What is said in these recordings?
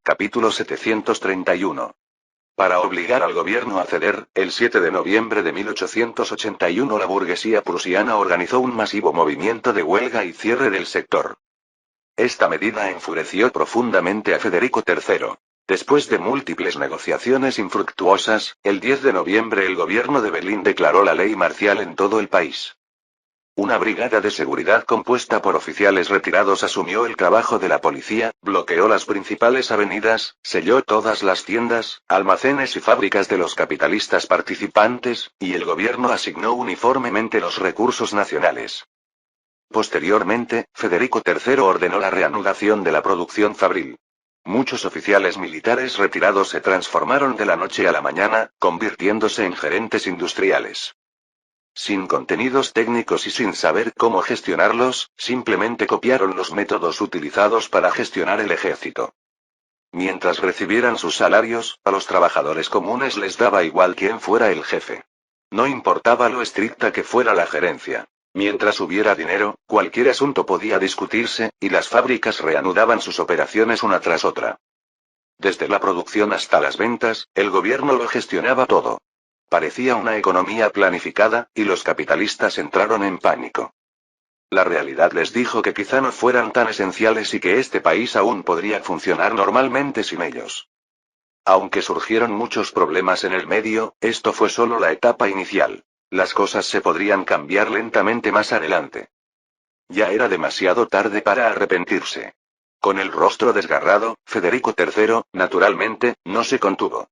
Capítulo 731. Para obligar al gobierno a ceder, el 7 de noviembre de 1881 la burguesía prusiana organizó un masivo movimiento de huelga y cierre del sector. Esta medida enfureció profundamente a Federico III. Después de múltiples negociaciones infructuosas, el 10 de noviembre el gobierno de Berlín declaró la ley marcial en todo el país. Una brigada de seguridad compuesta por oficiales retirados asumió el trabajo de la policía, bloqueó las principales avenidas, selló todas las tiendas, almacenes y fábricas de los capitalistas participantes, y el gobierno asignó uniformemente los recursos nacionales. Posteriormente, Federico III ordenó la reanudación de la producción fabril. Muchos oficiales militares retirados se transformaron de la noche a la mañana, convirtiéndose en gerentes industriales. Sin contenidos técnicos y sin saber cómo gestionarlos, simplemente copiaron los métodos utilizados para gestionar el ejército. Mientras recibieran sus salarios, a los trabajadores comunes les daba igual quién fuera el jefe. No importaba lo estricta que fuera la gerencia. Mientras hubiera dinero, cualquier asunto podía discutirse, y las fábricas reanudaban sus operaciones una tras otra. Desde la producción hasta las ventas, el gobierno lo gestionaba todo. Parecía una economía planificada, y los capitalistas entraron en pánico. La realidad les dijo que quizá no fueran tan esenciales y que este país aún podría funcionar normalmente sin ellos. Aunque surgieron muchos problemas en el medio, esto fue solo la etapa inicial. Las cosas se podrían cambiar lentamente más adelante. Ya era demasiado tarde para arrepentirse. Con el rostro desgarrado, Federico III, naturalmente, no se contuvo.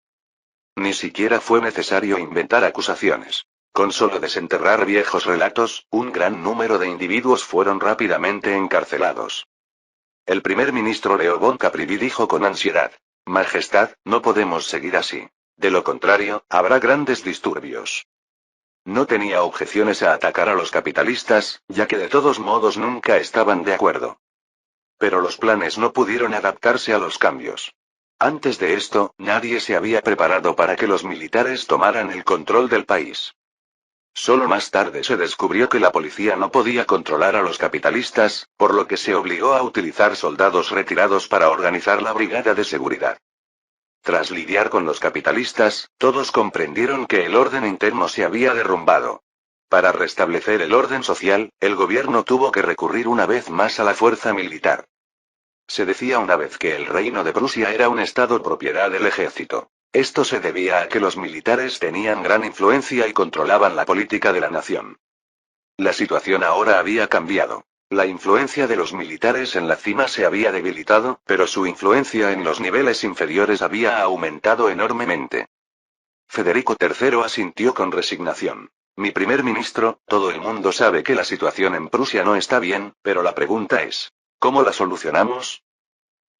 Ni siquiera fue necesario inventar acusaciones. Con solo desenterrar viejos relatos, un gran número de individuos fueron rápidamente encarcelados. El primer ministro Leo von Caprivi dijo con ansiedad: Majestad, no podemos seguir así. De lo contrario, habrá grandes disturbios. No tenía objeciones a atacar a los capitalistas, ya que de todos modos nunca estaban de acuerdo. Pero los planes no pudieron adaptarse a los cambios. Antes de esto, nadie se había preparado para que los militares tomaran el control del país. Solo más tarde se descubrió que la policía no podía controlar a los capitalistas, por lo que se obligó a utilizar soldados retirados para organizar la brigada de seguridad. Tras lidiar con los capitalistas, todos comprendieron que el orden interno se había derrumbado. Para restablecer el orden social, el gobierno tuvo que recurrir una vez más a la fuerza militar. Se decía una vez que el reino de Prusia era un estado propiedad del ejército. Esto se debía a que los militares tenían gran influencia y controlaban la política de la nación. La situación ahora había cambiado. La influencia de los militares en la cima se había debilitado, pero su influencia en los niveles inferiores había aumentado enormemente. Federico III asintió con resignación. Mi primer ministro, todo el mundo sabe que la situación en Prusia no está bien, pero la pregunta es, ¿cómo la solucionamos?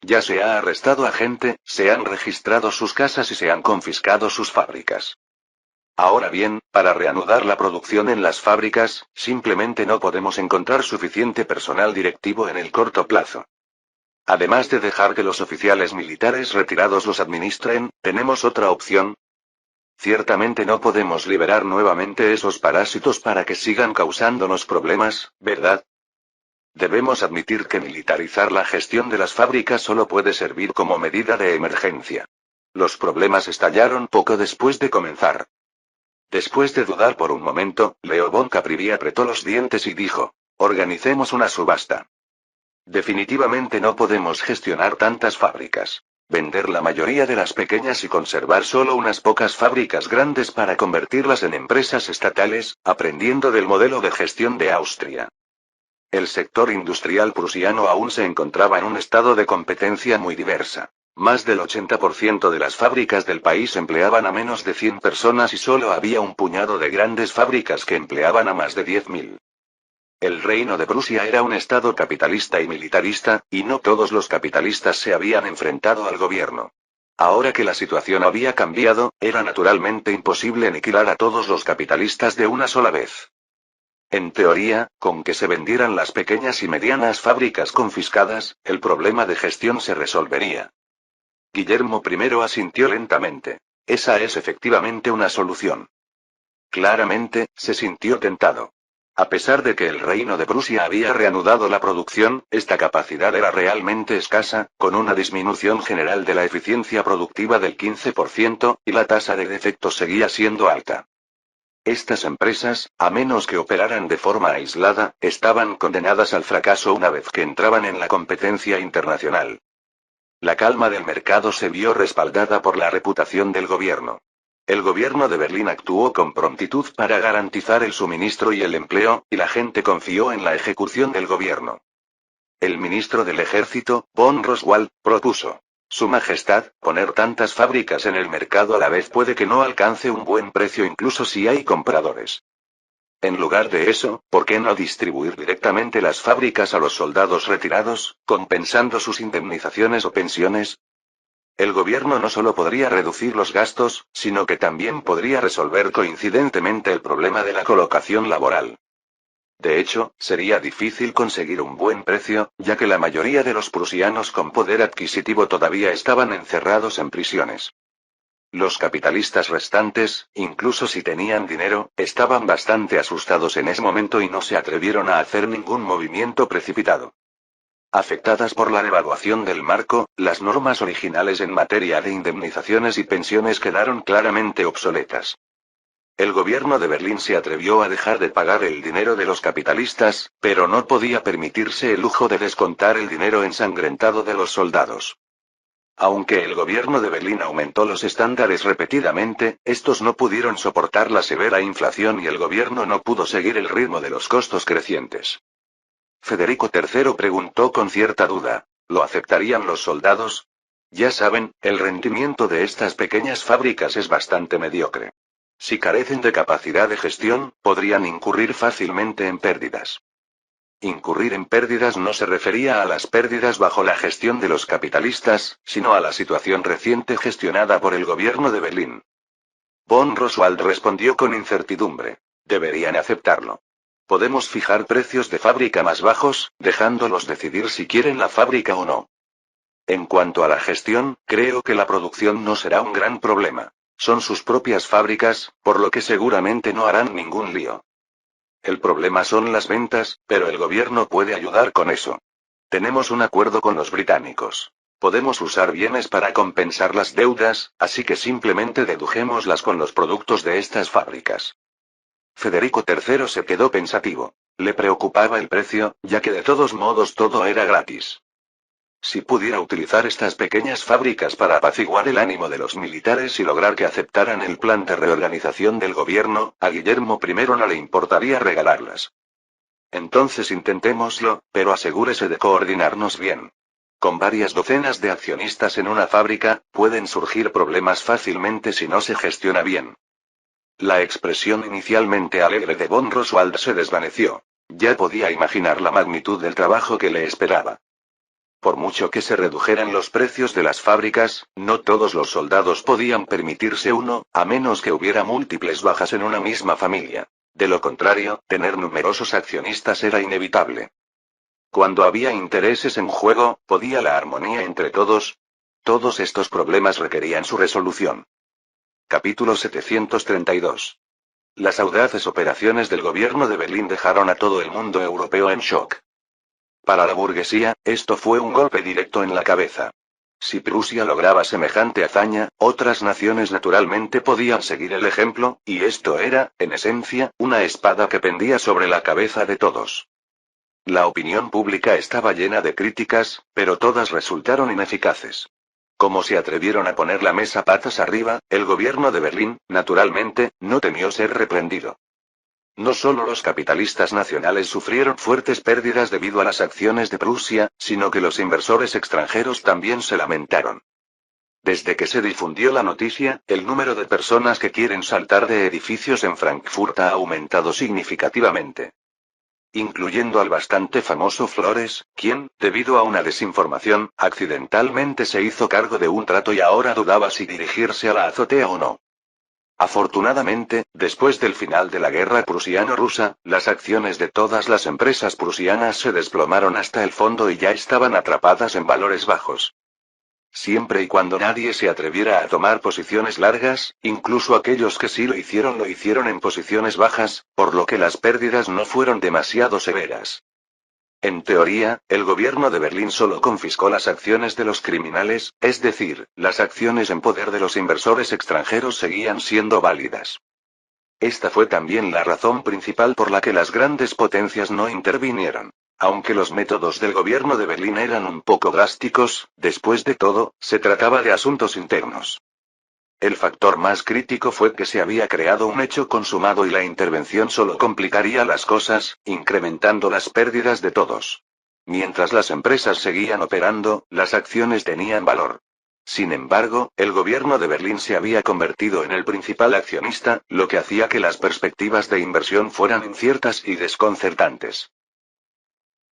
Ya se ha arrestado a gente, se han registrado sus casas y se han confiscado sus fábricas. Ahora bien, para reanudar la producción en las fábricas, simplemente no podemos encontrar suficiente personal directivo en el corto plazo. Además de dejar que los oficiales militares retirados los administren, ¿tenemos otra opción? Ciertamente no podemos liberar nuevamente esos parásitos para que sigan causándonos problemas, ¿verdad? Debemos admitir que militarizar la gestión de las fábricas solo puede servir como medida de emergencia. Los problemas estallaron poco después de comenzar. Después de dudar por un momento, Leo von Caprivi apretó los dientes y dijo: organicemos una subasta. Definitivamente no podemos gestionar tantas fábricas. Vender la mayoría de las pequeñas y conservar solo unas pocas fábricas grandes para convertirlas en empresas estatales, aprendiendo del modelo de gestión de Austria. El sector industrial prusiano aún se encontraba en un estado de competencia muy diversa. Más del 80% de las fábricas del país empleaban a menos de 100 personas y solo había un puñado de grandes fábricas que empleaban a más de 10.000. El reino de Prusia era un estado capitalista y militarista, y no todos los capitalistas se habían enfrentado al gobierno. Ahora que la situación había cambiado, era naturalmente imposible aniquilar a todos los capitalistas de una sola vez. En teoría, con que se vendieran las pequeñas y medianas fábricas confiscadas, el problema de gestión se resolvería. Guillermo I asintió lentamente. Esa es efectivamente una solución. Claramente, se sintió tentado. A pesar de que el Reino de Prusia había reanudado la producción, esta capacidad era realmente escasa, con una disminución general de la eficiencia productiva del 15%, y la tasa de defectos seguía siendo alta. Estas empresas, a menos que operaran de forma aislada, estaban condenadas al fracaso una vez que entraban en la competencia internacional. La calma del mercado se vio respaldada por la reputación del gobierno. El gobierno de Berlín actuó con prontitud para garantizar el suministro y el empleo, y la gente confió en la ejecución del gobierno. El ministro del Ejército, von Roswald, propuso: Su Majestad, poner tantas fábricas en el mercado a la vez puede que no alcance un buen precio incluso si hay compradores. En lugar de eso, ¿por qué no distribuir directamente las fábricas a los soldados retirados, compensando sus indemnizaciones o pensiones? El gobierno no solo podría reducir los gastos, sino que también podría resolver coincidentemente el problema de la colocación laboral. De hecho, sería difícil conseguir un buen precio, ya que la mayoría de los prusianos con poder adquisitivo todavía estaban encerrados en prisiones. Los capitalistas restantes, incluso si tenían dinero, estaban bastante asustados en ese momento y no se atrevieron a hacer ningún movimiento precipitado. Afectadas por la devaluación del marco, las normas originales en materia de indemnizaciones y pensiones quedaron claramente obsoletas. El gobierno de Berlín se atrevió a dejar de pagar el dinero de los capitalistas, pero no podía permitirse el lujo de descontar el dinero ensangrentado de los soldados. Aunque el gobierno de Berlín aumentó los estándares repetidamente, estos no pudieron soportar la severa inflación y el gobierno no pudo seguir el ritmo de los costos crecientes. Federico III preguntó con cierta duda: ¿lo aceptarían los soldados? Ya saben, el rendimiento de estas pequeñas fábricas es bastante mediocre. Si carecen de capacidad de gestión, podrían incurrir fácilmente en pérdidas. Incurrir en pérdidas no se refería a las pérdidas bajo la gestión de los capitalistas, sino a la situación reciente gestionada por el gobierno de Berlín. Von Roswald respondió con incertidumbre: deberían aceptarlo. Podemos fijar precios de fábrica más bajos, dejándolos decidir si quieren la fábrica o no. En cuanto a la gestión, creo que la producción no será un gran problema. Son sus propias fábricas, por lo que seguramente no harán ningún lío. El problema son las ventas, pero el gobierno puede ayudar con eso. Tenemos un acuerdo con los británicos. Podemos usar bienes para compensar las deudas, así que simplemente dedujémoslas con los productos de estas fábricas. Federico III se quedó pensativo. Le preocupaba el precio, ya que de todos modos todo era gratis. Si pudiera utilizar estas pequeñas fábricas para apaciguar el ánimo de los militares y lograr que aceptaran el plan de reorganización del gobierno, a Guillermo I no le importaría regalarlas. Entonces intentémoslo, pero asegúrese de coordinarnos bien. Con varias docenas de accionistas en una fábrica, pueden surgir problemas fácilmente si no se gestiona bien. La expresión inicialmente alegre de von Roswald se desvaneció. Ya podía imaginar la magnitud del trabajo que le esperaba. Por mucho que se redujeran los precios de las fábricas, no todos los soldados podían permitirse uno, a menos que hubiera múltiples bajas en una misma familia. De lo contrario, tener numerosos accionistas era inevitable. Cuando había intereses en juego, ¿podía la armonía entre todos? Todos estos problemas requerían su resolución. Capítulo 732. Las audaces operaciones del gobierno de Berlín dejaron a todo el mundo europeo en shock. Para la burguesía, esto fue un golpe directo en la cabeza. Si Prusia lograba semejante hazaña, otras naciones naturalmente podían seguir el ejemplo, y esto era, en esencia, una espada que pendía sobre la cabeza de todos. La opinión pública estaba llena de críticas, pero todas resultaron ineficaces. Como se atrevieron a poner la mesa patas arriba, el gobierno de Berlín, naturalmente, no temió ser reprendido. No solo los capitalistas nacionales sufrieron fuertes pérdidas debido a las acciones de Prusia, sino que los inversores extranjeros también se lamentaron. Desde que se difundió la noticia, el número de personas que quieren saltar de edificios en Frankfurt ha aumentado significativamente. Incluyendo al bastante famoso Flores, quien, debido a una desinformación, accidentalmente se hizo cargo de un trato y ahora dudaba si dirigirse a la azotea o no. Afortunadamente, después del final de la guerra prusiano-rusa, las acciones de todas las empresas prusianas se desplomaron hasta el fondo y ya estaban atrapadas en valores bajos. siempre y cuando nadie se atreviera a tomar posiciones largas, incluso aquellos que sí lo hicieron en posiciones bajas, por lo que las pérdidas no fueron demasiado severas. En teoría, el gobierno de Berlín solo confiscó las acciones de los criminales, es decir, las acciones en poder de los inversores extranjeros seguían siendo válidas. Esta fue también la razón principal por la que las grandes potencias no intervinieron. Aunque los métodos del gobierno de Berlín eran un poco drásticos, después de todo, se trataba de asuntos internos. El factor más crítico fue que se había creado un hecho consumado y la intervención solo complicaría las cosas, incrementando las pérdidas de todos. Mientras las empresas seguían operando, las acciones tenían valor. Sin embargo, el gobierno de Berlín se había convertido en el principal accionista, lo que hacía que las perspectivas de inversión fueran inciertas y desconcertantes.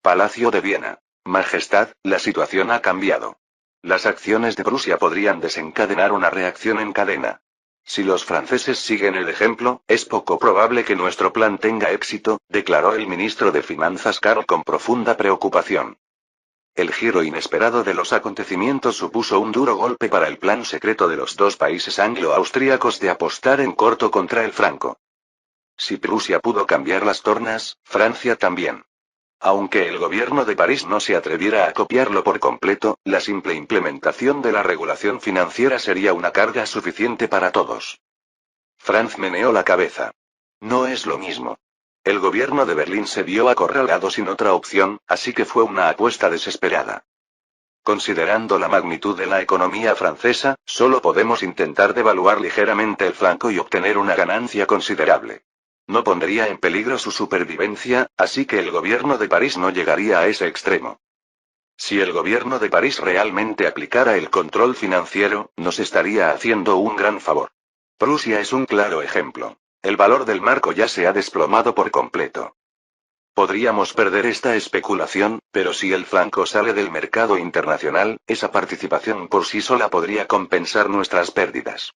Palacio de Viena. Majestad, la situación ha cambiado. Las acciones de Prusia podrían desencadenar una reacción en cadena. Si los franceses siguen el ejemplo, es poco probable que nuestro plan tenga éxito, declaró el ministro de Finanzas Karl con profunda preocupación. El giro inesperado de los acontecimientos supuso un duro golpe para el plan secreto de los dos países anglo-austríacos de apostar en corto contra el franco. Si Prusia pudo cambiar las tornas, Francia también. Aunque el gobierno de París no se atreviera a copiarlo por completo, la simple implementación de la regulación financiera sería una carga suficiente para todos. Franz meneó la cabeza. No es lo mismo. El gobierno de Berlín se vio acorralado sin otra opción, así que fue una apuesta desesperada. Considerando la magnitud de la economía francesa, solo podemos intentar devaluar ligeramente el franco y obtener una ganancia considerable. No pondría en peligro su supervivencia, así que el gobierno de París no llegaría a ese extremo. Si el gobierno de París realmente aplicara el control financiero, nos estaría haciendo un gran favor. Prusia es un claro ejemplo. El valor del marco ya se ha desplomado por completo. Podríamos perder esta especulación, pero si el franco sale del mercado internacional, esa participación por sí sola podría compensar nuestras pérdidas.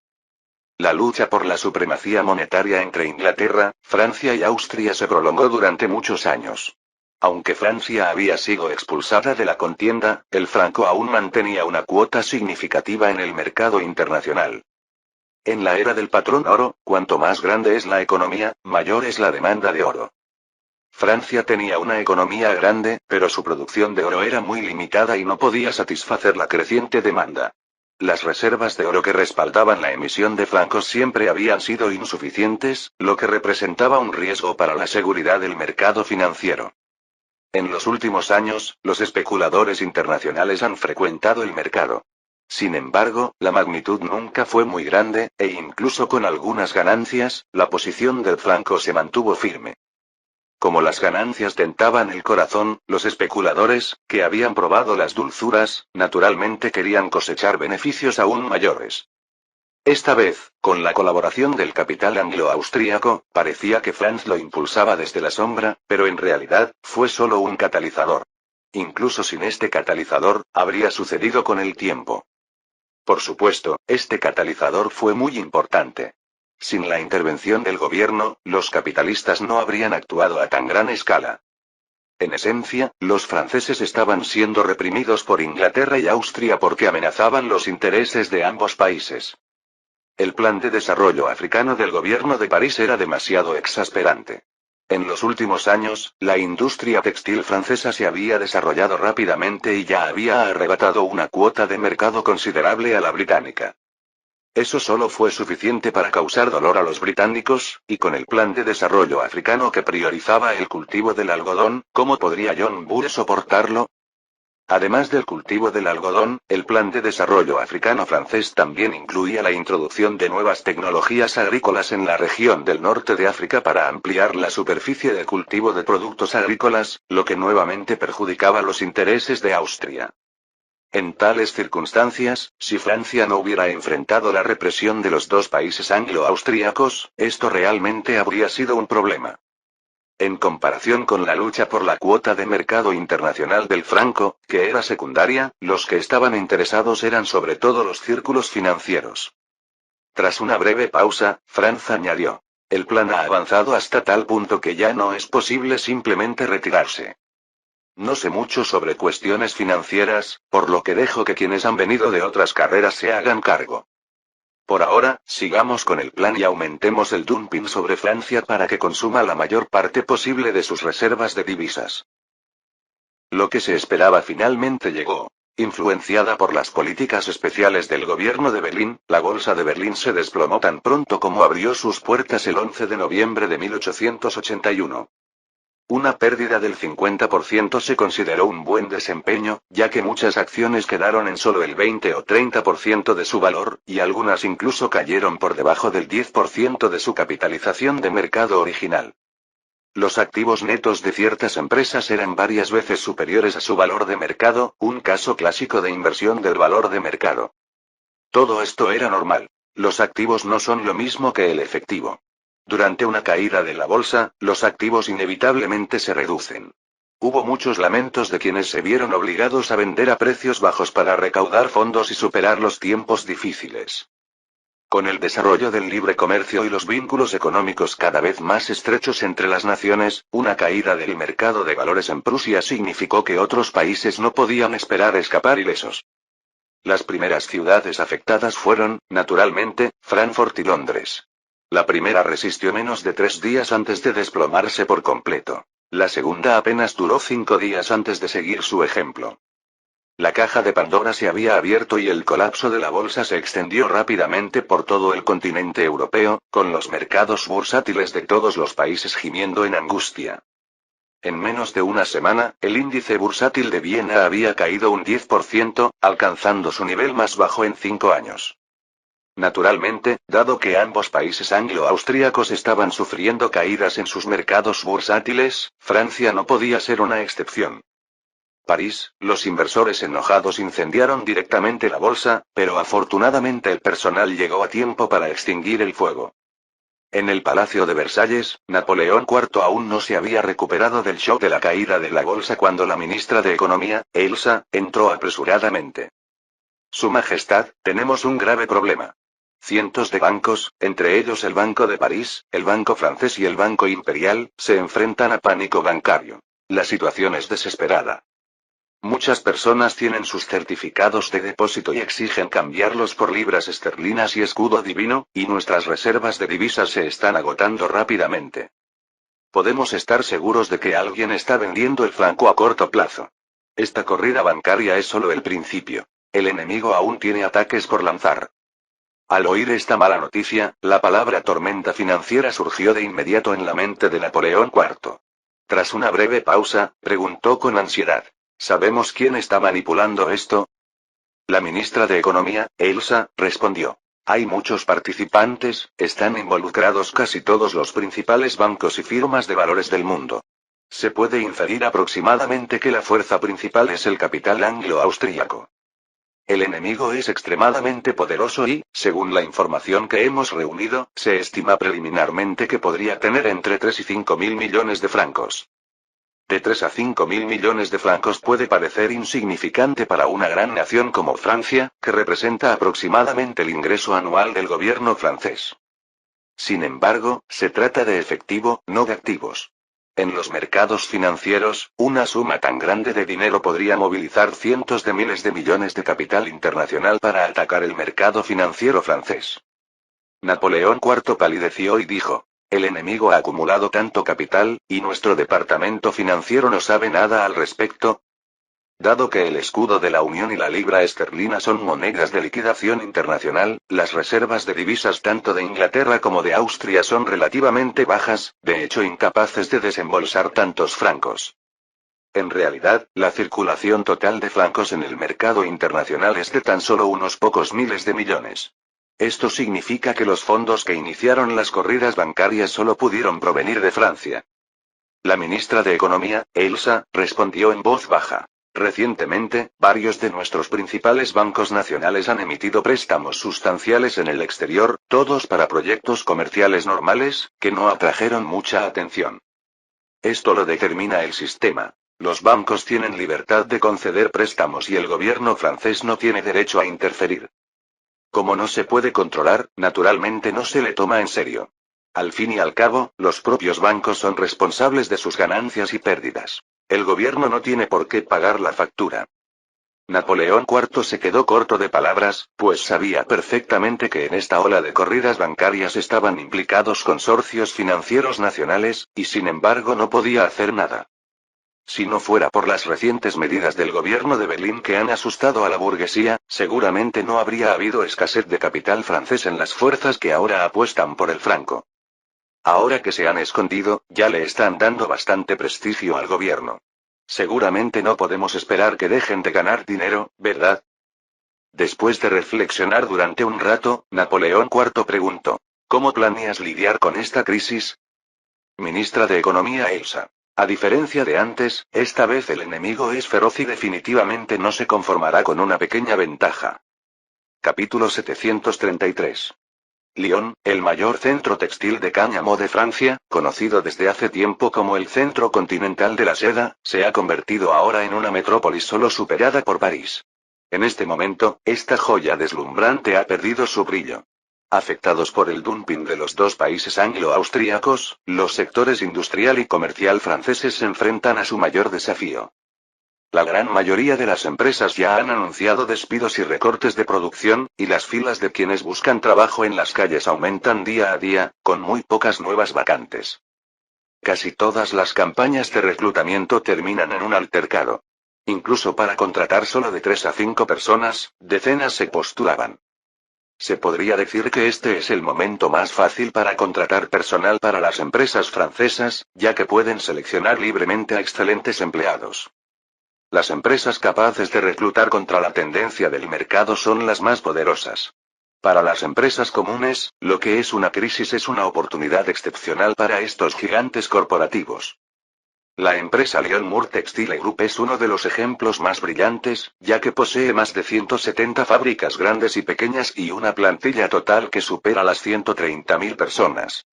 La lucha por la supremacía monetaria entre Inglaterra, Francia y Austria se prolongó durante muchos años. Aunque Francia había sido expulsada de la contienda, el franco aún mantenía una cuota significativa en el mercado internacional. En la era del patrón oro, cuanto más grande es la economía, mayor es la demanda de oro. Francia tenía una economía grande, pero su producción de oro era muy limitada y no podía satisfacer la creciente demanda. Las reservas de oro que respaldaban la emisión de francos siempre habían sido insuficientes, lo que representaba un riesgo para la seguridad del mercado financiero. En los últimos años, los especuladores internacionales han frecuentado el mercado. Sin embargo, la magnitud nunca fue muy grande, e incluso con algunas ganancias, la posición del franco se mantuvo firme. Como las ganancias tentaban el corazón, los especuladores, que habían probado las dulzuras, naturalmente querían cosechar beneficios aún mayores. Esta vez, con la colaboración del capital anglo-austríaco, parecía que Franz lo impulsaba desde la sombra, pero en realidad, fue solo un catalizador. Incluso sin este catalizador, habría sucedido con el tiempo. Por supuesto, este catalizador fue muy importante. Sin la intervención del gobierno, los capitalistas no habrían actuado a tan gran escala. En esencia, los franceses estaban siendo reprimidos por Inglaterra y Austria porque amenazaban los intereses de ambos países. El plan de desarrollo africano del gobierno de París era demasiado exasperante. En los últimos años, la industria textil francesa se había desarrollado rápidamente y ya había arrebatado una cuota de mercado considerable a la británica. Eso solo fue suficiente para causar dolor a los británicos, y con el plan de desarrollo africano que priorizaba el cultivo del algodón, ¿cómo podría John Bull soportarlo? Además del cultivo del algodón, el plan de desarrollo africano francés también incluía la introducción de nuevas tecnologías agrícolas en la región del norte de África para ampliar la superficie de cultivo de productos agrícolas, lo que nuevamente perjudicaba los intereses de Austria. En tales circunstancias, si Francia no hubiera enfrentado la represión de los dos países anglo-austríacos, esto realmente habría sido un problema. En comparación con la lucha por la cuota de mercado internacional del franco, que era secundaria, los que estaban interesados eran sobre todo los círculos financieros. Tras una breve pausa, Franz añadió: el plan ha avanzado hasta tal punto que ya no es posible simplemente retirarse. No sé mucho sobre cuestiones financieras, por lo que dejo que quienes han venido de otras carreras se hagan cargo. Por ahora, sigamos con el plan y aumentemos el dumping sobre Francia para que consuma la mayor parte posible de sus reservas de divisas. Lo que se esperaba finalmente llegó. Influenciada por las políticas especiales del gobierno de Berlín, la bolsa de Berlín se desplomó tan pronto como abrió sus puertas el 11 de noviembre de 1881. Una pérdida del 50% se consideró un buen desempeño, ya que muchas acciones quedaron en solo el 20 o 30% de su valor, y algunas incluso cayeron por debajo del 10% de su capitalización de mercado original. Los activos netos de ciertas empresas eran varias veces superiores a su valor de mercado, un caso clásico de inversión del valor de mercado. Todo esto era normal. Los activos no son lo mismo que el efectivo. Durante una caída de la bolsa, los activos inevitablemente se reducen. Hubo muchos lamentos de quienes se vieron obligados a vender a precios bajos para recaudar fondos y superar los tiempos difíciles. Con el desarrollo del libre comercio y los vínculos económicos cada vez más estrechos entre las naciones, una caída del mercado de valores en Prusia significó que otros países no podían esperar escapar ilesos. Las primeras ciudades afectadas fueron, naturalmente, Frankfurt y Londres. La primera resistió menos de 3 días antes de desplomarse por completo. La segunda apenas duró 5 días antes de seguir su ejemplo. La caja de Pandora se había abierto y el colapso de la bolsa se extendió rápidamente por todo el continente europeo, con los mercados bursátiles de todos los países gimiendo en angustia. En menos de una semana, el índice bursátil de Viena había caído un 10%, alcanzando su nivel más bajo en 5 años. Naturalmente, dado que ambos países anglo-austríacos estaban sufriendo caídas en sus mercados bursátiles, Francia no podía ser una excepción. París, los inversores enojados incendiaron directamente la bolsa, pero afortunadamente el personal llegó a tiempo para extinguir el fuego. En el Palacio de Versalles, Napoleón IV aún no se había recuperado del shock de la caída de la bolsa cuando la ministra de Economía, Elsa, entró apresuradamente. Su Majestad, tenemos un grave problema. Cientos de bancos, entre ellos el Banco de París, el Banco Francés y el Banco Imperial, se enfrentan a pánico bancario. La situación es desesperada. Muchas personas tienen sus certificados de depósito y exigen cambiarlos por libras esterlinas y escudo divino, y nuestras reservas de divisas se están agotando rápidamente. Podemos estar seguros de que alguien está vendiendo el franco a corto plazo. Esta corrida bancaria es solo el principio. El enemigo aún tiene ataques por lanzar. Al oír esta mala noticia, la palabra tormenta financiera surgió de inmediato en la mente de Napoleón IV. Tras una breve pausa, preguntó con ansiedad. ¿Sabemos quién está manipulando esto? La ministra de Economía, Elsa, respondió. Hay muchos participantes, están involucrados casi todos los principales bancos y firmas de valores del mundo. Se puede inferir aproximadamente que la fuerza principal es el capital anglo-austríaco. El enemigo es extremadamente poderoso y, según la información que hemos reunido, se estima preliminarmente que podría tener entre 3 y 5 mil millones de francos. De 3 a 5 mil millones de francos puede parecer insignificante para una gran nación como Francia, que representa aproximadamente el ingreso anual del gobierno francés. Sin embargo, se trata de efectivo, no de activos. En los mercados financieros, una suma tan grande de dinero podría movilizar cientos de miles de millones de capital internacional para atacar el mercado financiero francés. Napoleón IV palideció y dijo. El enemigo ha acumulado tanto capital, ¿y nuestro departamento financiero no sabe nada al respecto? Dado que el escudo de la Unión y la libra esterlina son monedas de liquidación internacional, las reservas de divisas tanto de Inglaterra como de Austria son relativamente bajas, de hecho incapaces de desembolsar tantos francos. En realidad, la circulación total de francos en el mercado internacional es de tan solo unos pocos miles de millones. Esto significa que los fondos que iniciaron las corridas bancarias solo pudieron provenir de Francia. La ministra de Economía, Elsa, respondió en voz baja. Recientemente, varios de nuestros principales bancos nacionales han emitido préstamos sustanciales en el exterior, todos para proyectos comerciales normales, que no atrajeron mucha atención. Esto lo determina el sistema. Los bancos tienen libertad de conceder préstamos y el gobierno francés no tiene derecho a interferir. Como no se puede controlar, naturalmente no se le toma en serio. Al fin y al cabo, los propios bancos son responsables de sus ganancias y pérdidas. El gobierno no tiene por qué pagar la factura. Napoleón IV se quedó corto de palabras, pues sabía perfectamente que en esta ola de corridas bancarias estaban implicados consorcios financieros nacionales, y sin embargo no podía hacer nada. Si no fuera por las recientes medidas del gobierno de Berlín que han asustado a la burguesía, seguramente no habría habido escasez de capital francés en las fuerzas que ahora apuestan por el franco. Ahora que se han escondido, ya le están dando bastante prestigio al gobierno. Seguramente no podemos esperar que dejen de ganar dinero, ¿verdad? Después de reflexionar durante un rato, Napoleón IV preguntó: ¿Cómo planeas lidiar con esta crisis? Ministra de Economía Elsa. A diferencia de antes, esta vez el enemigo es feroz y definitivamente no se conformará con una pequeña ventaja. Capítulo 733. Lyon, el mayor centro textil de cáñamo de Francia, conocido desde hace tiempo como el centro continental de la seda, se ha convertido ahora en una metrópolis solo superada por París. En este momento, esta joya deslumbrante ha perdido su brillo. Afectados por el dumping de los dos países anglo-austríacos, los sectores industrial y comercial franceses se enfrentan a su mayor desafío. La gran mayoría de las empresas ya han anunciado despidos y recortes de producción, y las filas de quienes buscan trabajo en las calles aumentan día a día, con muy pocas nuevas vacantes. Casi todas las campañas de reclutamiento terminan en un altercado. Incluso para contratar solo de 3 a 5 personas, decenas se postulaban. Se podría decir que este es el momento más fácil para contratar personal para las empresas francesas, ya que pueden seleccionar libremente a excelentes empleados. Las empresas capaces de reclutar contra la tendencia del mercado son las más poderosas. Para las empresas comunes, lo que es una crisis es una oportunidad excepcional para estos gigantes corporativos. La empresa Lyon Moore Textile Group es uno de los ejemplos más brillantes, ya que posee más de 170 fábricas grandes y pequeñas y una plantilla total que supera las 130.000 personas.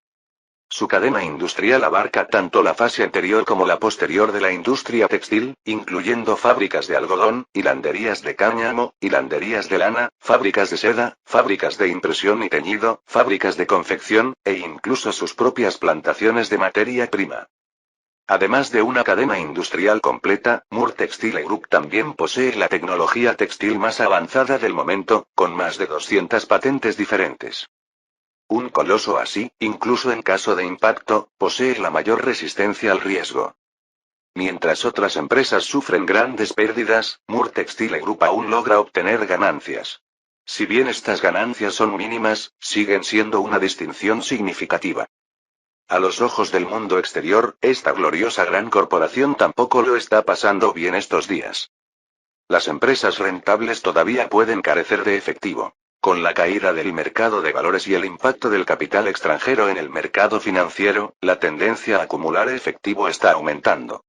Su cadena industrial abarca tanto la fase anterior como la posterior de la industria textil, incluyendo fábricas de algodón, hilanderías de cáñamo, hilanderías de lana, fábricas de seda, fábricas de impresión y teñido, fábricas de confección, e incluso sus propias plantaciones de materia prima. Además de una cadena industrial completa, Moore Textile Group también posee la tecnología textil más avanzada del momento, con más de 200 patentes diferentes. Un coloso así, incluso en caso de impacto, posee la mayor resistencia al riesgo. Mientras otras empresas sufren grandes pérdidas, Moore Textile Group aún logra obtener ganancias. Si bien estas ganancias son mínimas, siguen siendo una distinción significativa. A los ojos del mundo exterior, esta gloriosa gran corporación tampoco lo está pasando bien estos días. Las empresas rentables todavía pueden carecer de efectivo. Con la caída del mercado de valores y el impacto del capital extranjero en el mercado financiero, la tendencia a acumular efectivo está aumentando.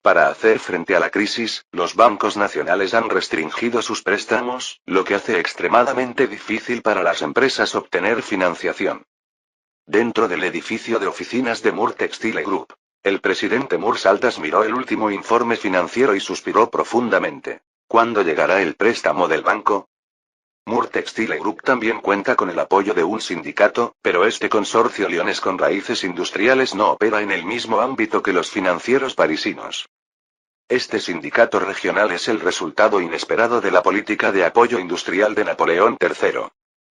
Para hacer frente a la crisis, los bancos nacionales han restringido sus préstamos, lo que hace extremadamente difícil para las empresas obtener financiación. Dentro del edificio de oficinas de Moore Textile Group, el presidente Moore Saltas miró el último informe financiero y suspiró profundamente. ¿Cuándo llegará el préstamo del banco? Moore Textile Group también cuenta con el apoyo de un sindicato, pero este consorcio lionés con raíces industriales no opera en el mismo ámbito que los financieros parisinos. Este sindicato regional es el resultado inesperado de la política de apoyo industrial de Napoleón III.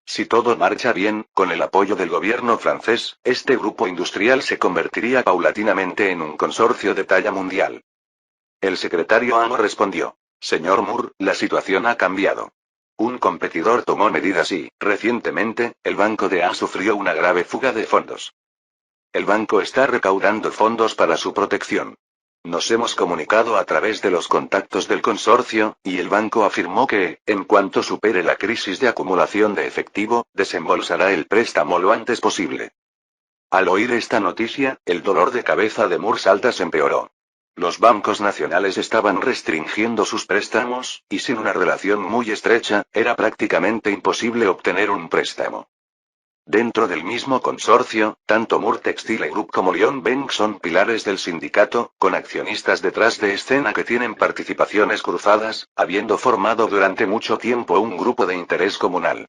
Si todo marcha bien, con el apoyo del gobierno francés, este grupo industrial se convertiría paulatinamente en un consorcio de talla mundial. El secretario amo respondió: Señor Moore, la situación ha cambiado. Un competidor tomó medidas y, recientemente, el Banco de A sufrió una grave fuga de fondos. El banco está recaudando fondos para su protección. Nos hemos comunicado a través de los contactos del consorcio, y el banco afirmó que, en cuanto supere la crisis de acumulación de efectivo, desembolsará el préstamo lo antes posible. Al oír esta noticia, el dolor de cabeza de Moore Saltas empeoró. Los bancos nacionales estaban restringiendo sus préstamos, y sin una relación muy estrecha, era prácticamente imposible obtener un préstamo. Dentro del mismo consorcio, tanto Moore Textile Group como Lyon Bank son pilares del sindicato, con accionistas detrás de escena que tienen participaciones cruzadas, habiendo formado durante mucho tiempo un grupo de interés comunal.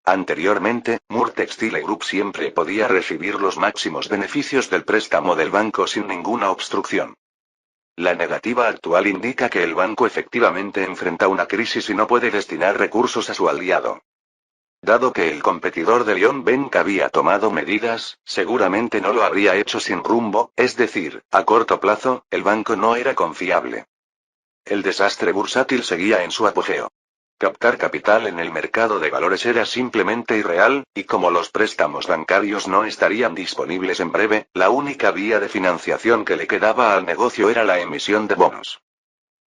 Anteriormente, Moore Textile Group siempre podía recibir los máximos beneficios del préstamo del banco sin ninguna obstrucción. La negativa actual indica que el banco efectivamente enfrenta una crisis y no puede destinar recursos a su aliado. Dado que el competidor de Lion Bank había tomado medidas, seguramente no lo habría hecho sin rumbo, es decir, a corto plazo, el banco no era confiable. El desastre bursátil seguía en su apogeo. Captar capital en el mercado de valores era simplemente irreal, y como los préstamos bancarios no estarían disponibles en breve, la única vía de financiación que le quedaba al negocio era la emisión de bonos.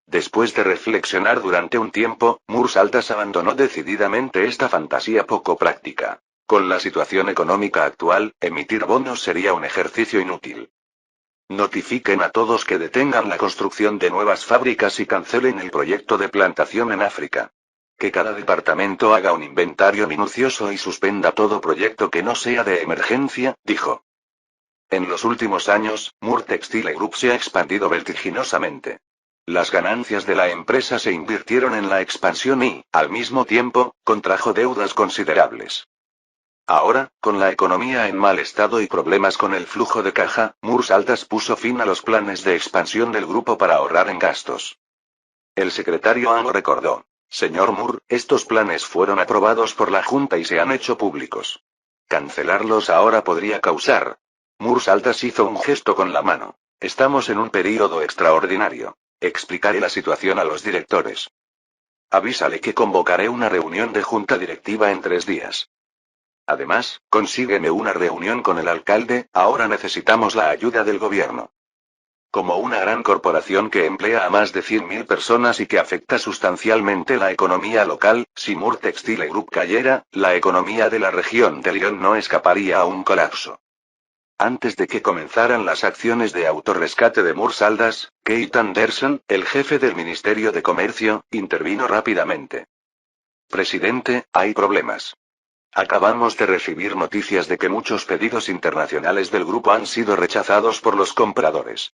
Después de reflexionar durante un tiempo, Mursaltas abandonó decididamente esta fantasía poco práctica. Con la situación económica actual, emitir bonos sería un ejercicio inútil. Notifiquen a todos que detengan la construcción de nuevas fábricas y cancelen el proyecto de plantación en África. Que cada departamento haga un inventario minucioso y suspenda todo proyecto que no sea de emergencia, dijo. En los últimos años, Moore Textile Group se ha expandido vertiginosamente. Las ganancias de la empresa se invirtieron en la expansión y, al mismo tiempo, contrajo deudas considerables. Ahora, con la economía en mal estado y problemas con el flujo de caja, Mursaltas puso fin a los planes de expansión del grupo para ahorrar en gastos. El secretario Ang recordó. Señor Moore, estos planes fueron aprobados por la Junta y se han hecho públicos. Cancelarlos ahora podría causar. Mursaltas hizo un gesto con la mano. Estamos en un período extraordinario. Explicaré la situación a los directores. Avísale que convocaré una reunión de junta directiva en 3 días. Además, consígueme una reunión con el alcalde, ahora necesitamos la ayuda del gobierno. Como una gran corporación que emplea a más de 100.000 personas y que afecta sustancialmente la economía local, si Moore Textile Group cayera, la economía de la región de Lyon no escaparía a un colapso. Antes de que comenzaran las acciones de autorrescate de Mursaltas, Keith Anderson, el jefe del Ministerio de Comercio, intervino rápidamente. Presidente, hay problemas. Acabamos de recibir noticias de que muchos pedidos internacionales del grupo han sido rechazados por los compradores.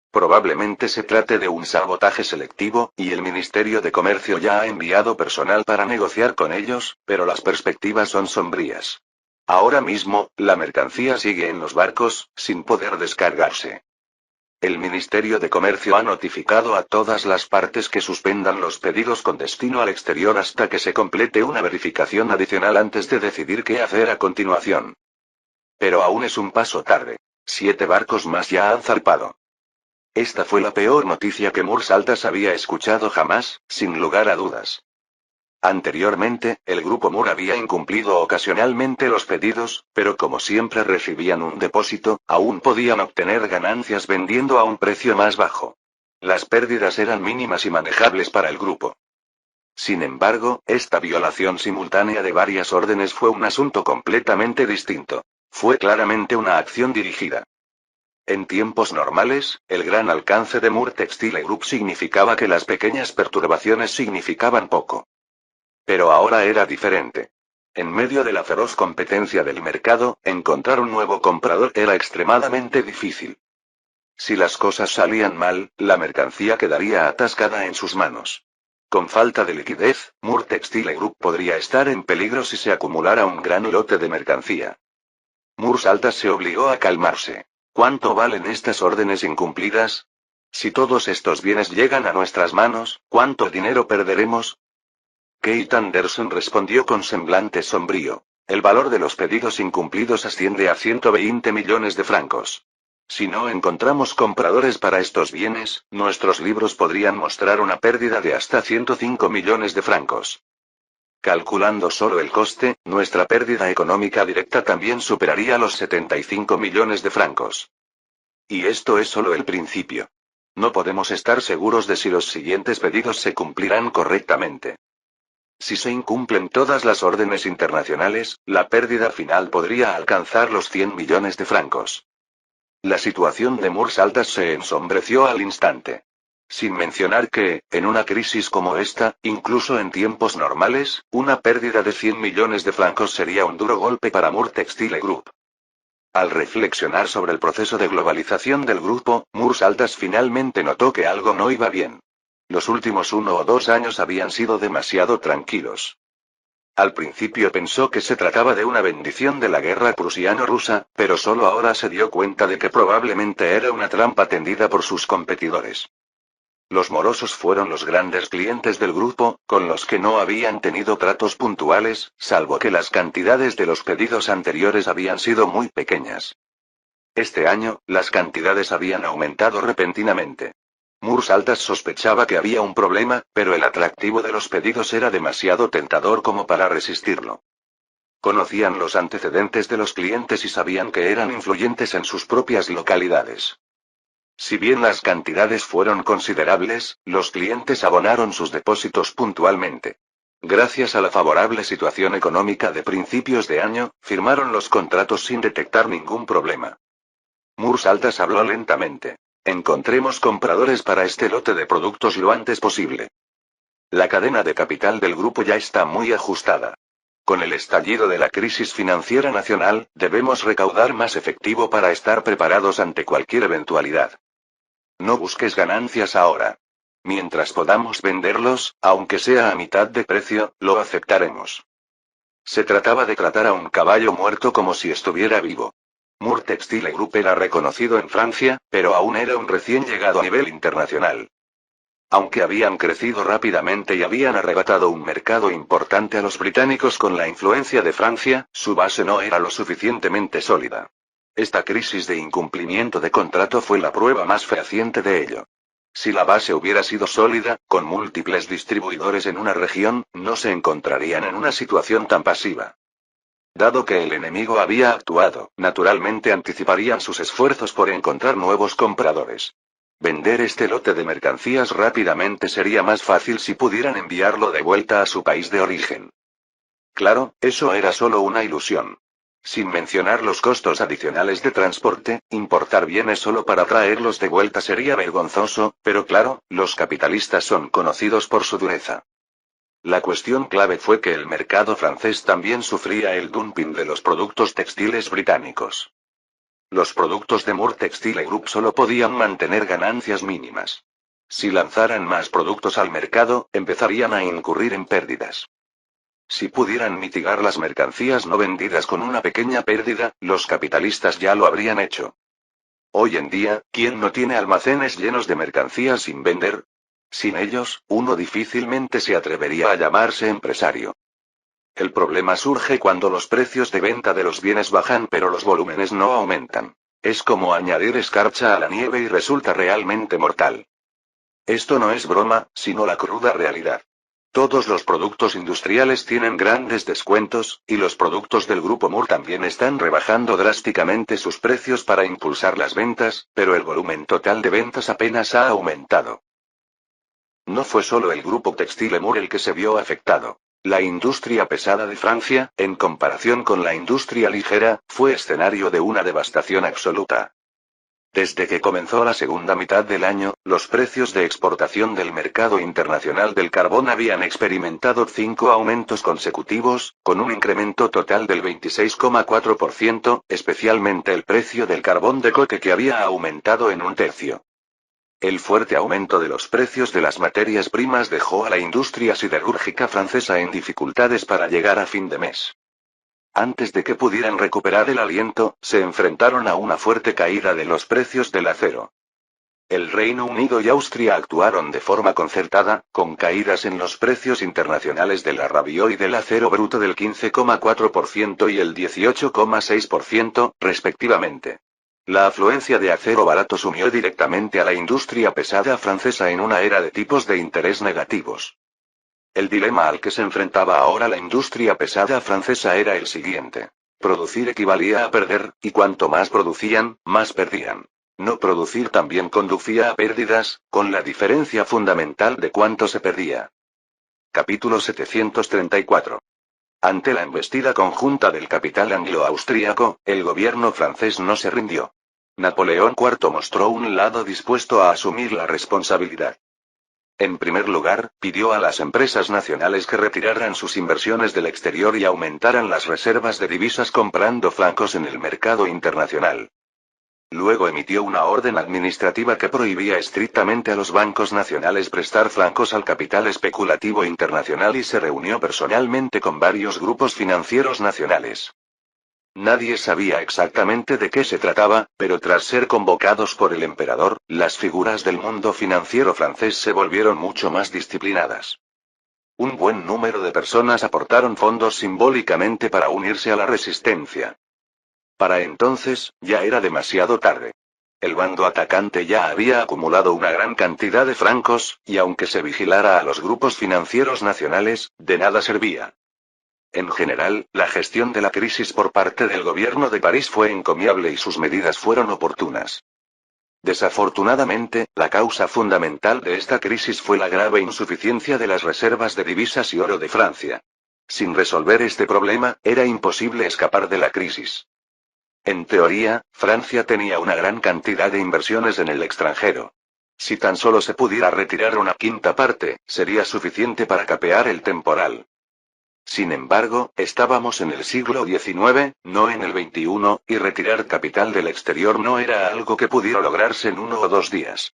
Probablemente se trate de un sabotaje selectivo, y el Ministerio de Comercio ya ha enviado personal para negociar con ellos, pero las perspectivas son sombrías. Ahora mismo, la mercancía sigue en los barcos, sin poder descargarse. El Ministerio de Comercio ha notificado a todas las partes que suspendan los pedidos con destino al exterior hasta que se complete una verificación adicional antes de decidir qué hacer a continuación. Pero aún es un paso tarde. 7 barcos más ya han zarpado. Esta fue la peor noticia que Mursaltas había escuchado jamás, sin lugar a dudas. Anteriormente, el grupo Moore había incumplido ocasionalmente los pedidos, pero como siempre recibían un depósito, aún podían obtener ganancias vendiendo a un precio más bajo. Las pérdidas eran mínimas y manejables para el grupo. Sin embargo, esta violación simultánea de varias órdenes fue un asunto completamente distinto. Fue claramente una acción dirigida. En tiempos normales, el gran alcance de Moore Textile Group significaba que las pequeñas perturbaciones significaban poco. Pero ahora era diferente. En medio de la feroz competencia del mercado, encontrar un nuevo comprador era extremadamente difícil. Si las cosas salían mal, la mercancía quedaría atascada en sus manos. Con falta de liquidez, Moore Textile Group podría estar en peligro si se acumulara un gran lote de mercancía. Mursaltas se obligó a calmarse. ¿Cuánto valen estas órdenes incumplidas? Si todos estos bienes llegan a nuestras manos, ¿cuánto dinero perderemos? Keith Anderson respondió con semblante sombrío. El valor de los pedidos incumplidos asciende a 120 millones de francos. Si no encontramos compradores para estos bienes, nuestros libros podrían mostrar una pérdida de hasta 105 millones de francos. Calculando solo el coste, nuestra pérdida económica directa también superaría los 75 millones de francos. Y esto es solo el principio. No podemos estar seguros de si los siguientes pedidos se cumplirán correctamente. Si se incumplen todas las órdenes internacionales, la pérdida final podría alcanzar los 100 millones de francos. La situación de Mursaltas se ensombreció al instante. Sin mencionar que, en una crisis como esta, incluso en tiempos normales, una pérdida de 100 millones de francos sería un duro golpe para Moore Textile Group. Al reflexionar sobre el proceso de globalización del grupo, Mursaltas finalmente notó que algo no iba bien. Los últimos 1 o 2 años habían sido demasiado tranquilos. Al principio pensó que se trataba de una bendición de la guerra prusiano-rusa, pero solo ahora se dio cuenta de que probablemente era una trampa tendida por sus competidores. Los morosos fueron los grandes clientes del grupo, con los que no habían tenido tratos puntuales, salvo que las cantidades de los pedidos anteriores habían sido muy pequeñas. Este año, las cantidades habían aumentado repentinamente. Mursaltas sospechaba que había un problema, pero el atractivo de los pedidos era demasiado tentador como para resistirlo. Conocían los antecedentes de los clientes y sabían que eran influyentes en sus propias localidades. Si bien las cantidades fueron considerables, los clientes abonaron sus depósitos puntualmente. Gracias a la favorable situación económica de principios de año, firmaron los contratos sin detectar ningún problema. Mursaltas habló lentamente. Encontremos compradores para este lote de productos lo antes posible. La cadena de capital del grupo ya está muy ajustada. Con el estallido de la crisis financiera nacional, debemos recaudar más efectivo para estar preparados ante cualquier eventualidad. No busques ganancias ahora. Mientras podamos venderlos, aunque sea a mitad de precio, lo aceptaremos. Se trataba de tratar a un caballo muerto como si estuviera vivo. Moore Textile Group era reconocido en Francia, pero aún era un recién llegado a nivel internacional. Aunque habían crecido rápidamente y habían arrebatado un mercado importante a los británicos con la influencia de Francia, su base no era lo suficientemente sólida. Esta crisis de incumplimiento de contrato fue la prueba más fehaciente de ello. Si la base hubiera sido sólida, con múltiples distribuidores en una región, no se encontrarían en una situación tan pasiva. Dado que el enemigo había actuado, naturalmente anticiparían sus esfuerzos por encontrar nuevos compradores. Vender este lote de mercancías rápidamente sería más fácil si pudieran enviarlo de vuelta a su país de origen. Claro, eso era solo una ilusión. Sin mencionar los costos adicionales de transporte, importar bienes solo para traerlos de vuelta sería vergonzoso, pero claro, los capitalistas son conocidos por su dureza. La cuestión clave fue que el mercado francés también sufría el dumping de los productos textiles británicos. Los productos de Moore Textile Group solo podían mantener ganancias mínimas. Si lanzaran más productos al mercado, empezarían a incurrir en pérdidas. Si pudieran mitigar las mercancías no vendidas con una pequeña pérdida, los capitalistas ya lo habrían hecho. Hoy en día, ¿quién no tiene almacenes llenos de mercancías sin vender? Sin ellos, uno difícilmente se atrevería a llamarse empresario. El problema surge cuando los precios de venta de los bienes bajan pero los volúmenes no aumentan. Es como añadir escarcha a la nieve y resulta realmente mortal. Esto no es broma, sino la cruda realidad. Todos los productos industriales tienen grandes descuentos, y los productos del grupo Moore también están rebajando drásticamente sus precios para impulsar las ventas, pero el volumen total de ventas apenas ha aumentado. No fue solo el grupo Textile Moore el que se vio afectado. La industria pesada de Francia, en comparación con la industria ligera, fue escenario de una devastación absoluta. Desde que comenzó la segunda mitad del año, los precios de exportación del mercado internacional del carbón habían experimentado 5 aumentos consecutivos, con un incremento total del 26,4%, especialmente el precio del carbón de coque que había aumentado en un tercio. El fuerte aumento de los precios de las materias primas dejó a la industria siderúrgica francesa en dificultades para llegar a fin de mes. Antes de que pudieran recuperar el aliento, se enfrentaron a una fuerte caída de los precios del acero. El Reino Unido y Austria actuaron de forma concertada, con caídas en los precios internacionales del arrabio y del acero bruto del 15,4% y el 18,6%, respectivamente. La afluencia de acero barato sumió directamente a la industria pesada francesa en una era de tipos de interés negativos. El dilema al que se enfrentaba ahora la industria pesada francesa era el siguiente. Producir equivalía a perder, y cuanto más producían, más perdían. No producir también conducía a pérdidas, con la diferencia fundamental de cuánto se perdía. Capítulo 734. Ante la embestida conjunta del capital anglo-austríaco, el gobierno francés no se rindió. Napoleón IV mostró un lado dispuesto a asumir la responsabilidad. En primer lugar, pidió a las empresas nacionales que retiraran sus inversiones del exterior y aumentaran las reservas de divisas comprando francos en el mercado internacional. Luego emitió una orden administrativa que prohibía estrictamente a los bancos nacionales prestar francos al capital especulativo internacional y se reunió personalmente con varios grupos financieros nacionales. Nadie sabía exactamente de qué se trataba, pero tras ser convocados por el emperador, las figuras del mundo financiero francés se volvieron mucho más disciplinadas. Un buen número de personas aportaron fondos simbólicamente para unirse a la resistencia. Para entonces, ya era demasiado tarde. El bando atacante ya había acumulado una gran cantidad de francos, y aunque se vigilara a los grupos financieros nacionales, de nada servía. En general, la gestión de la crisis por parte del gobierno de París fue encomiable y sus medidas fueron oportunas. Desafortunadamente, la causa fundamental de esta crisis fue la grave insuficiencia de las reservas de divisas y oro de Francia. Sin resolver este problema, era imposible escapar de la crisis. En teoría, Francia tenía una gran cantidad de inversiones en el extranjero. Si tan solo se pudiera retirar una quinta parte, sería suficiente para capear el temporal. Sin embargo, estábamos en el siglo XIX, no en el XXI, y retirar capital del exterior no era algo que pudiera lograrse en 1 o 2 días.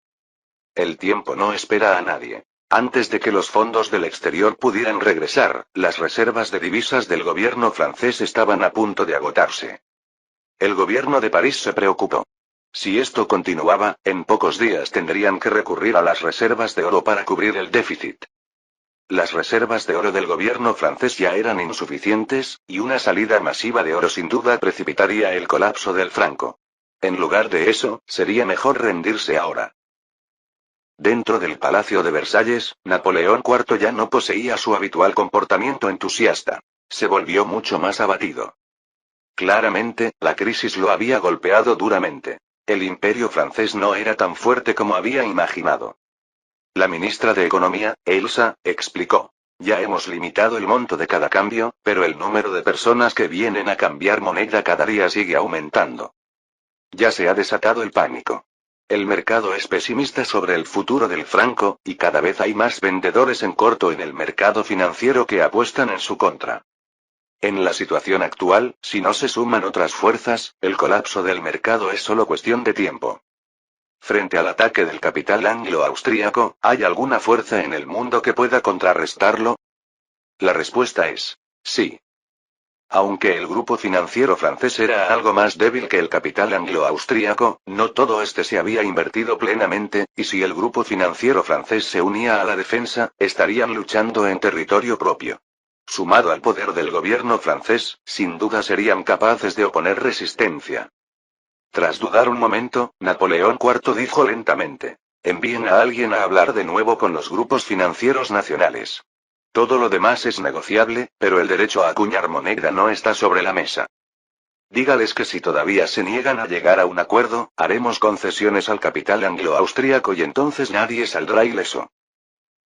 El tiempo no espera a nadie. Antes de que los fondos del exterior pudieran regresar, las reservas de divisas del gobierno francés estaban a punto de agotarse. El gobierno de París se preocupó. Si esto continuaba, en pocos días tendrían que recurrir a las reservas de oro para cubrir el déficit. Las reservas de oro del gobierno francés ya eran insuficientes, y una salida masiva de oro sin duda precipitaría el colapso del franco. En lugar de eso, sería mejor rendirse ahora. Dentro del Palacio de Versalles, Napoleón IV ya no poseía su habitual comportamiento entusiasta. Se volvió mucho más abatido. Claramente, la crisis lo había golpeado duramente. El imperio francés no era tan fuerte como había imaginado. La ministra de Economía, Elsa, explicó. Ya hemos limitado el monto de cada cambio, pero el número de personas que vienen a cambiar moneda cada día sigue aumentando. Ya se ha desatado el pánico. El mercado es pesimista sobre el futuro del franco, y cada vez hay más vendedores en corto en el mercado financiero que apuestan en su contra. En la situación actual, si no se suman otras fuerzas, el colapso del mercado es solo cuestión de tiempo. Frente al ataque del capital anglo-austríaco, ¿hay alguna fuerza en el mundo que pueda contrarrestarlo? La respuesta es sí. Aunque el grupo financiero francés era algo más débil que el capital anglo-austríaco, no todo este se había invertido plenamente, y si el grupo financiero francés se unía a la defensa, estarían luchando en territorio propio. Sumado al poder del gobierno francés, sin duda serían capaces de oponer resistencia. Tras dudar un momento, Napoleón IV dijo lentamente: envíen a alguien a hablar de nuevo con los grupos financieros nacionales. Todo lo demás es negociable, pero el derecho a acuñar moneda no está sobre la mesa. Dígales que si todavía se niegan a llegar a un acuerdo, haremos concesiones al capital anglo-austríaco y entonces nadie saldrá ileso.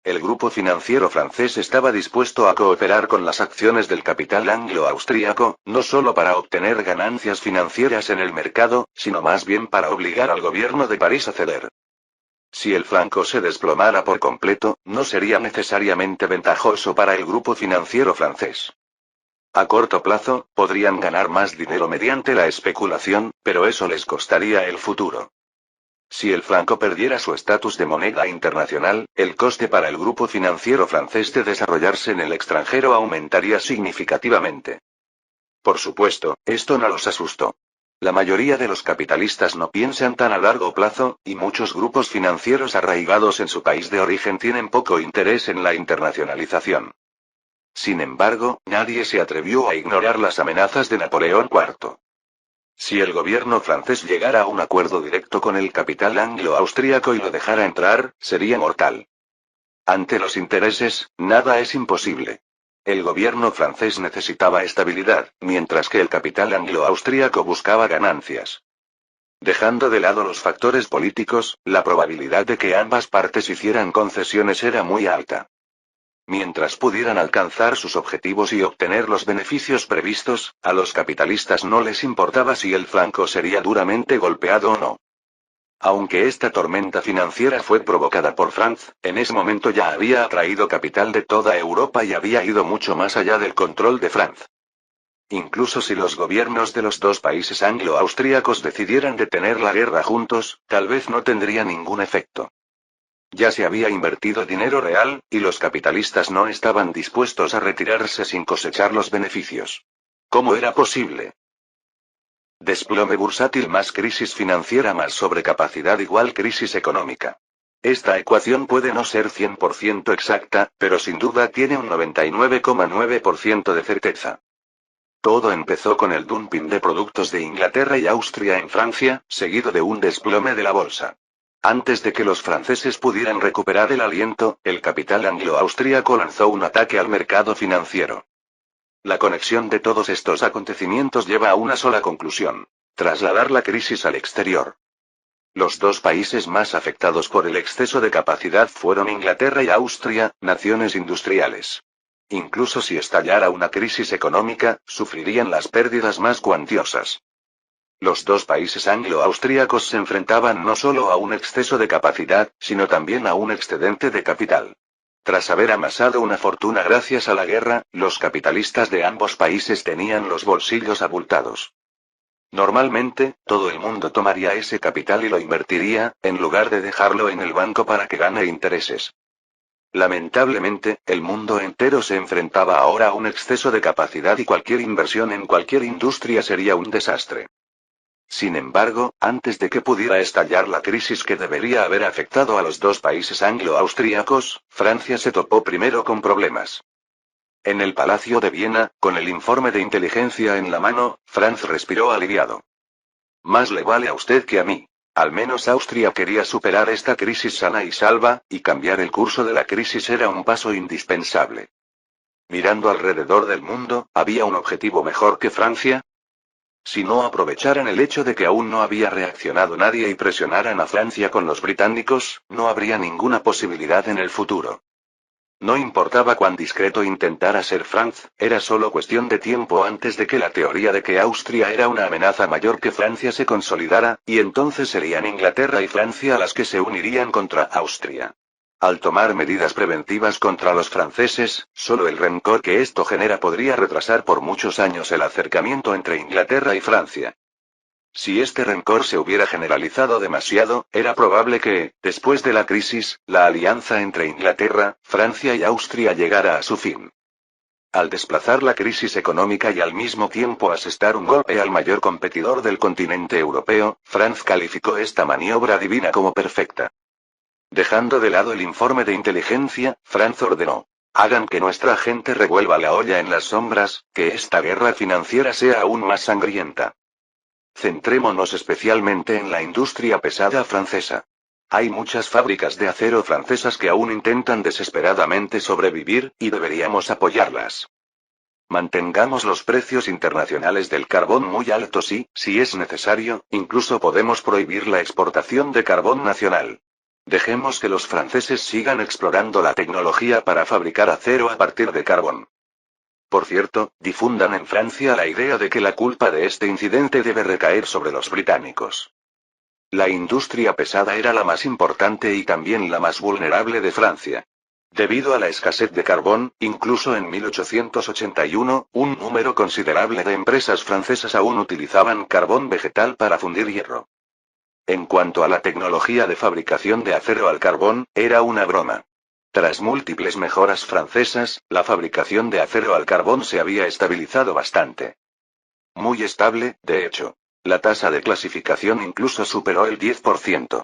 El grupo financiero francés estaba dispuesto a cooperar con las acciones del capital anglo-austríaco, no solo para obtener ganancias financieras en el mercado, sino más bien para obligar al gobierno de París a ceder. Si el franco se desplomara por completo, no sería necesariamente ventajoso para el grupo financiero francés. A corto plazo, podrían ganar más dinero mediante la especulación, pero eso les costaría el futuro. Si el franco perdiera su estatus de moneda internacional, el coste para el grupo financiero francés de desarrollarse en el extranjero aumentaría significativamente. Por supuesto, esto no los asustó. La mayoría de los capitalistas no piensan tan a largo plazo, y muchos grupos financieros arraigados en su país de origen tienen poco interés en la internacionalización. Sin embargo, nadie se atrevió a ignorar las amenazas de Napoleón IV. Si el gobierno francés llegara a un acuerdo directo con el capital anglo-austríaco y lo dejara entrar, sería mortal. Ante los intereses, nada es imposible. El gobierno francés necesitaba estabilidad, mientras que el capital anglo-austríaco buscaba ganancias. Dejando de lado los factores políticos, la probabilidad de que ambas partes hicieran concesiones era muy alta. Mientras pudieran alcanzar sus objetivos y obtener los beneficios previstos, a los capitalistas no les importaba si el franco sería duramente golpeado o no. Aunque esta tormenta financiera fue provocada por Francia, en ese momento ya había atraído capital de toda Europa y había ido mucho más allá del control de Francia. Incluso si los gobiernos de los dos países anglo-austríacos decidieran detener la guerra juntos, tal vez no tendría ningún efecto. Ya se había invertido dinero real, y los capitalistas no estaban dispuestos a retirarse sin cosechar los beneficios. ¿Cómo era posible? Desplome bursátil más crisis financiera más sobrecapacidad igual crisis económica. Esta ecuación puede no ser 100% exacta, pero sin duda tiene un 99,9% de certeza. Todo empezó con el dumping de productos de Inglaterra y Austria en Francia, seguido de un desplome de la bolsa. Antes de que los franceses pudieran recuperar el aliento, el capital anglo-austríaco lanzó un ataque al mercado financiero. La conexión de todos estos acontecimientos lleva a una sola conclusión: trasladar la crisis al exterior. Los dos países más afectados por el exceso de capacidad fueron Inglaterra y Austria, naciones industriales. Incluso si estallara una crisis económica, sufrirían las pérdidas más cuantiosas. Los dos países anglo-austríacos se enfrentaban no solo a un exceso de capacidad, sino también a un excedente de capital. Tras haber amasado una fortuna gracias a la guerra, los capitalistas de ambos países tenían los bolsillos abultados. Normalmente, todo el mundo tomaría ese capital y lo invertiría, en lugar de dejarlo en el banco para que gane intereses. Lamentablemente, el mundo entero se enfrentaba ahora a un exceso de capacidad y cualquier inversión en cualquier industria sería un desastre. Sin embargo, antes de que pudiera estallar la crisis que debería haber afectado a los dos países anglo-austríacos, Francia se topó primero con problemas. En el Palacio de Viena, con el informe de inteligencia en la mano, Franz respiró aliviado. Más le vale a usted que a mí. Al menos Austria quería superar esta crisis sana y salva, y cambiar el curso de la crisis era un paso indispensable. Mirando alrededor del mundo, ¿había un objetivo mejor que Francia? Si no aprovecharan el hecho de que aún no había reaccionado nadie y presionaran a Francia con los británicos, no habría ninguna posibilidad en el futuro. No importaba cuán discreto intentara ser Franz, era solo cuestión de tiempo antes de que la teoría de que Austria era una amenaza mayor que Francia se consolidara, y entonces serían Inglaterra y Francia las que se unirían contra Austria. Al tomar medidas preventivas contra los franceses, solo el rencor que esto genera podría retrasar por muchos años el acercamiento entre Inglaterra y Francia. Si este rencor se hubiera generalizado demasiado, era probable que, después de la crisis, la alianza entre Inglaterra, Francia y Austria llegara a su fin. Al desplazar la crisis económica y al mismo tiempo asestar un golpe al mayor competidor del continente europeo, Franz calificó esta maniobra divina como perfecta. Dejando de lado el informe de inteligencia, Franz ordenó: hagan que nuestra gente revuelva la olla en las sombras, que esta guerra financiera sea aún más sangrienta. Centrémonos especialmente en la industria pesada francesa. Hay muchas fábricas de acero francesas que aún intentan desesperadamente sobrevivir, y deberíamos apoyarlas. Mantengamos los precios internacionales del carbón muy altos y, si es necesario, incluso podemos prohibir la exportación de carbón nacional. Dejemos que los franceses sigan explorando la tecnología para fabricar acero a partir de carbón. Por cierto, difundan en Francia la idea de que la culpa de este incidente debe recaer sobre los británicos. La industria pesada era la más importante y también la más vulnerable de Francia. Debido a la escasez de carbón, incluso en 1881, un número considerable de empresas francesas aún utilizaban carbón vegetal para fundir hierro. En cuanto a la tecnología de fabricación de acero al carbón, era una broma. Tras múltiples mejoras francesas, la fabricación de acero al carbón se había estabilizado bastante. Muy estable, de hecho. La tasa de clasificación incluso superó el 10%.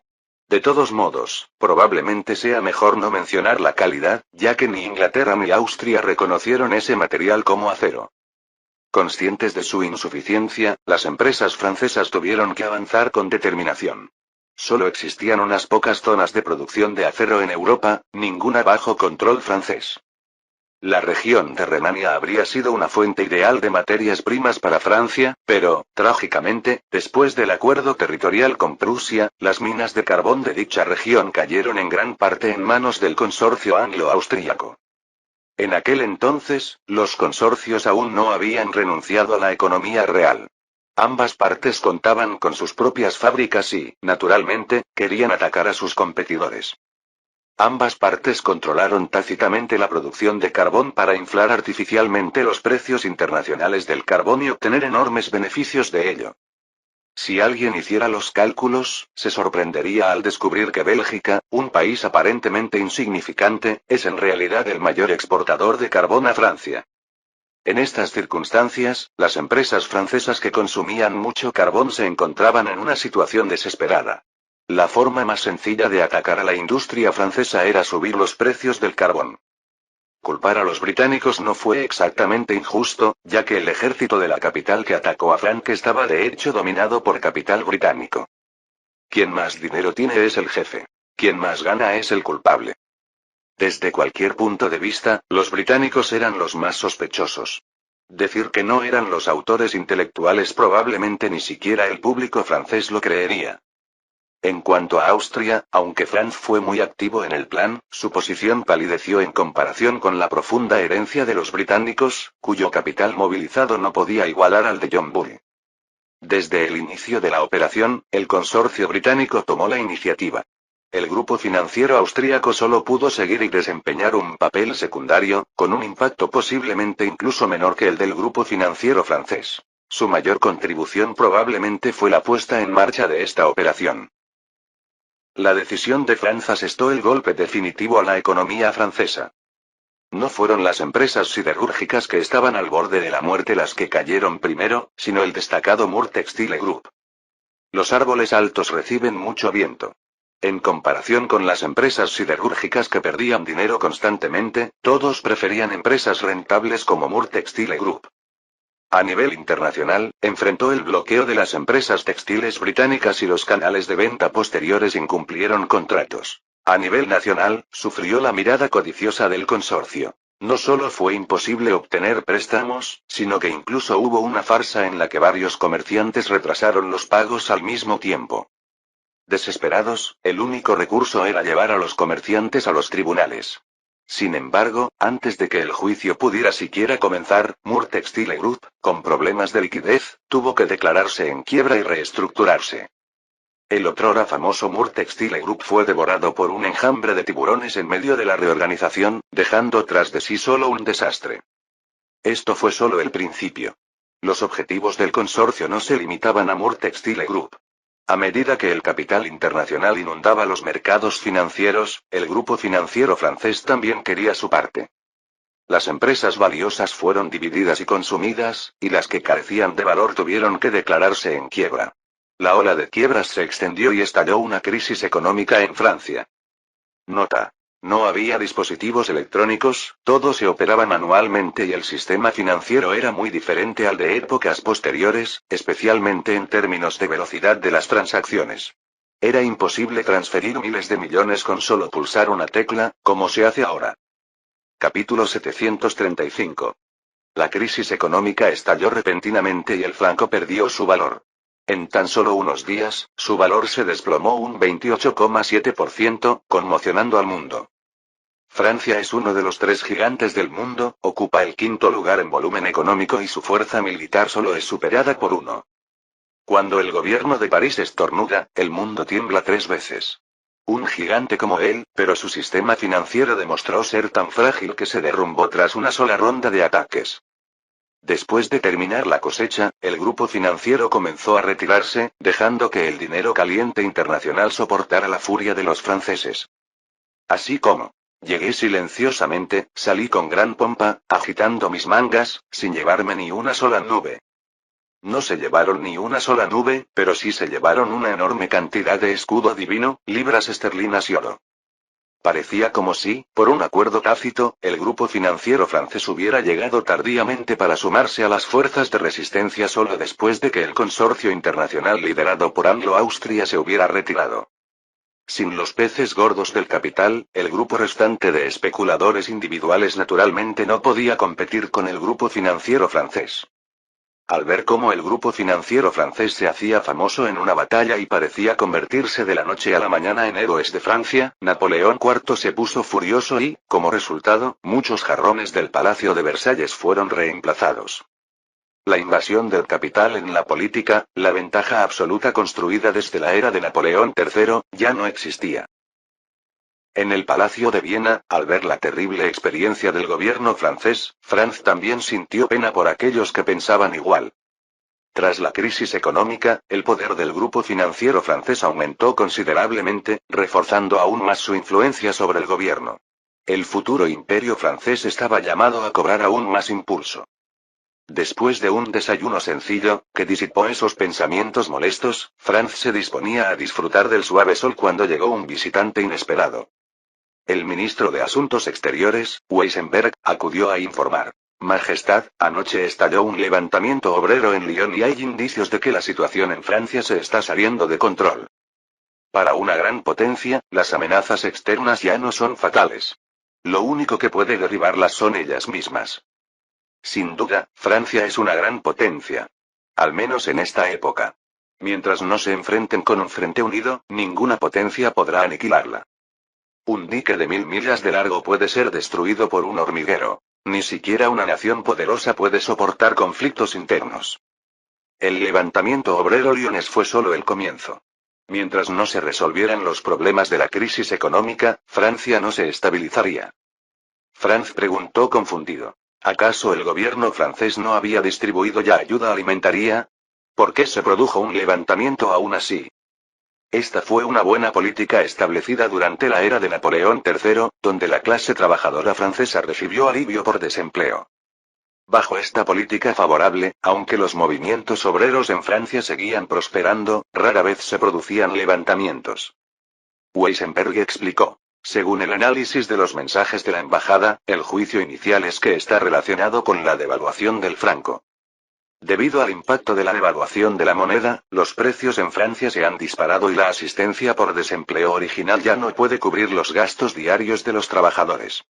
De todos modos, probablemente sea mejor no mencionar la calidad, ya que ni Inglaterra ni Austria reconocieron ese material como acero. Conscientes de su insuficiencia, las empresas francesas tuvieron que avanzar con determinación. Solo existían unas pocas zonas de producción de acero en Europa, ninguna bajo control francés. La región de Renania habría sido una fuente ideal de materias primas para Francia, pero, trágicamente, después del acuerdo territorial con Prusia, las minas de carbón de dicha región cayeron en gran parte en manos del consorcio anglo-austríaco. En aquel entonces, los consorcios aún no habían renunciado a la economía real. Ambas partes contaban con sus propias fábricas y, naturalmente, querían atacar a sus competidores. Ambas partes controlaron tácitamente la producción de carbón para inflar artificialmente los precios internacionales del carbón y obtener enormes beneficios de ello. Si alguien hiciera los cálculos, se sorprendería al descubrir que Bélgica, un país aparentemente insignificante, es en realidad el mayor exportador de carbón a Francia. En estas circunstancias, las empresas francesas que consumían mucho carbón se encontraban en una situación desesperada. La forma más sencilla de atacar a la industria francesa era subir los precios del carbón. Culpar a los británicos no fue exactamente injusto, ya que el ejército de la capital que atacó a Frank estaba de hecho dominado por capital británico. Quien más dinero tiene es el jefe. Quien más gana es el culpable. Desde cualquier punto de vista, los británicos eran los más sospechosos. Decir que no eran los autores intelectuales probablemente ni siquiera el público francés lo creería. En cuanto a Austria, aunque Franz fue muy activo en el plan, su posición palideció en comparación con la profunda herencia de los británicos, cuyo capital movilizado no podía igualar al de John Bull. Desde el inicio de la operación, el consorcio británico tomó la iniciativa. El grupo financiero austríaco solo pudo seguir y desempeñar un papel secundario, con un impacto posiblemente incluso menor que el del grupo financiero francés. Su mayor contribución probablemente fue la puesta en marcha de esta operación. La decisión de Franz asestó el golpe definitivo a la economía francesa. No fueron las empresas siderúrgicas que estaban al borde de la muerte las que cayeron primero, sino el destacado Moore Textile Group. Los árboles altos reciben mucho viento. En comparación con las empresas siderúrgicas que perdían dinero constantemente, todos preferían empresas rentables como Moore Textile Group. A nivel internacional, enfrentó el bloqueo de las empresas textiles británicas y los canales de venta posteriores incumplieron contratos. A nivel nacional, sufrió la mirada codiciosa del consorcio. No solo fue imposible obtener préstamos, sino que incluso hubo una farsa en la que varios comerciantes retrasaron los pagos al mismo tiempo. Desesperados, el único recurso era llevar a los comerciantes a los tribunales. Sin embargo, antes de que el juicio pudiera siquiera comenzar, Moore Textile Group, con problemas de liquidez, tuvo que declararse en quiebra y reestructurarse. El otrora famoso Moore Textile Group fue devorado por un enjambre de tiburones en medio de la reorganización, dejando tras de sí solo un desastre. Esto fue solo el principio. Los objetivos del consorcio no se limitaban a Moore Textile Group. A medida que el capital internacional inundaba los mercados financieros, el grupo financiero francés también quería su parte. Las empresas valiosas fueron divididas y consumidas, y las que carecían de valor tuvieron que declararse en quiebra. La ola de quiebras se extendió y estalló una crisis económica en Francia. Nota. No había dispositivos electrónicos, todo se operaba manualmente y el sistema financiero era muy diferente al de épocas posteriores, especialmente en términos de velocidad de las transacciones. Era imposible transferir miles de millones con solo pulsar una tecla, como se hace ahora. Capítulo 735. La crisis económica estalló repentinamente y el franco perdió su valor. En tan solo unos días, su valor se desplomó un 28,7%, conmocionando al mundo. Francia es uno de los 3 gigantes del mundo, ocupa el 5º lugar en volumen económico y su fuerza militar solo es superada por 1. Cuando el gobierno de París estornuda, el mundo tiembla 3 veces. Un gigante como él, pero su sistema financiero demostró ser tan frágil que se derrumbó tras una sola ronda de ataques. Después de terminar la cosecha, el grupo financiero comenzó a retirarse, dejando que el dinero caliente internacional soportara la furia de los franceses. Así como llegué silenciosamente, salí con gran pompa, agitando mis mangas, sin llevarme ni una sola nube. No se llevaron ni una sola nube, pero sí se llevaron una enorme cantidad de escudo divino, libras esterlinas y oro. Parecía como si, por un acuerdo tácito, el grupo financiero francés hubiera llegado tardíamente para sumarse a las fuerzas de resistencia solo después de que el consorcio internacional liderado por Anglo-Austria se hubiera retirado. Sin los peces gordos del capital, el grupo restante de especuladores individuales naturalmente no podía competir con el grupo financiero francés. Al ver cómo el grupo financiero francés se hacía famoso en una batalla y parecía convertirse de la noche a la mañana en héroes de Francia, Napoleón IV se puso furioso y, como resultado, muchos jarrones del Palacio de Versalles fueron reemplazados. La invasión del capital en la política, la ventaja absoluta construida desde la era de Napoleón III, ya no existía. En el Palacio de Viena, al ver la terrible experiencia del gobierno francés, Franz también sintió pena por aquellos que pensaban igual. Tras la crisis económica, el poder del grupo financiero francés aumentó considerablemente, reforzando aún más su influencia sobre el gobierno. El futuro imperio francés estaba llamado a cobrar aún más impulso. Después de un desayuno sencillo, que disipó esos pensamientos molestos, Franz se disponía a disfrutar del suave sol cuando llegó un visitante inesperado. El ministro de Asuntos Exteriores, Weisenberg, acudió a informar. Majestad, anoche estalló un levantamiento obrero en Lyon y hay indicios de que la situación en Francia se está saliendo de control. Para una gran potencia, las amenazas externas ya no son fatales. Lo único que puede derribarlas son ellas mismas. Sin duda, Francia es una gran potencia. Al menos en esta época. Mientras no se enfrenten con un frente unido, ninguna potencia podrá aniquilarla. Un dique de 1000 millas de largo puede ser destruido por un hormiguero. Ni siquiera una nación poderosa puede soportar conflictos internos. El levantamiento obrero lyonés fue solo el comienzo. Mientras no se resolvieran los problemas de la crisis económica, Francia no se estabilizaría. Franz preguntó confundido. ¿Acaso el gobierno francés no había distribuido ya ayuda alimentaria? ¿Por qué se produjo un levantamiento aún así? Esta fue una buena política establecida durante la era de Napoleón III, donde la clase trabajadora francesa recibió alivio por desempleo. Bajo esta política favorable, aunque los movimientos obreros en Francia seguían prosperando, rara vez se producían levantamientos. Weisenberg explicó. Según el análisis de los mensajes de la embajada, el juicio inicial es que está relacionado con la devaluación del franco. Debido al impacto de la devaluación de la moneda, los precios en Francia se han disparado y la asistencia por desempleo original ya no puede cubrir los gastos diarios de los trabajadores.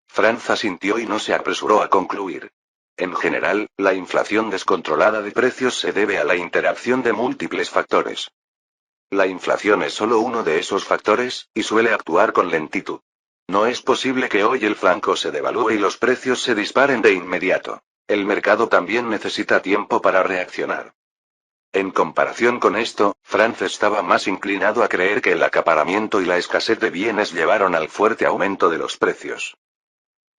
Franz asintió y no se apresuró a concluir. En general, la inflación descontrolada de precios se debe a la interacción de múltiples factores. La inflación es solo uno de esos factores, y suele actuar con lentitud. No es posible que hoy el franco se devalúe y los precios se disparen de inmediato. El mercado también necesita tiempo para reaccionar. En comparación con esto, Franz estaba más inclinado a creer que el acaparamiento y la escasez de bienes llevaron al fuerte aumento de los precios.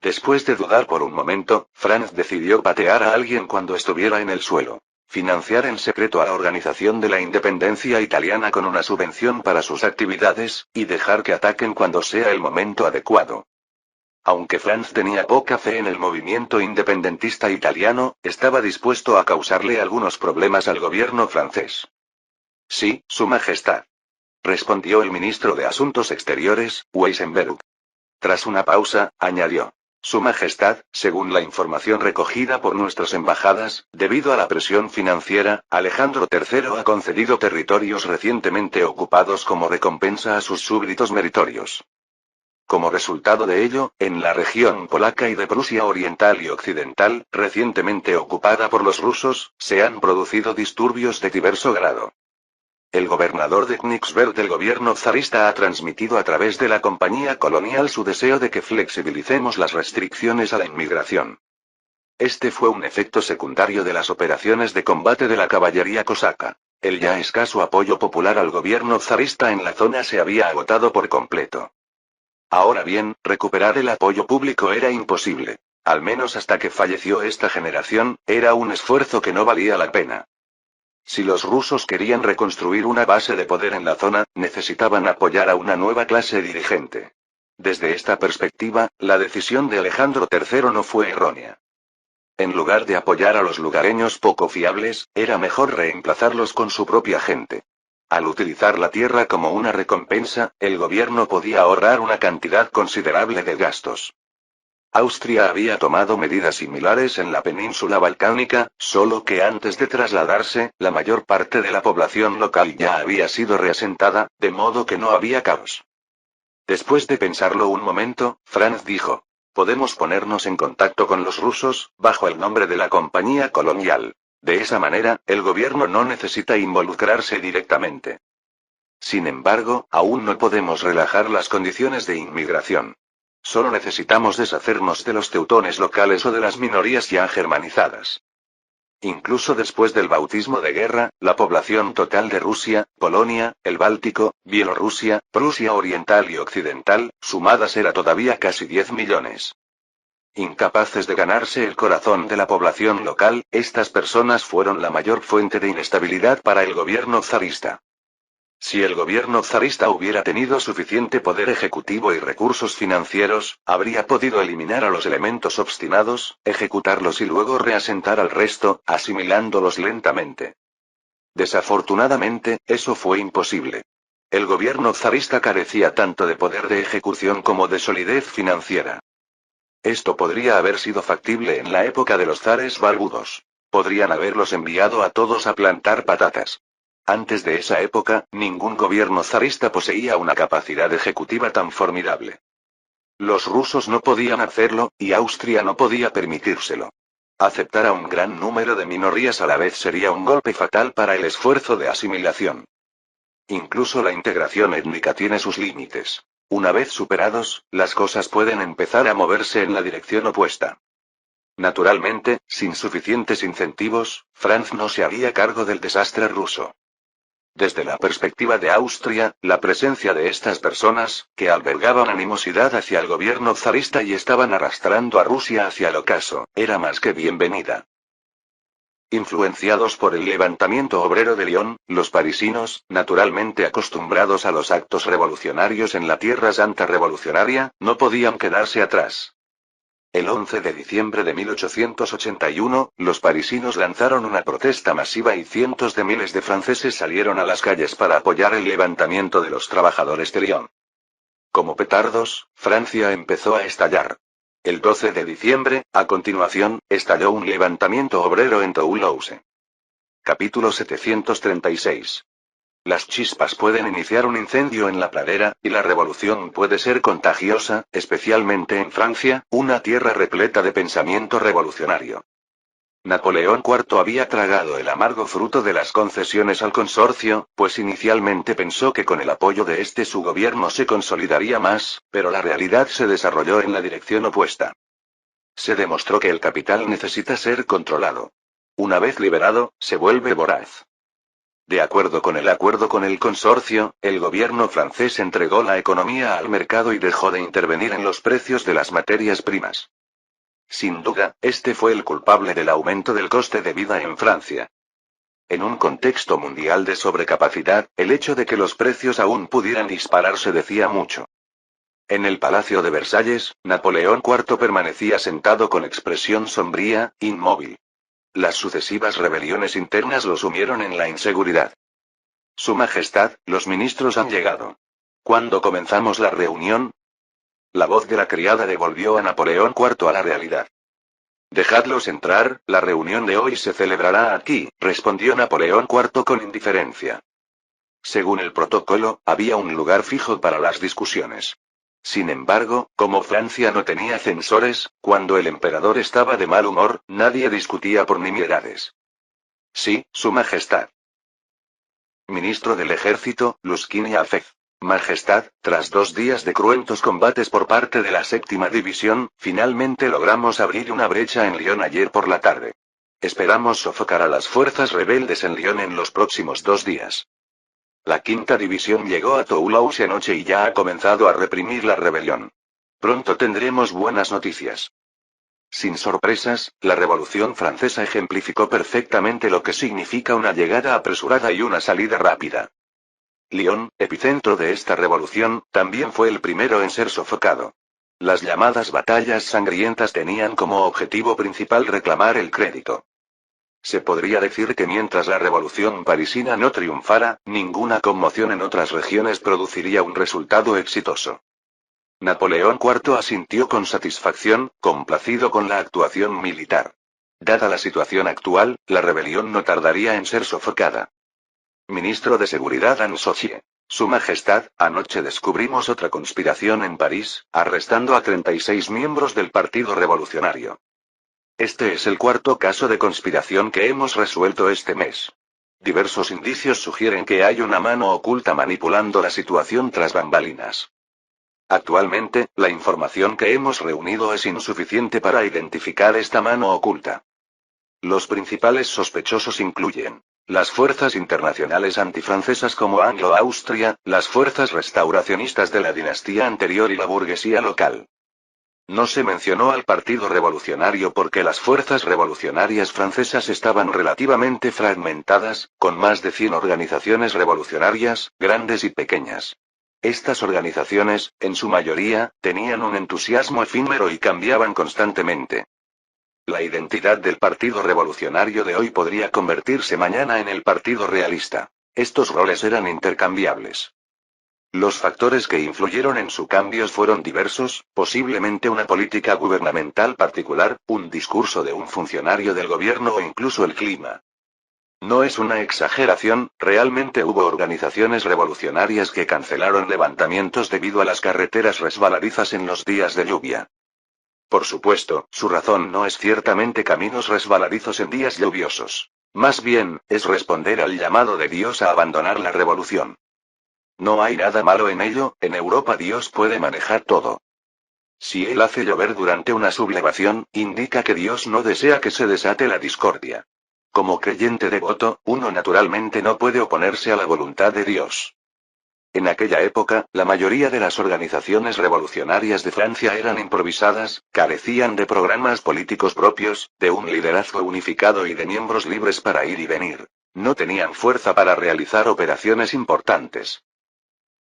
Después de dudar por un momento, Franz decidió patear a alguien cuando estuviera en el suelo. Financiar en secreto a la Organización de la Independencia Italiana con una subvención para sus actividades, y dejar que ataquen cuando sea el momento adecuado. Aunque Franz tenía poca fe en el movimiento independentista italiano, estaba dispuesto a causarle algunos problemas al gobierno francés. Sí, Su Majestad. Respondió el ministro de Asuntos Exteriores, Weisenberg. Tras una pausa, añadió. Su Majestad, según la información recogida por nuestras embajadas, debido a la presión financiera, Alejandro III ha concedido territorios recientemente ocupados como recompensa a sus súbditos meritorios. Como resultado de ello, en la región polaca y de Prusia Oriental y Occidental, recientemente ocupada por los rusos, se han producido disturbios de diverso grado. El gobernador de Königsberg del gobierno zarista ha transmitido a través de la compañía colonial su deseo de que flexibilicemos las restricciones a la inmigración. Este fue un efecto secundario de las operaciones de combate de la caballería cosaca. El ya escaso apoyo popular al gobierno zarista en la zona se había agotado por completo. Ahora bien, recuperar el apoyo público era imposible. Al menos hasta que falleció esta generación, era un esfuerzo que no valía la pena. Si los rusos querían reconstruir una base de poder en la zona, necesitaban apoyar a una nueva clase dirigente. Desde esta perspectiva, la decisión de Alejandro III no fue errónea. En lugar de apoyar a los lugareños poco fiables, era mejor reemplazarlos con su propia gente. Al utilizar la tierra como una recompensa, el gobierno podía ahorrar una cantidad considerable de gastos. Austria había tomado medidas similares en la península balcánica, solo que antes de trasladarse, la mayor parte de la población local ya había sido reasentada, de modo que no había caos. Después de pensarlo un momento, Franz dijo, podemos ponernos en contacto con los rusos, bajo el nombre de la compañía colonial. De esa manera, el gobierno no necesita involucrarse directamente. Sin embargo, aún no podemos relajar las condiciones de inmigración. Solo necesitamos deshacernos de los teutones locales o de las minorías ya germanizadas. Incluso después del bautismo de guerra, la población total de Rusia, Polonia, el Báltico, Bielorrusia, Prusia Oriental y Occidental, sumadas era todavía casi 10 millones. Incapaces de ganarse el corazón de la población local, estas personas fueron la mayor fuente de inestabilidad para el gobierno zarista. Si el gobierno zarista hubiera tenido suficiente poder ejecutivo y recursos financieros, habría podido eliminar a los elementos obstinados, ejecutarlos y luego reasentar al resto, asimilándolos lentamente. Desafortunadamente, eso fue imposible. El gobierno zarista carecía tanto de poder de ejecución como de solidez financiera. Esto podría haber sido factible en la época de los zares barbudos. Podrían haberlos enviado a todos a plantar patatas. Antes de esa época, ningún gobierno zarista poseía una capacidad ejecutiva tan formidable. Los rusos no podían hacerlo, y Austria no podía permitírselo. Aceptar a un gran número de minorías a la vez sería un golpe fatal para el esfuerzo de asimilación. Incluso la integración étnica tiene sus límites. Una vez superados, las cosas pueden empezar a moverse en la dirección opuesta. Naturalmente, sin suficientes incentivos, Franz no se haría cargo del desastre ruso. Desde la perspectiva de Austria, la presencia de estas personas, que albergaban animosidad hacia el gobierno zarista y estaban arrastrando a Rusia hacia el ocaso, era más que bienvenida. Influenciados por el levantamiento obrero de Lyon, los parisinos, naturalmente acostumbrados a los actos revolucionarios en la Tierra Santa revolucionaria, no podían quedarse atrás. El 11 de diciembre de 1881, los parisinos lanzaron una protesta masiva y cientos de miles de franceses salieron a las calles para apoyar el levantamiento de los trabajadores de Lyon. Como petardos, Francia empezó a estallar. El 12 de diciembre, a continuación, estalló un levantamiento obrero en Toulouse. Capítulo 736. Las chispas pueden iniciar un incendio en la pradera, y la revolución puede ser contagiosa, especialmente en Francia, una tierra repleta de pensamiento revolucionario. Napoleón IV había tragado el amargo fruto de las concesiones al consorcio, pues inicialmente pensó que con el apoyo de este su gobierno se consolidaría más, pero la realidad se desarrolló en la dirección opuesta. Se demostró que el capital necesita ser controlado. Una vez liberado, se vuelve voraz. De acuerdo con el consorcio, el gobierno francés entregó la economía al mercado y dejó de intervenir en los precios de las materias primas. Sin duda, este fue el culpable del aumento del coste de vida en Francia. En un contexto mundial de sobrecapacidad, el hecho de que los precios aún pudieran dispararse decía mucho. En el Palacio de Versalles, Napoleón IV permanecía sentado con expresión sombría, inmóvil. Las sucesivas rebeliones internas lo sumieron en la inseguridad. Su Majestad, los ministros han llegado. ¿Cuándo comenzamos la reunión? La voz de la criada devolvió a Napoleón IV a la realidad. Dejadlos entrar, la reunión de hoy se celebrará aquí, respondió Napoleón IV con indiferencia. Según el protocolo, había un lugar fijo para las discusiones. Sin embargo, como Francia no tenía censores, cuando el emperador estaba de mal humor, nadie discutía por nimiedades. Sí, Su Majestad. Ministro del Ejército, Luskin Yafet. Majestad, tras 2 días de cruentos combates por parte de la 7ª División, finalmente logramos abrir una brecha en Lyon ayer por la tarde. Esperamos sofocar a las fuerzas rebeldes en Lyon en los próximos 2 días. La 5ª División llegó a Toulouse anoche y ya ha comenzado a reprimir la rebelión. Pronto tendremos buenas noticias. Sin sorpresas, la Revolución Francesa ejemplificó perfectamente lo que significa una llegada apresurada y una salida rápida. Lyon, epicentro de esta revolución, también fue el primero en ser sofocado. Las llamadas batallas sangrientas tenían como objetivo principal reclamar el crédito. Se podría decir que mientras la revolución parisina no triunfara, ninguna conmoción en otras regiones produciría un resultado exitoso. Napoleón IV asintió con satisfacción, complacido con la actuación militar. Dada la situación actual, la rebelión no tardaría en ser sofocada. Ministro de Seguridad Ansocie. Su Majestad, anoche descubrimos otra conspiración en París, arrestando a 36 miembros del Partido Revolucionario. Este es el 4º caso de conspiración que hemos resuelto este mes. Diversos indicios sugieren que hay una mano oculta manipulando la situación tras bambalinas. Actualmente, la información que hemos reunido es insuficiente para identificar esta mano oculta. Los principales sospechosos incluyen las fuerzas internacionales antifrancesas como Anglo-Austria, las fuerzas restauracionistas de la dinastía anterior y la burguesía local. No se mencionó al Partido Revolucionario porque las fuerzas revolucionarias francesas estaban relativamente fragmentadas, con más de 100 organizaciones revolucionarias, grandes y pequeñas. Estas organizaciones, en su mayoría, tenían un entusiasmo efímero y cambiaban constantemente. La identidad del Partido Revolucionario de hoy podría convertirse mañana en el Partido Realista. Estos roles eran intercambiables. Los factores que influyeron en su cambio fueron diversos, posiblemente una política gubernamental particular, un discurso de un funcionario del gobierno o incluso el clima. No es una exageración, realmente hubo organizaciones revolucionarias que cancelaron levantamientos debido a las carreteras resbaladizas en los días de lluvia. Por supuesto, su razón no es ciertamente caminos resbaladizos en días lluviosos. Más bien, es responder al llamado de Dios a abandonar la revolución. No hay nada malo en ello, en Europa Dios puede manejar todo. Si Él hace llover durante una sublevación, indica que Dios no desea que se desate la discordia. Como creyente devoto, uno naturalmente no puede oponerse a la voluntad de Dios. En aquella época, la mayoría de las organizaciones revolucionarias de Francia eran improvisadas, carecían de programas políticos propios, de un liderazgo unificado y de miembros libres para ir y venir. No tenían fuerza para realizar operaciones importantes.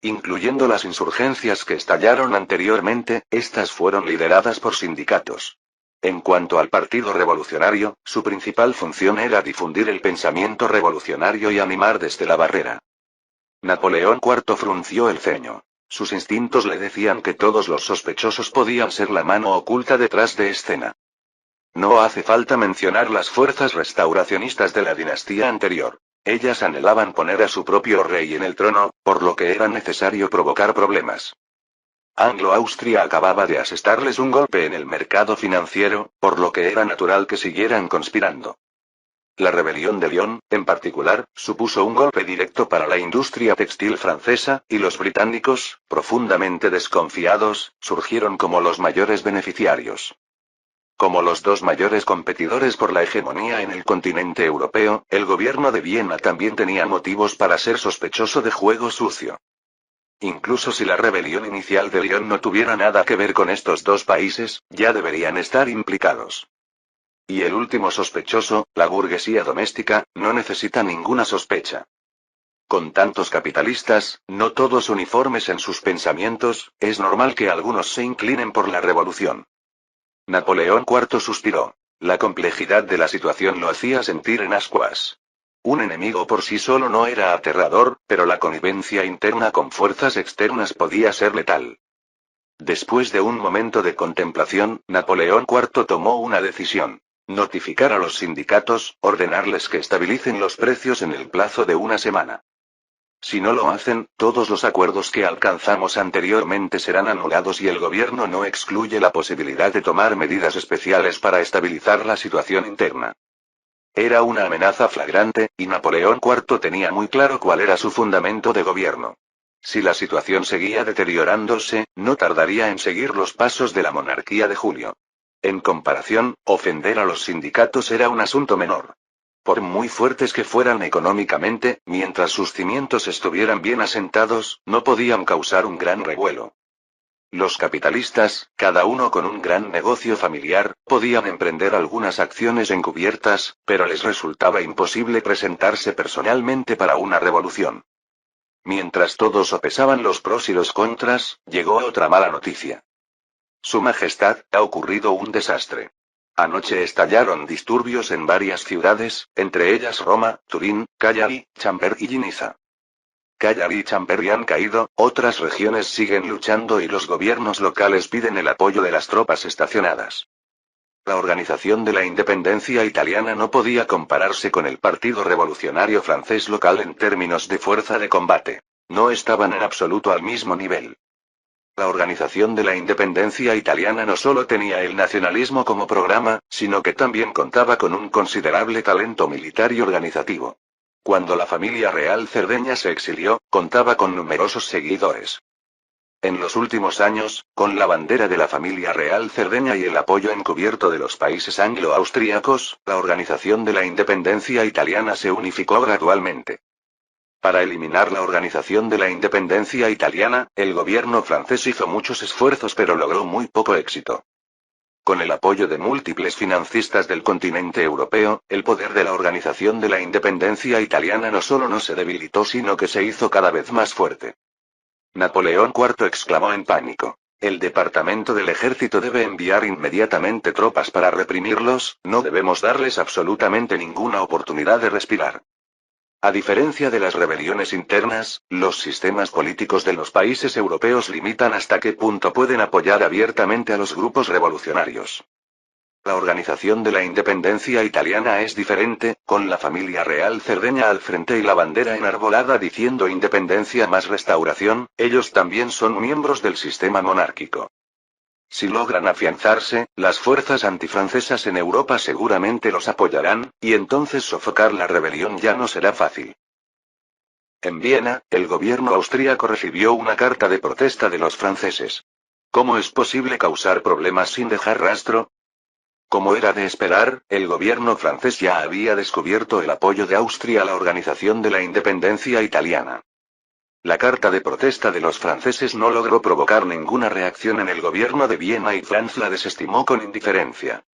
Incluyendo las insurgencias que estallaron anteriormente, estas fueron lideradas por sindicatos. En cuanto al Partido Revolucionario, su principal función era difundir el pensamiento revolucionario y animar desde la barrera. Napoleón IV frunció el ceño. Sus instintos le decían que todos los sospechosos podían ser la mano oculta detrás de escena. No hace falta mencionar las fuerzas restauracionistas de la dinastía anterior. Ellas anhelaban poner a su propio rey en el trono, por lo que era necesario provocar problemas. Anglo-Austria acababa de asestarles un golpe en el mercado financiero, por lo que era natural que siguieran conspirando. La rebelión de Lyon, en particular, supuso un golpe directo para la industria textil francesa, y los británicos, profundamente desconfiados, surgieron como los mayores beneficiarios. Como los dos mayores competidores por la hegemonía en el continente europeo, el gobierno de Viena también tenía motivos para ser sospechoso de juego sucio. Incluso si la rebelión inicial de Lyon no tuviera nada que ver con estos dos países, ya deberían estar implicados. Y el último sospechoso, la burguesía doméstica, no necesita ninguna sospecha. Con tantos capitalistas, no todos uniformes en sus pensamientos, es normal que algunos se inclinen por la revolución. Napoleón IV suspiró. La complejidad de la situación lo hacía sentir en ascuas. Un enemigo por sí solo no era aterrador, pero la connivencia interna con fuerzas externas podía ser letal. Después de un momento de contemplación, Napoleón IV tomó una decisión. Notificar a los sindicatos, ordenarles que estabilicen los precios en el plazo de una semana. Si no lo hacen, todos los acuerdos que alcanzamos anteriormente serán anulados y el gobierno no excluye la posibilidad de tomar medidas especiales para estabilizar la situación interna. Era una amenaza flagrante, y Napoleón IV tenía muy claro cuál era su fundamento de gobierno. Si la situación seguía deteriorándose, no tardaría en seguir los pasos de la monarquía de Julio. En comparación, ofender a los sindicatos era un asunto menor. Por muy fuertes que fueran económicamente, mientras sus cimientos estuvieran bien asentados, no podían causar un gran revuelo. Los capitalistas, cada uno con un gran negocio familiar, podían emprender algunas acciones encubiertas, pero les resultaba imposible presentarse personalmente para una revolución. Mientras todos sopesaban los pros y los contras, llegó otra mala noticia. Su Majestad, ha ocurrido un desastre. Anoche estallaron disturbios en varias ciudades, entre ellas Roma, Turín, Cagliari, Chamberí y Niza. Cagliari y Chamberí han caído, otras regiones siguen luchando y los gobiernos locales piden el apoyo de las tropas estacionadas. La organización de la independencia italiana no podía compararse con el Partido Revolucionario francés local en términos de fuerza de combate. No estaban en absoluto al mismo nivel. La organización de la independencia italiana no solo tenía el nacionalismo como programa, sino que también contaba con un considerable talento militar y organizativo. Cuando la familia real cerdeña se exilió, contaba con numerosos seguidores. En los últimos años, con la bandera de la familia real Cerdeña y el apoyo encubierto de los países anglo-austríacos, la organización de la independencia italiana se unificó gradualmente. Para eliminar la organización de la independencia italiana, el gobierno francés hizo muchos esfuerzos pero logró muy poco éxito. Con el apoyo de múltiples financistas del continente europeo, el poder de la organización de la independencia italiana no solo no se debilitó sino que se hizo cada vez más fuerte. Napoleón IV exclamó en pánico: "El departamento del ejército debe enviar inmediatamente tropas para reprimirlos, no debemos darles absolutamente ninguna oportunidad de respirar". A diferencia de las rebeliones internas, los sistemas políticos de los países europeos limitan hasta qué punto pueden apoyar abiertamente a los grupos revolucionarios. La organización de la independencia italiana es diferente, con la familia real Cerdeña al frente y la bandera enarbolada diciendo independencia más restauración, ellos también son miembros del sistema monárquico. Si logran afianzarse, las fuerzas antifrancesas en Europa seguramente los apoyarán, y entonces sofocar la rebelión ya no será fácil. En Viena, el gobierno austríaco recibió una carta de protesta de los franceses. ¿Cómo es posible causar problemas sin dejar rastro? Como era de esperar, el gobierno francés ya había descubierto el apoyo de Austria a la organización de la independencia italiana. La carta de protesta de los franceses no logró provocar ninguna reacción en el gobierno de Viena y Francia la desestimó con indiferencia.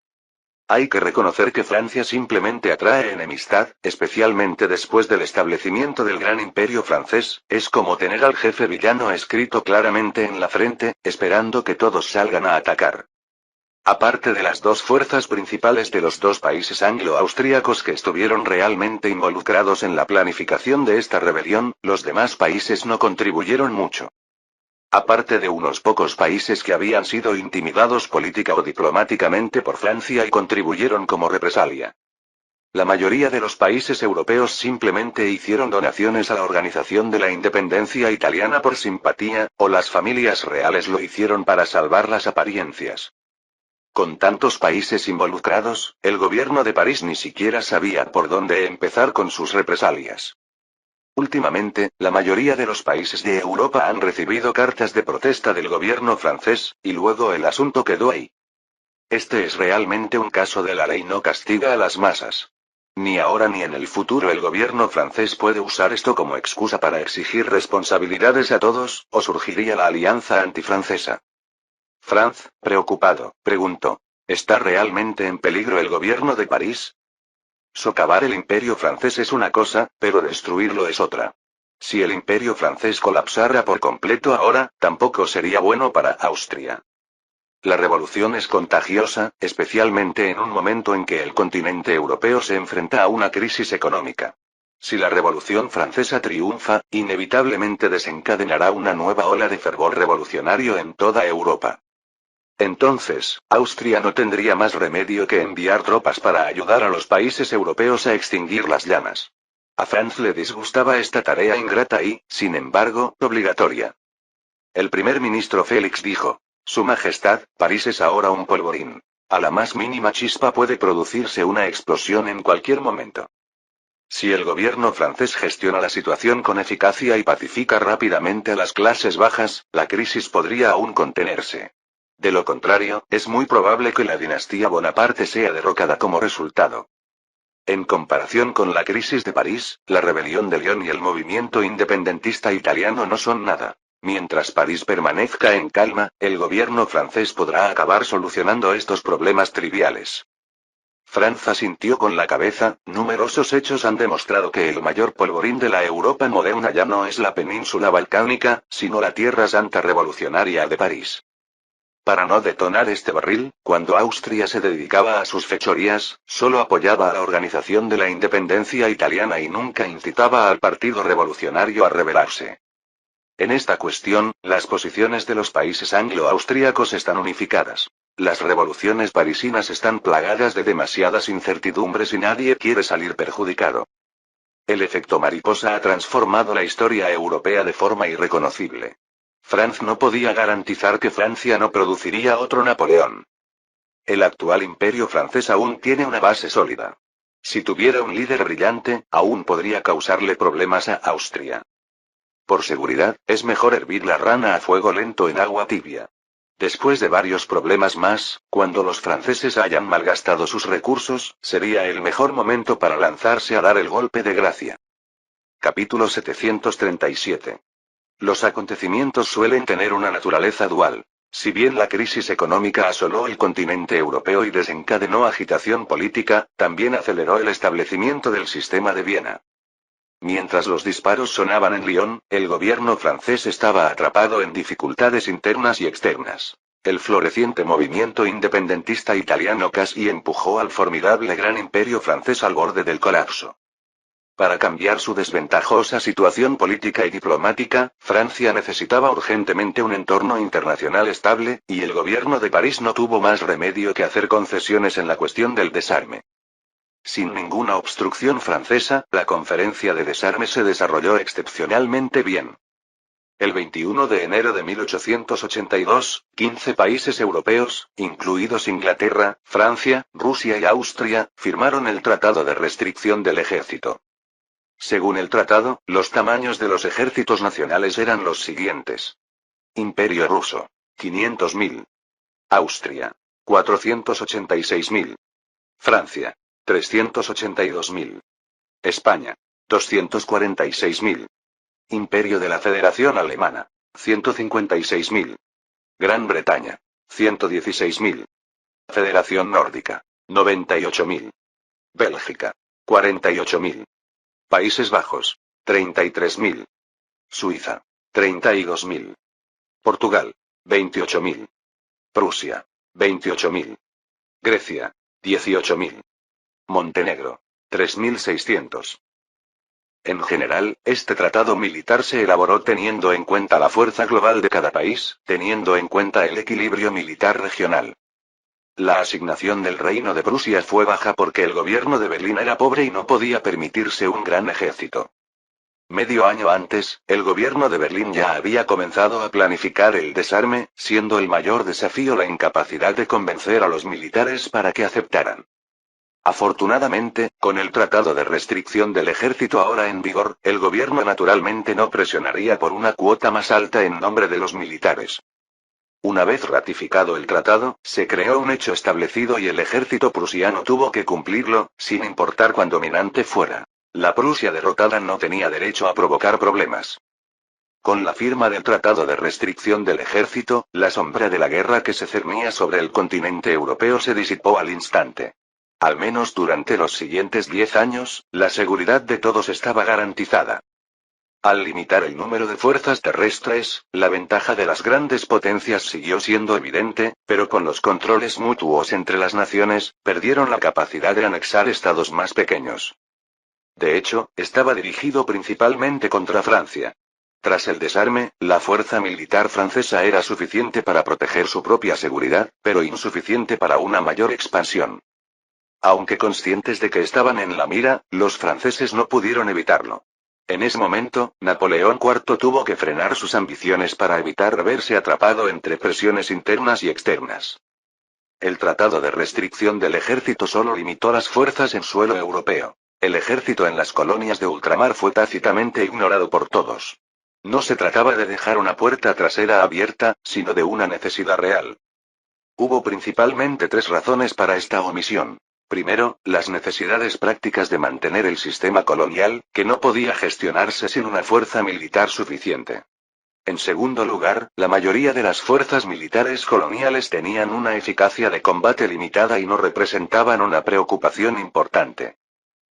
Hay que reconocer que Francia simplemente atrae enemistad, especialmente después del establecimiento del gran imperio francés, es como tener al jefe villano escrito claramente en la frente, esperando que todos salgan a atacar. Aparte de las dos fuerzas principales de los dos países anglo-austríacos que estuvieron realmente involucrados en la planificación de esta rebelión, los demás países no contribuyeron mucho. Aparte de unos pocos países que habían sido intimidados política o diplomáticamente por Francia y contribuyeron como represalia. La mayoría de los países europeos simplemente hicieron donaciones a la organización de la independencia italiana por simpatía, o las familias reales lo hicieron para salvar las apariencias. Con tantos países involucrados, el gobierno de París ni siquiera sabía por dónde empezar con sus represalias. Últimamente, la mayoría de los países de Europa han recibido cartas de protesta del gobierno francés, y luego el asunto quedó ahí. Este es realmente un caso de la ley no castiga a las masas. Ni ahora ni en el futuro el gobierno francés puede usar esto como excusa para exigir responsabilidades a todos, o surgiría la alianza antifrancesa. Franz, preocupado, preguntó: ¿está realmente en peligro el gobierno de París? Socavar el imperio francés es una cosa, pero destruirlo es otra. Si el imperio francés colapsara por completo ahora, tampoco sería bueno para Austria. La revolución es contagiosa, especialmente en un momento en que el continente europeo se enfrenta a una crisis económica. Si la Revolución Francesa triunfa, inevitablemente desencadenará una nueva ola de fervor revolucionario en toda Europa. Entonces, Austria no tendría más remedio que enviar tropas para ayudar a los países europeos a extinguir las llamas. A Franz le disgustaba esta tarea ingrata y, sin embargo, obligatoria. El primer ministro Félix dijo: Su Majestad, París es ahora un polvorín. A la más mínima chispa puede producirse una explosión en cualquier momento. Si el gobierno francés gestiona la situación con eficacia y pacifica rápidamente a las clases bajas, la crisis podría aún contenerse. De lo contrario, es muy probable que la dinastía Bonaparte sea derrocada como resultado. En comparación con la crisis de París, la rebelión de Lyon y el movimiento independentista italiano no son nada. Mientras París permanezca en calma, el gobierno francés podrá acabar solucionando estos problemas triviales. Franz asintió con la cabeza. Numerosos hechos han demostrado que el mayor polvorín de la Europa moderna ya no es la península balcánica, sino la Tierra Santa revolucionaria de París. Para no detonar este barril, cuando Austria se dedicaba a sus fechorías, solo apoyaba a la organización de la independencia italiana y nunca incitaba al Partido Revolucionario a rebelarse. En esta cuestión, las posiciones de los países anglo-austríacos están unificadas. Las revoluciones parisinas están plagadas de demasiadas incertidumbres y nadie quiere salir perjudicado. El efecto mariposa ha transformado la historia europea de forma irreconocible. Franz no podía garantizar que Francia no produciría otro Napoleón. El actual imperio francés aún tiene una base sólida. Si tuviera un líder brillante, aún podría causarle problemas a Austria. Por seguridad, es mejor hervir la rana a fuego lento en agua tibia. Después de varios problemas más, cuando los franceses hayan malgastado sus recursos, sería el mejor momento para lanzarse a dar el golpe de gracia. Capítulo 737. Los acontecimientos suelen tener una naturaleza dual. Si bien la crisis económica asoló el continente europeo y desencadenó agitación política, también aceleró el establecimiento del sistema de Viena. Mientras los disparos sonaban en Lyon, el gobierno francés estaba atrapado en dificultades internas y externas. El floreciente movimiento independentista italiano casi empujó al formidable gran imperio francés al borde del colapso. Para cambiar su desventajosa situación política y diplomática, Francia necesitaba urgentemente un entorno internacional estable, y el gobierno de París no tuvo más remedio que hacer concesiones en la cuestión del desarme. Sin ninguna obstrucción francesa, la conferencia de desarme se desarrolló excepcionalmente bien. El 21 de enero de 1882, 15 países europeos, incluidos Inglaterra, Francia, Rusia y Austria, firmaron el Tratado de Restricción del Ejército. Según el tratado, los tamaños de los ejércitos nacionales eran los siguientes. Imperio ruso. 500.000. Austria. 486.000. Francia. 382.000. España. 246.000. Imperio de la Federación Alemana. 156.000. Gran Bretaña. 116.000. Federación Nórdica. 98.000. Bélgica. 48.000. Países Bajos. 33.000. Suiza. 32.000. Portugal. 28.000. Prusia. 28.000. Grecia. 18.000. Montenegro. 3.600. En general, este tratado militar se elaboró teniendo en cuenta la fuerza global de cada país, teniendo en cuenta el equilibrio militar regional. La asignación del Reino de Prusia fue baja porque el gobierno de Berlín era pobre y no podía permitirse un gran ejército. Medio año antes, el gobierno de Berlín ya había comenzado a planificar el desarme, siendo el mayor desafío la incapacidad de convencer a los militares para que aceptaran. Afortunadamente, con el Tratado de Restricción del Ejército ahora en vigor, el gobierno naturalmente no presionaría por una cuota más alta en nombre de los militares. Una vez ratificado el tratado, se creó un hecho establecido y el ejército prusiano tuvo que cumplirlo, sin importar cuán dominante fuera. La Prusia derrotada no tenía derecho a provocar problemas. Con la firma del Tratado de Restricción del Ejército, la sombra de la guerra que se cernía sobre el continente europeo se disipó al instante. Al menos durante los siguientes 10 años, la seguridad de todos estaba garantizada. Al limitar el número de fuerzas terrestres, la ventaja de las grandes potencias siguió siendo evidente, pero con los controles mutuos entre las naciones, perdieron la capacidad de anexar estados más pequeños. De hecho, estaba dirigido principalmente contra Francia. Tras el desarme, la fuerza militar francesa era suficiente para proteger su propia seguridad, pero insuficiente para una mayor expansión. Aunque conscientes de que estaban en la mira, los franceses no pudieron evitarlo. En ese momento, Napoleón IV tuvo que frenar sus ambiciones para evitar verse atrapado entre presiones internas y externas. El Tratado de Restricción del Ejército solo limitó las fuerzas en suelo europeo. El ejército en las colonias de ultramar fue tácitamente ignorado por todos. No se trataba de dejar una puerta trasera abierta, sino de una necesidad real. Hubo principalmente 3 razones para esta omisión. Primero, las necesidades prácticas de mantener el sistema colonial, que no podía gestionarse sin una fuerza militar suficiente. En segundo lugar, la mayoría de las fuerzas militares coloniales tenían una eficacia de combate limitada y no representaban una preocupación importante.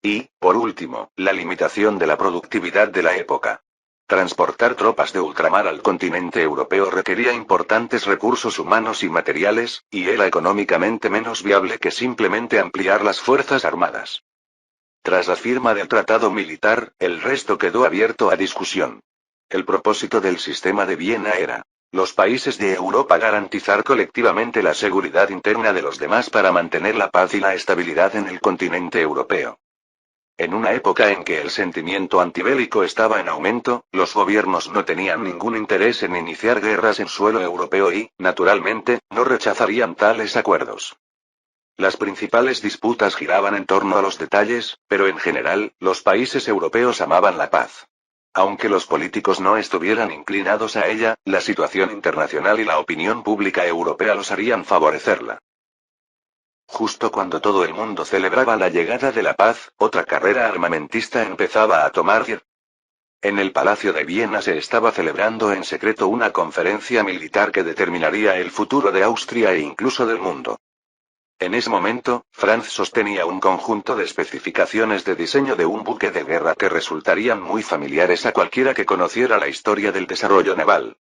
Y, por último, la limitación de la productividad de la época. Transportar tropas de ultramar al continente europeo requería importantes recursos humanos y materiales, y era económicamente menos viable que simplemente ampliar las fuerzas armadas. Tras la firma del tratado militar, el resto quedó abierto a discusión. El propósito del sistema de Viena era: los países de Europa garantizar colectivamente la seguridad interna de los demás para mantener la paz y la estabilidad en el continente europeo. En una época en que el sentimiento antibélico estaba en aumento, los gobiernos no tenían ningún interés en iniciar guerras en suelo europeo y, naturalmente, no rechazarían tales acuerdos. Las principales disputas giraban en torno a los detalles, pero en general, los países europeos amaban la paz. Aunque los políticos no estuvieran inclinados a ella, la situación internacional y la opinión pública europea los harían favorecerla. Justo cuando todo el mundo celebraba la llegada de la paz, otra carrera armamentista empezaba a tomar pie. En el Palacio de Viena se estaba celebrando en secreto una conferencia militar que determinaría el futuro de Austria e incluso del mundo. En ese momento, Franz sostenía un conjunto de especificaciones de diseño de un buque de guerra que resultarían muy familiares a cualquiera que conociera la historia del desarrollo naval.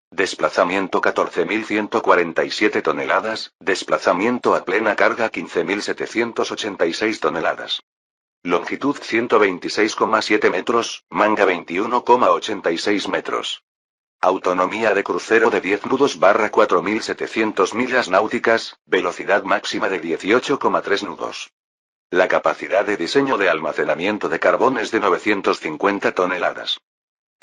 Desplazamiento 14.147 toneladas, desplazamiento a plena carga 15.786 toneladas. Longitud 126,7 metros, manga 21,86 metros. Autonomía de crucero de 10 nudos / 4.700 millas náuticas, velocidad máxima de 18,3 nudos. La capacidad de diseño de almacenamiento de carbón es de 950 toneladas.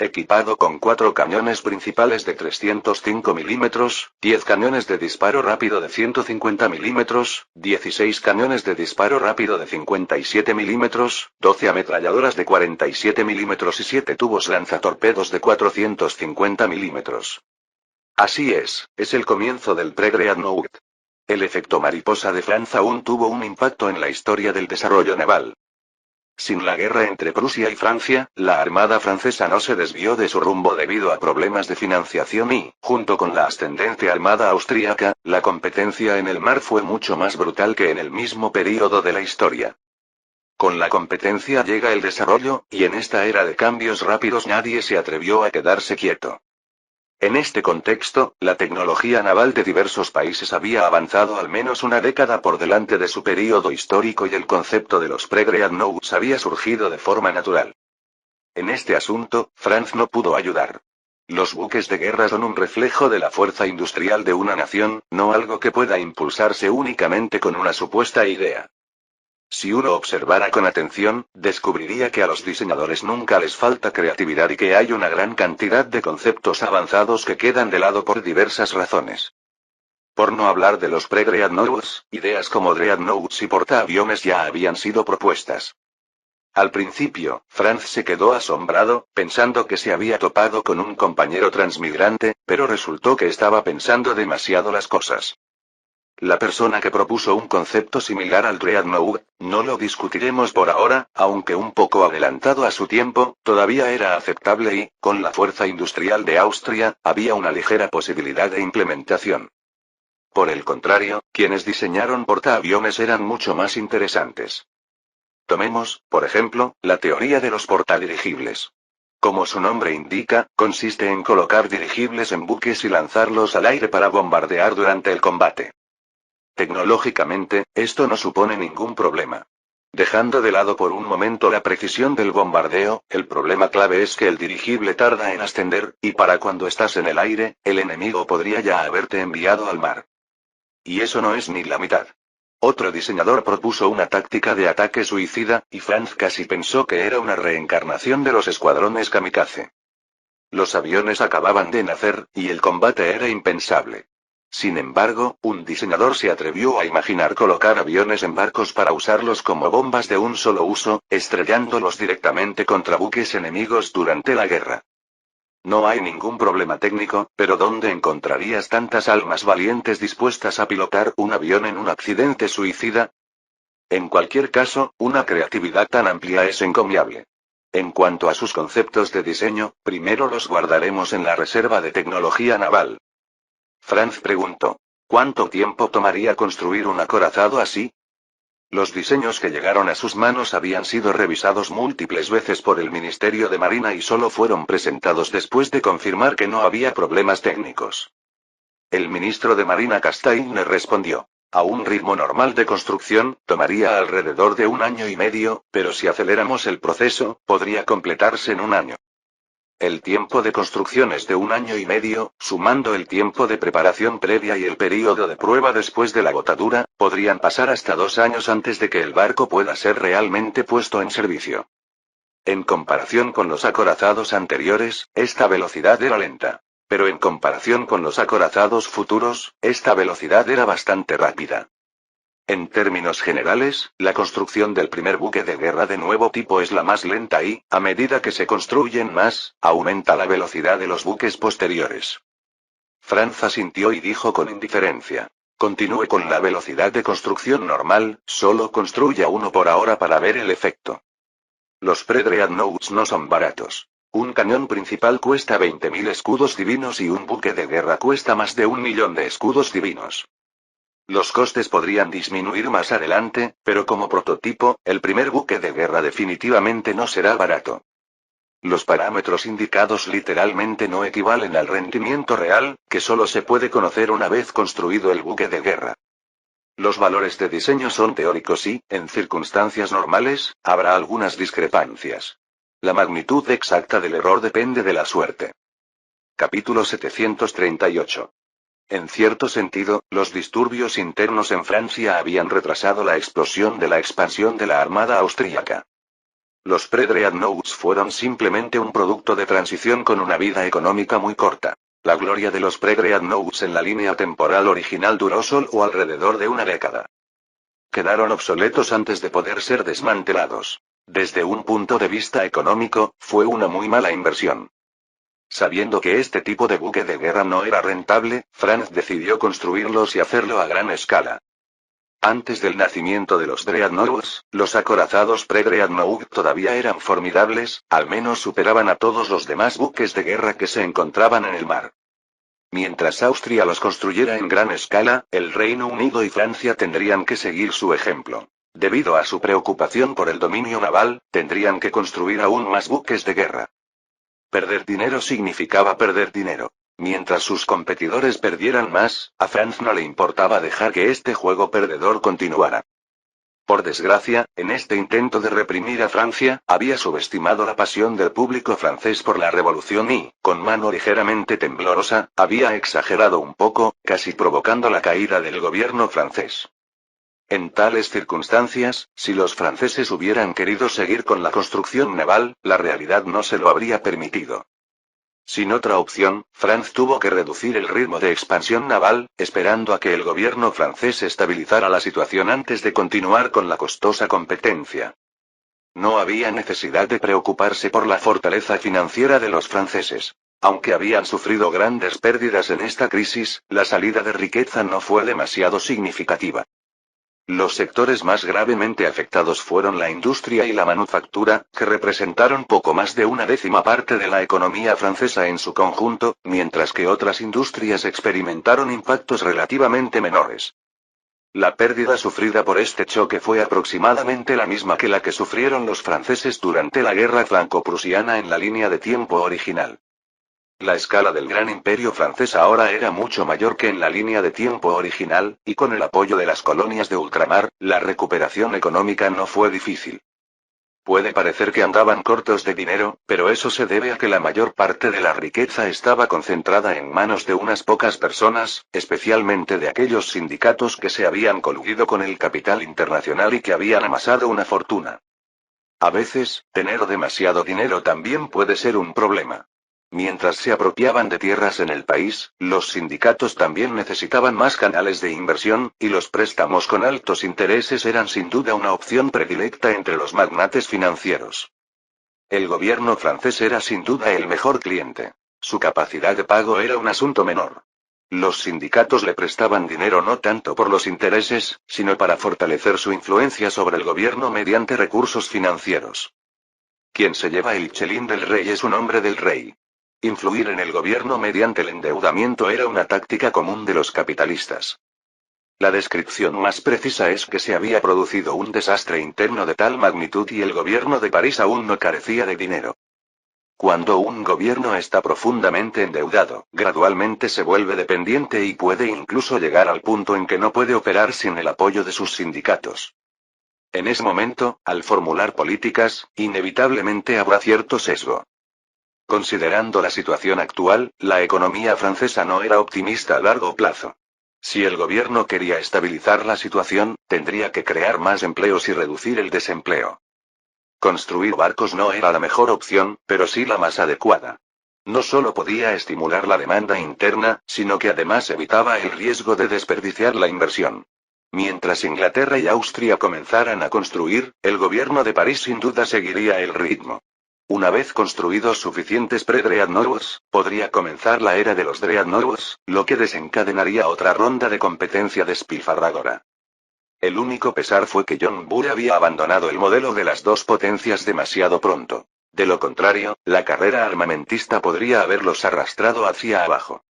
Equipado con 4 cañones principales de 305 milímetros, 10 cañones de disparo rápido de 150 milímetros, 16 cañones de disparo rápido de 57 milímetros, 12 ametralladoras de 47 milímetros y 7 tubos lanzatorpedos de 450 milímetros. Así es el comienzo del pre-Dreadnought. El efecto mariposa de Franz aún tuvo un impacto en la historia del desarrollo naval. Sin la guerra entre Prusia y Francia, la armada francesa no se desvió de su rumbo debido a problemas de financiación y, junto con la ascendente armada austríaca, la competencia en el mar fue mucho más brutal que en el mismo período de la historia. Con la competencia llega el desarrollo, y en esta era de cambios rápidos nadie se atrevió a quedarse quieto. En este contexto, la tecnología naval de diversos países había avanzado al menos una década por delante de su período histórico y el concepto de los pre-Dreadnoughts había surgido de forma natural. En este asunto, Franz no pudo ayudar. Los buques de guerra son un reflejo de la fuerza industrial de una nación, no algo que pueda impulsarse únicamente con una supuesta idea. Si uno observara con atención, descubriría que a los diseñadores nunca les falta creatividad y que hay una gran cantidad de conceptos avanzados que quedan de lado por diversas razones. Por no hablar de los pre-Dreadnoughts, ideas como Dreadnoughts y portaaviones ya habían sido propuestas. Al principio, Franz se quedó asombrado, pensando que se había topado con un compañero transmigrante, pero resultó que estaba pensando demasiado las cosas. La persona que propuso un concepto similar al Dreadnought, no lo discutiremos por ahora, aunque un poco adelantado a su tiempo, todavía era aceptable y, con la fuerza industrial de Austria, había una ligera posibilidad de implementación. Por el contrario, quienes diseñaron portaaviones eran mucho más interesantes. Tomemos, por ejemplo, la teoría de los portadirigibles. Como su nombre indica, consiste en colocar dirigibles en buques y lanzarlos al aire para bombardear durante el combate. Tecnológicamente, esto no supone ningún problema. Dejando de lado por un momento la precisión del bombardeo, el problema clave es que el dirigible tarda en ascender, y para cuando estás en el aire, el enemigo podría ya haberte enviado al mar. Y eso no es ni la mitad. Otro diseñador propuso una táctica de ataque suicida, y Franz casi pensó que era una reencarnación de los escuadrones kamikaze. Los aviones acababan de nacer, y el combate era impensable. Sin embargo, un diseñador se atrevió a imaginar colocar aviones en barcos para usarlos como bombas de un solo uso, estrellándolos directamente contra buques enemigos durante la guerra. No hay ningún problema técnico, pero ¿dónde encontrarías tantas almas valientes dispuestas a pilotar un avión en un accidente suicida? En cualquier caso, una creatividad tan amplia es encomiable. En cuanto a sus conceptos de diseño, primero los guardaremos en la reserva de tecnología naval. Franz preguntó: ¿cuánto tiempo tomaría construir un acorazado así? Los diseños que llegaron a sus manos habían sido revisados múltiples veces por el Ministerio de Marina y solo fueron presentados después de confirmar que no había problemas técnicos. El ministro de Marina Castaing respondió: a un ritmo normal de construcción, tomaría alrededor de 1 año y medio, pero si aceleramos el proceso, podría completarse en 1 año. El tiempo de construcción es de 1 año y medio, sumando el tiempo de preparación previa y el período de prueba después de la agotadura, podrían pasar hasta 2 años antes de que el barco pueda ser realmente puesto en servicio. En comparación con los acorazados anteriores, esta velocidad era lenta. Pero en comparación con los acorazados futuros, esta velocidad era bastante rápida. En términos generales, la construcción del primer buque de guerra de nuevo tipo es la más lenta y, a medida que se construyen más, aumenta la velocidad de los buques posteriores. Franz asintió y dijo con indiferencia. Continúe con la velocidad de construcción normal, solo construya uno por ahora para ver el efecto. Los pre-dreadnoughts no son baratos. Un cañón principal cuesta 20.000 escudos divinos y un buque de guerra cuesta más de 1.000.000 de escudos divinos. Los costes podrían disminuir más adelante, pero como prototipo, el primer buque de guerra definitivamente no será barato. Los parámetros indicados literalmente no equivalen al rendimiento real, que solo se puede conocer una vez construido el buque de guerra. Los valores de diseño son teóricos y, en circunstancias normales, habrá algunas discrepancias. La magnitud exacta del error depende de la suerte. Capítulo 738. En cierto sentido, los disturbios internos en Francia habían retrasado la explosión de la expansión de la armada austríaca. Los pre-dreadnoughts fueron simplemente un producto de transición con una vida económica muy corta. La gloria de los pre-dreadnoughts en la línea temporal original duró solo alrededor de una década. Quedaron obsoletos antes de poder ser desmantelados. Desde un punto de vista económico, fue una muy mala inversión. Sabiendo que este tipo de buque de guerra no era rentable, Franz decidió construirlos y hacerlo a gran escala. Antes del nacimiento de los dreadnoughts, los acorazados pre-dreadnought todavía eran formidables, al menos superaban a todos los demás buques de guerra que se encontraban en el mar. Mientras Austria los construyera en gran escala, el Reino Unido y Francia tendrían que seguir su ejemplo. Debido a su preocupación por el dominio naval, tendrían que construir aún más buques de guerra. Perder dinero significaba perder dinero. Mientras sus competidores perdieran más, a Franz no le importaba dejar que este juego perdedor continuara. Por desgracia, en este intento de reprimir a Francia, había subestimado la pasión del público francés por la revolución y, con mano ligeramente temblorosa, había exagerado un poco, casi provocando la caída del gobierno francés. En tales circunstancias, si los franceses hubieran querido seguir con la construcción naval, la realidad no se lo habría permitido. Sin otra opción, Franz tuvo que reducir el ritmo de expansión naval, esperando a que el gobierno francés estabilizara la situación antes de continuar con la costosa competencia. No había necesidad de preocuparse por la fortaleza financiera de los franceses. Aunque habían sufrido grandes pérdidas en esta crisis, la salida de riqueza no fue demasiado significativa. Los sectores más gravemente afectados fueron la industria y la manufactura, que representaron poco más de una décima parte de la economía francesa en su conjunto, mientras que otras industrias experimentaron impactos relativamente menores. La pérdida sufrida por este choque fue aproximadamente la misma que la que sufrieron los franceses durante la guerra franco-prusiana en la línea de tiempo original. La escala del gran imperio francés ahora era mucho mayor que en la línea de tiempo original, y con el apoyo de las colonias de ultramar, la recuperación económica no fue difícil. Puede parecer que andaban cortos de dinero, pero eso se debe a que la mayor parte de la riqueza estaba concentrada en manos de unas pocas personas, especialmente de aquellos sindicatos que se habían coludido con el capital internacional y que habían amasado una fortuna. A veces, tener demasiado dinero también puede ser un problema. Mientras se apropiaban de tierras en el país, los sindicatos también necesitaban más canales de inversión, y los préstamos con altos intereses eran sin duda una opción predilecta entre los magnates financieros. El gobierno francés era sin duda el mejor cliente. Su capacidad de pago era un asunto menor. Los sindicatos le prestaban dinero no tanto por los intereses, sino para fortalecer su influencia sobre el gobierno mediante recursos financieros. Quien se lleva el chelín del rey es un hombre del rey. Influir en el gobierno mediante el endeudamiento era una táctica común de los capitalistas. La descripción más precisa es que se había producido un desastre interno de tal magnitud y el gobierno de París aún no carecía de dinero. Cuando un gobierno está profundamente endeudado, gradualmente se vuelve dependiente y puede incluso llegar al punto en que no puede operar sin el apoyo de sus sindicatos. En ese momento, al formular políticas, inevitablemente habrá cierto sesgo. Considerando la situación actual, la economía francesa no era optimista a largo plazo. Si el gobierno quería estabilizar la situación, tendría que crear más empleos y reducir el desempleo. Construir barcos no era la mejor opción, pero sí la más adecuada. No solo podía estimular la demanda interna, sino que además evitaba el riesgo de desperdiciar la inversión. Mientras Inglaterra y Austria comenzaran a construir, el gobierno de París sin duda seguiría el ritmo. Una vez construidos suficientes pre-Dreadnoughts, podría comenzar la era de los Dreadnoughts, lo que desencadenaría otra ronda de competencia despilfarradora. El único pesar fue que John Bull había abandonado el modelo de las dos potencias demasiado pronto. De lo contrario, la carrera armamentista podría haberlos arrastrado hacia abajo.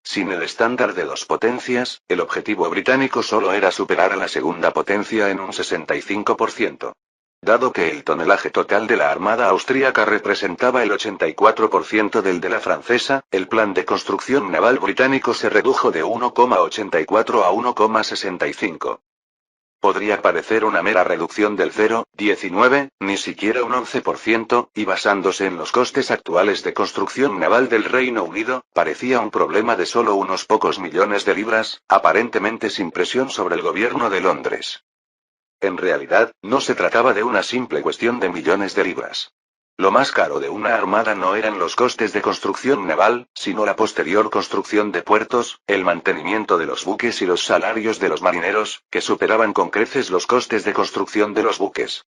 Sin el estándar de dos potencias, el objetivo británico solo era superar a la segunda potencia en un 65%. Dado que el tonelaje total de la armada austríaca representaba el 84% del de la francesa, el plan de construcción naval británico se redujo de 1,84 a 1,65. Podría parecer una mera reducción del 0,19, ni siquiera un 11%, y basándose en los costes actuales de construcción naval del Reino Unido, parecía un problema de solo unos pocos millones de libras, aparentemente sin presión sobre el gobierno de Londres. En realidad, no se trataba de una simple cuestión de millones de libras. Lo más caro de una armada no eran los costes de construcción naval, sino la posterior construcción de puertos, el mantenimiento de los buques y los salarios de los marineros, que superaban con creces los costes de construcción de los buques.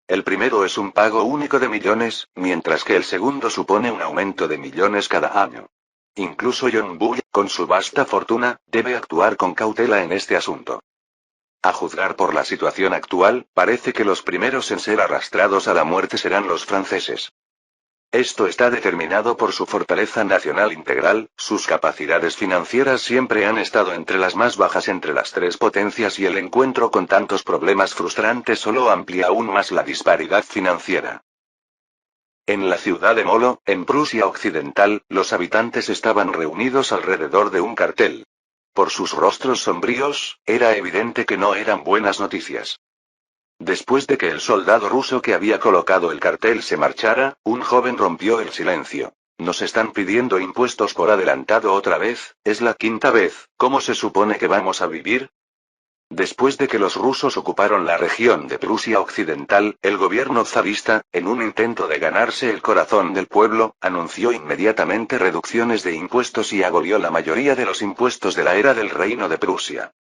El primero es un pago único de millones, mientras que el segundo supone un aumento de millones cada año. Incluso John Bull, con su vasta fortuna, debe actuar con cautela en este asunto. A juzgar por la situación actual, parece que los primeros en ser arrastrados a la muerte serán los franceses. Esto está determinado por su fortaleza nacional integral, sus capacidades financieras siempre han estado entre las más bajas entre las tres potencias y el encuentro con tantos problemas frustrantes solo amplía aún más la disparidad financiera. En la ciudad de Molo, en Prusia Occidental, los habitantes estaban reunidos alrededor de un cartel. Por sus rostros sombríos, era evidente que no eran buenas noticias. Después de que el soldado ruso que había colocado el cartel se marchara, un joven rompió el silencio. Nos están pidiendo impuestos por adelantado otra vez, es la quinta vez, ¿cómo se supone que vamos a vivir? Después de que los rusos ocuparon la región de Prusia Occidental, el gobierno zarista, en un intento de ganarse el corazón del pueblo, anunció inmediatamente reducciones de impuestos y abolió la mayoría de los impuestos de la era del Reino de Prusia.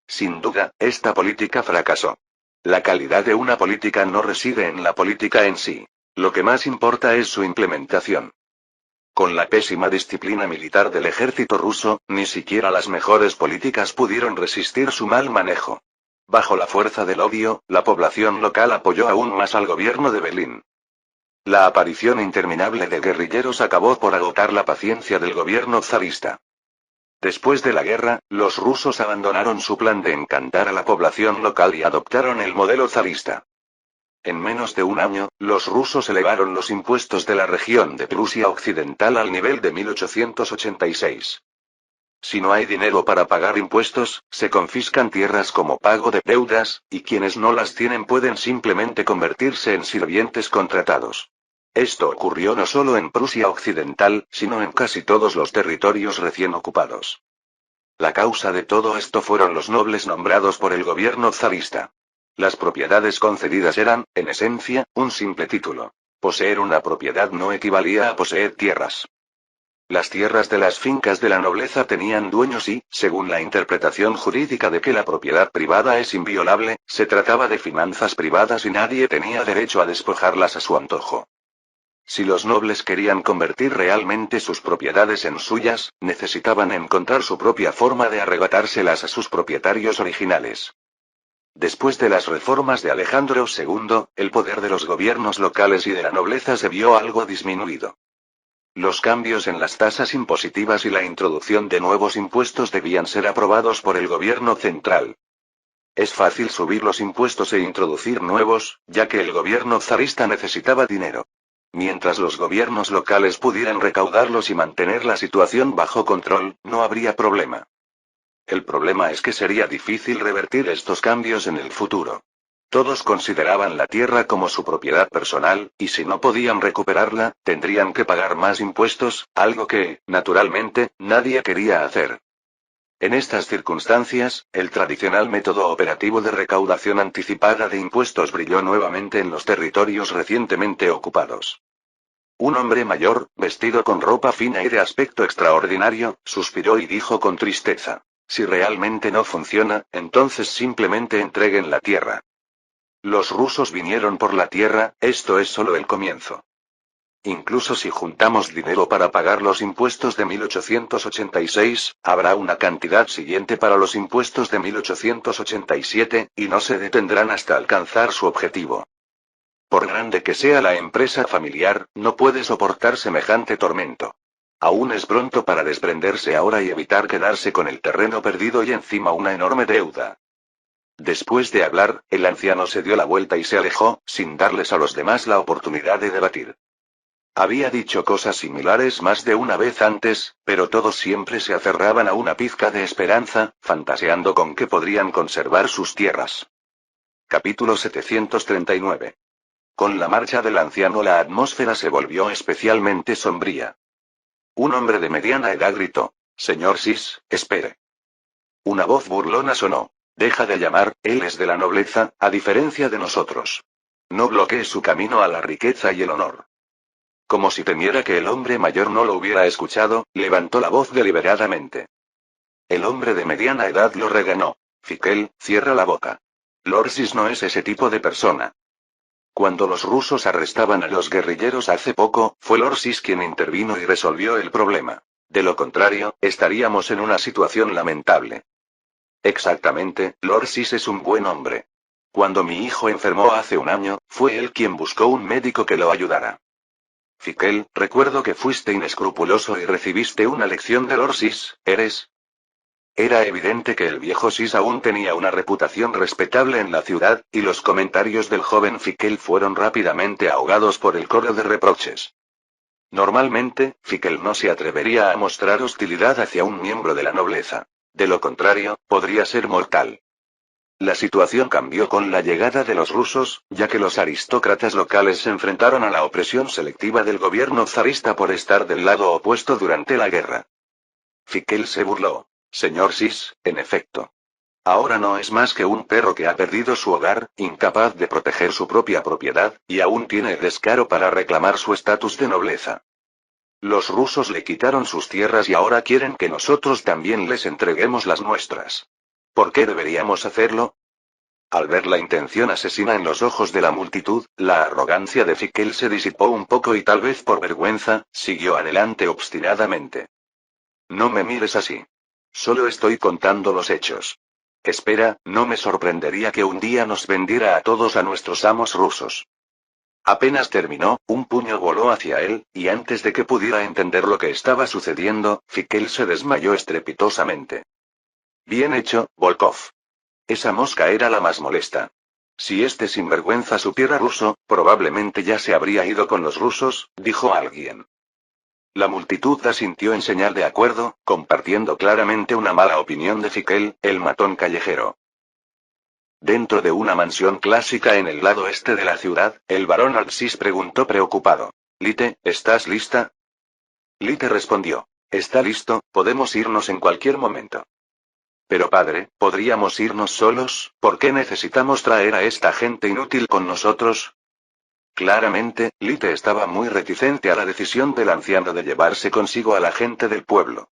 Sin duda, esta política fracasó. La calidad de una política no reside en la política en sí. Lo que más importa es su implementación. Con la pésima disciplina militar del ejército ruso, ni siquiera las mejores políticas pudieron resistir su mal manejo. Bajo la fuerza del odio, la población local apoyó aún más al gobierno de Berlín. La aparición interminable de guerrilleros acabó por agotar la paciencia del gobierno zarista. Después de la guerra, los rusos abandonaron su plan de encantar a la población local y adoptaron el modelo zarista. En menos de un año, los rusos elevaron los impuestos de la región de Prusia Occidental al nivel de 1886. Si no hay dinero para pagar impuestos, se confiscan tierras como pago de deudas, y quienes no las tienen pueden simplemente convertirse en sirvientes contratados. Esto ocurrió no solo en Prusia Occidental, sino en casi todos los territorios recién ocupados. La causa de todo esto fueron los nobles nombrados por el gobierno zarista. Las propiedades concedidas eran, en esencia, un simple título. Poseer una propiedad no equivalía a poseer tierras. Las tierras de las fincas de la nobleza tenían dueños y, según la interpretación jurídica de que la propiedad privada es inviolable, se trataba de finanzas privadas y nadie tenía derecho a despojarlas a su antojo. Si los nobles querían convertir realmente sus propiedades en suyas, necesitaban encontrar su propia forma de arrebatárselas a sus propietarios originales. Después de las reformas de Alejandro II, el poder de los gobiernos locales y de la nobleza se vio algo disminuido. Los cambios en las tasas impositivas y la introducción de nuevos impuestos debían ser aprobados por el gobierno central. Es fácil subir los impuestos e introducir nuevos, ya que el gobierno zarista necesitaba dinero. Mientras los gobiernos locales pudieran recaudarlos y mantener la situación bajo control, no habría problema. El problema es que sería difícil revertir estos cambios en el futuro. Todos consideraban la tierra como su propiedad personal, y si no podían recuperarla, tendrían que pagar más impuestos, algo que, naturalmente, nadie quería hacer. En estas circunstancias, el tradicional método operativo de recaudación anticipada de impuestos brilló nuevamente en los territorios recientemente ocupados. Un hombre mayor, vestido con ropa fina y de aspecto extraordinario, suspiró y dijo con tristeza: Si realmente no funciona, entonces simplemente entreguen la tierra. Los rusos vinieron por la tierra, esto es solo el comienzo. Incluso si juntamos dinero para pagar los impuestos de 1886, habrá una cantidad siguiente para los impuestos de 1887, y no se detendrán hasta alcanzar su objetivo. Por grande que sea la empresa familiar, no puede soportar semejante tormento. Aún es pronto para desprenderse ahora y evitar quedarse con el terreno perdido y encima una enorme deuda. Después de hablar, el anciano se dio la vuelta y se alejó, sin darles a los demás la oportunidad de debatir. Había dicho cosas similares más de una vez antes, pero todos siempre se aferraban a una pizca de esperanza, fantaseando con que podrían conservar sus tierras. Capítulo 739. Con la marcha del anciano la atmósfera se volvió especialmente sombría. Un hombre de mediana edad gritó: «Señor Sis, espere». Una voz burlona sonó: «Deja de llamar, él es de la nobleza, a diferencia de nosotros. No bloquee su camino a la riqueza y el honor». Como si temiera que el hombre mayor no lo hubiera escuchado, levantó la voz deliberadamente. El hombre de mediana edad lo regañó: «Fikel, cierra la boca. Lord Sis no es ese tipo de persona». Cuando los rusos arrestaban a los guerrilleros hace poco, fue Lord Sis quien intervino y resolvió el problema. De lo contrario, estaríamos en una situación lamentable. Exactamente, Lord Sis es un buen hombre. Cuando mi hijo enfermó hace un año, fue él quien buscó un médico que lo ayudara. Fikel, recuerdo que fuiste inescrupuloso y recibiste una lección de Lord Sis, ¿eres? Era evidente que el viejo Sis aún tenía una reputación respetable en la ciudad, y los comentarios del joven Fikel fueron rápidamente ahogados por el coro de reproches. Normalmente, Fikel no se atrevería a mostrar hostilidad hacia un miembro de la nobleza. De lo contrario, podría ser mortal. La situación cambió con la llegada de los rusos, ya que los aristócratas locales se enfrentaron a la opresión selectiva del gobierno zarista por estar del lado opuesto durante la guerra. Fikel se burló. «Señor Sis, en efecto. Ahora no es más que un perro que ha perdido su hogar, incapaz de proteger su propia propiedad, y aún tiene el descaro para reclamar su estatus de nobleza. Los rusos le quitaron sus tierras y ahora quieren que nosotros también les entreguemos las nuestras. ¿Por qué deberíamos hacerlo?» Al ver la intención asesina en los ojos de la multitud, la arrogancia de Fikel se disipó un poco y tal vez por vergüenza, siguió adelante obstinadamente. «No me mires así. Solo estoy contando los hechos. Espera, no me sorprendería que un día nos vendiera a todos a nuestros amos rusos». Apenas terminó, un puño voló hacia él, y antes de que pudiera entender lo que estaba sucediendo, Fikel se desmayó estrepitosamente. «Bien hecho, Volkov. Esa mosca era la más molesta. Si este sinvergüenza supiera ruso, probablemente ya se habría ido con los rusos», dijo alguien. La multitud asintió en señal de acuerdo, compartiendo claramente una mala opinión de Fikel, el matón callejero. Dentro de una mansión clásica en el lado este de la ciudad, el barón Alsis preguntó preocupado: «Lite, ¿estás lista?» Lite respondió: «Está listo, podemos irnos en cualquier momento». «Pero padre, ¿podríamos irnos solos? ¿Por qué necesitamos traer a esta gente inútil con nosotros?» Claramente, Lite estaba muy reticente a la decisión del anciano de llevarse consigo a la gente del pueblo.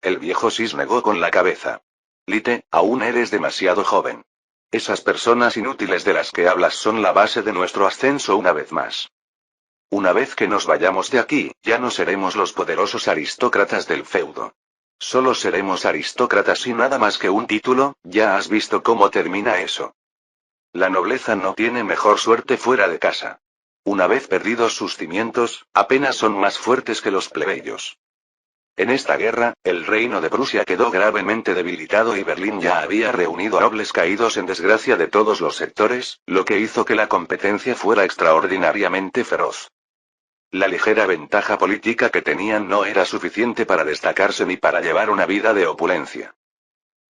El viejo Sis negó con la cabeza. «Lite, aún eres demasiado joven. Esas personas inútiles de las que hablas son la base de nuestro ascenso una vez más. Una vez que nos vayamos de aquí, ya no seremos los poderosos aristócratas del feudo. Solo seremos aristócratas y nada más que un título, ya has visto cómo termina eso. La nobleza no tiene mejor suerte fuera de casa. Una vez perdidos sus cimientos, apenas son más fuertes que los plebeyos. En esta guerra, el reino de Prusia quedó gravemente debilitado y Berlín ya había reunido a nobles caídos en desgracia de todos los sectores, lo que hizo que la competencia fuera extraordinariamente feroz. La ligera ventaja política que tenían no era suficiente para destacarse ni para llevar una vida de opulencia.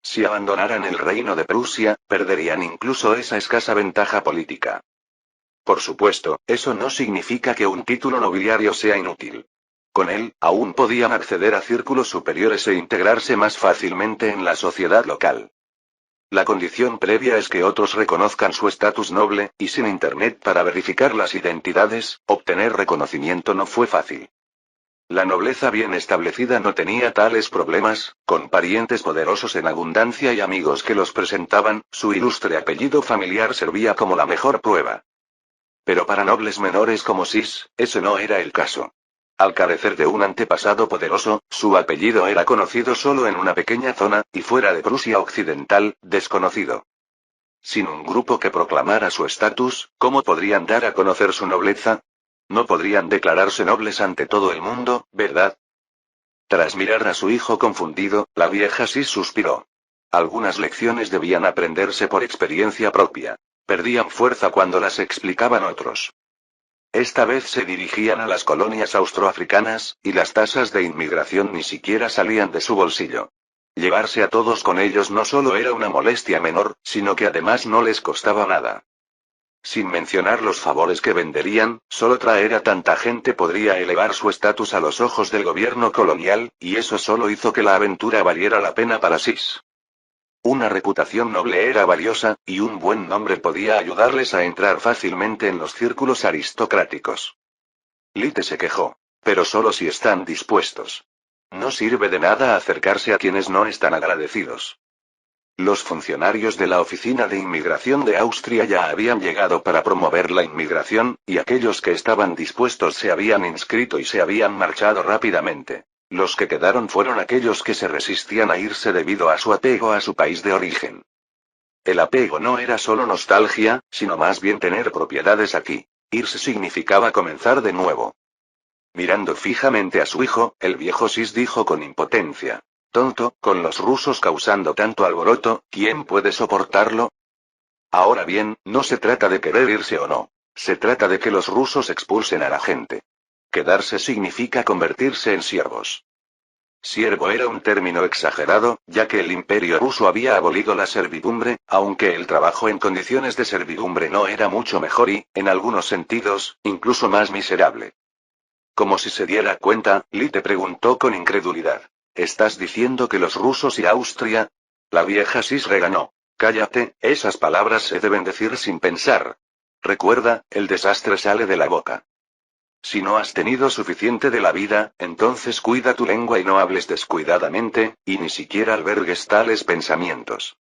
Si abandonaran el reino de Prusia, perderían incluso esa escasa ventaja política. Por supuesto, eso no significa que un título nobiliario sea inútil. Con él, aún podían acceder a círculos superiores e integrarse más fácilmente en la sociedad local. La condición previa es que otros reconozcan su estatus noble, y sin Internet para verificar las identidades, obtener reconocimiento no fue fácil. La nobleza bien establecida no tenía tales problemas, con parientes poderosos en abundancia y amigos que los presentaban, su ilustre apellido familiar servía como la mejor prueba. Pero para nobles menores como Sis, ese no era el caso. Al carecer de un antepasado poderoso, su apellido era conocido solo en una pequeña zona, y fuera de Prusia Occidental, desconocido. Sin un grupo que proclamara su estatus, ¿cómo podrían dar a conocer su nobleza? No podrían declararse nobles ante todo el mundo, ¿verdad? Tras mirar a su hijo confundido, la vieja Sis suspiró. Algunas lecciones debían aprenderse por experiencia propia. Perdían fuerza cuando las explicaban otros. Esta vez se dirigían a las colonias austroafricanas, y las tasas de inmigración ni siquiera salían de su bolsillo. Llevarse a todos con ellos no solo era una molestia menor, sino que además no les costaba nada. Sin mencionar los favores que venderían, solo traer a tanta gente podría elevar su estatus a los ojos del gobierno colonial, y eso solo hizo que la aventura valiera la pena para Sis. Una reputación noble era valiosa, y un buen nombre podía ayudarles a entrar fácilmente en los círculos aristocráticos. Lite se quejó. Pero solo si están dispuestos. No sirve de nada acercarse a quienes no están agradecidos. Los funcionarios de la Oficina de Inmigración de Austria ya habían llegado para promover la inmigración, y aquellos que estaban dispuestos se habían inscrito y se habían marchado rápidamente. Los que quedaron fueron aquellos que se resistían a irse debido a su apego a su país de origen. El apego no era solo nostalgia, sino más bien tener propiedades aquí. Irse significaba comenzar de nuevo. Mirando fijamente a su hijo, el viejo Sis dijo con impotencia. Tonto, con los rusos causando tanto alboroto, ¿quién puede soportarlo? Ahora bien, no se trata de querer irse o no. Se trata de que los rusos expulsen a la gente. Quedarse significa convertirse en siervos. Siervo era un término exagerado, ya que el imperio ruso había abolido la servidumbre, aunque el trabajo en condiciones de servidumbre no era mucho mejor y, en algunos sentidos, incluso más miserable. Como si se diera cuenta, Lite preguntó con incredulidad. ¿Estás diciendo que los rusos y Austria? La vieja Sis regañó. Cállate, esas palabras se deben decir sin pensar. Recuerda, el desastre sale de la boca. Si no has tenido suficiente de la vida, entonces cuida tu lengua y no hables descuidadamente, y ni siquiera albergues tales pensamientos.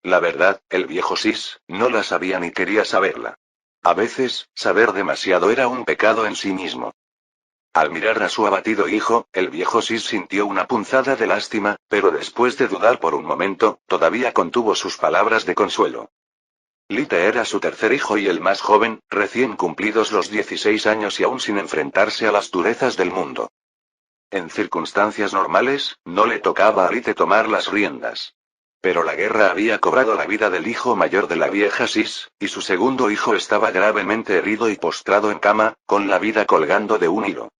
La verdad, el viejo Sis, no la sabía ni quería saberla. A veces, saber demasiado era un pecado en sí mismo. Al mirar a su abatido hijo, el viejo Sis sintió una punzada de lástima, pero después de dudar por un momento, todavía contuvo sus palabras de consuelo. Lite era su tercer hijo y el más joven, recién cumplidos los 16 años y aún sin enfrentarse a las durezas del mundo. En circunstancias normales, no le tocaba a Lite tomar las riendas. Pero la guerra había cobrado la vida del hijo mayor de la vieja Sis, y su segundo hijo estaba gravemente herido y postrado en cama, con la vida colgando de un hilo.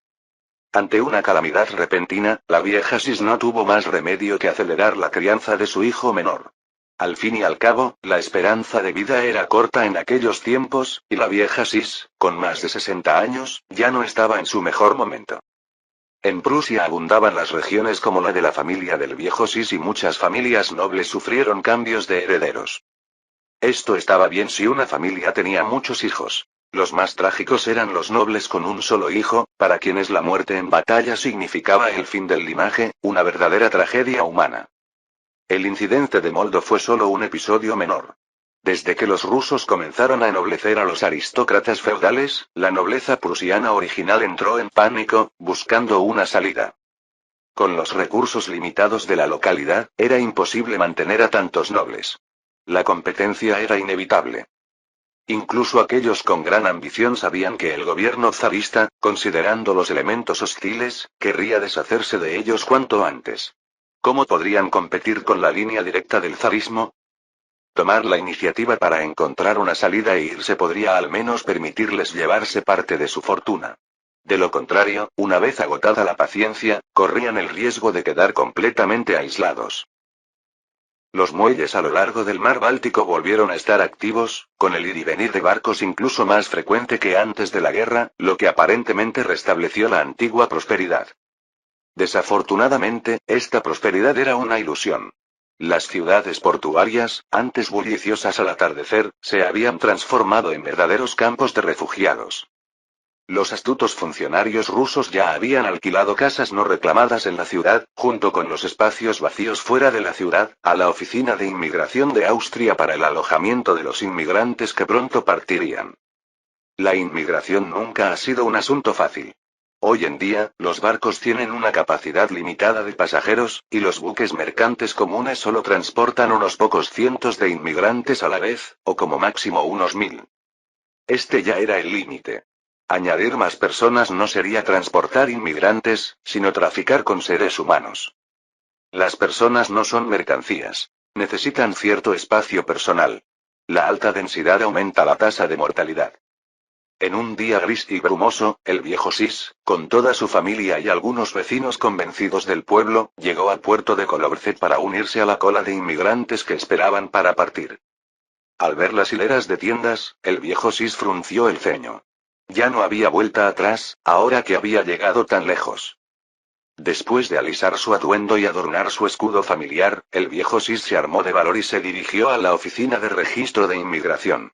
Ante una calamidad repentina, la vieja Sis no tuvo más remedio que acelerar la crianza de su hijo menor. Al fin y al cabo, la esperanza de vida era corta en aquellos tiempos, y la vieja Sis, con más de 60 años, ya no estaba en su mejor momento. En Prusia abundaban las regiones como la de la familia del viejo Sis y muchas familias nobles sufrieron cambios de herederos. Esto estaba bien si una familia tenía muchos hijos. Los más trágicos eran los nobles con un solo hijo, para quienes la muerte en batalla significaba el fin del linaje, una verdadera tragedia humana. El incidente de Moldo fue solo un episodio menor. Desde que los rusos comenzaron a ennoblecer a los aristócratas feudales, la nobleza prusiana original entró en pánico, buscando una salida. Con los recursos limitados de la localidad, era imposible mantener a tantos nobles. La competencia era inevitable. Incluso aquellos con gran ambición sabían que el gobierno zarista, considerando los elementos hostiles, querría deshacerse de ellos cuanto antes. ¿Cómo podrían competir con la línea directa del zarismo? Tomar la iniciativa para encontrar una salida e irse podría al menos permitirles llevarse parte de su fortuna. De lo contrario, una vez agotada la paciencia, corrían el riesgo de quedar completamente aislados. Los muelles a lo largo del mar Báltico volvieron a estar activos, con el ir y venir de barcos incluso más frecuente que antes de la guerra, lo que aparentemente restableció la antigua prosperidad. Desafortunadamente, esta prosperidad era una ilusión. Las ciudades portuarias, antes bulliciosas al atardecer, se habían transformado en verdaderos campos de refugiados. Los astutos funcionarios rusos ya habían alquilado casas no reclamadas en la ciudad, junto con los espacios vacíos fuera de la ciudad, a la oficina de inmigración de Austria para el alojamiento de los inmigrantes que pronto partirían. La inmigración nunca ha sido un asunto fácil. Hoy en día, los barcos tienen una capacidad limitada de pasajeros, y los buques mercantes comunes solo transportan unos pocos cientos de inmigrantes a la vez, o como máximo unos 1000. Este ya era el límite. Añadir más personas no sería transportar inmigrantes, sino traficar con seres humanos. Las personas no son mercancías. Necesitan cierto espacio personal. La alta densidad aumenta la tasa de mortalidad. En un día gris y brumoso, el viejo Sis, con toda su familia y algunos vecinos convencidos del pueblo, llegó al puerto de Kolovce para unirse a la cola de inmigrantes que esperaban para partir. Al ver las hileras de tiendas, el viejo Sis frunció el ceño. Ya no había vuelta atrás, ahora que había llegado tan lejos. Después de alisar su atuendo y adornar su escudo familiar, el viejo Sis se armó de valor y se dirigió a la oficina de registro de inmigración.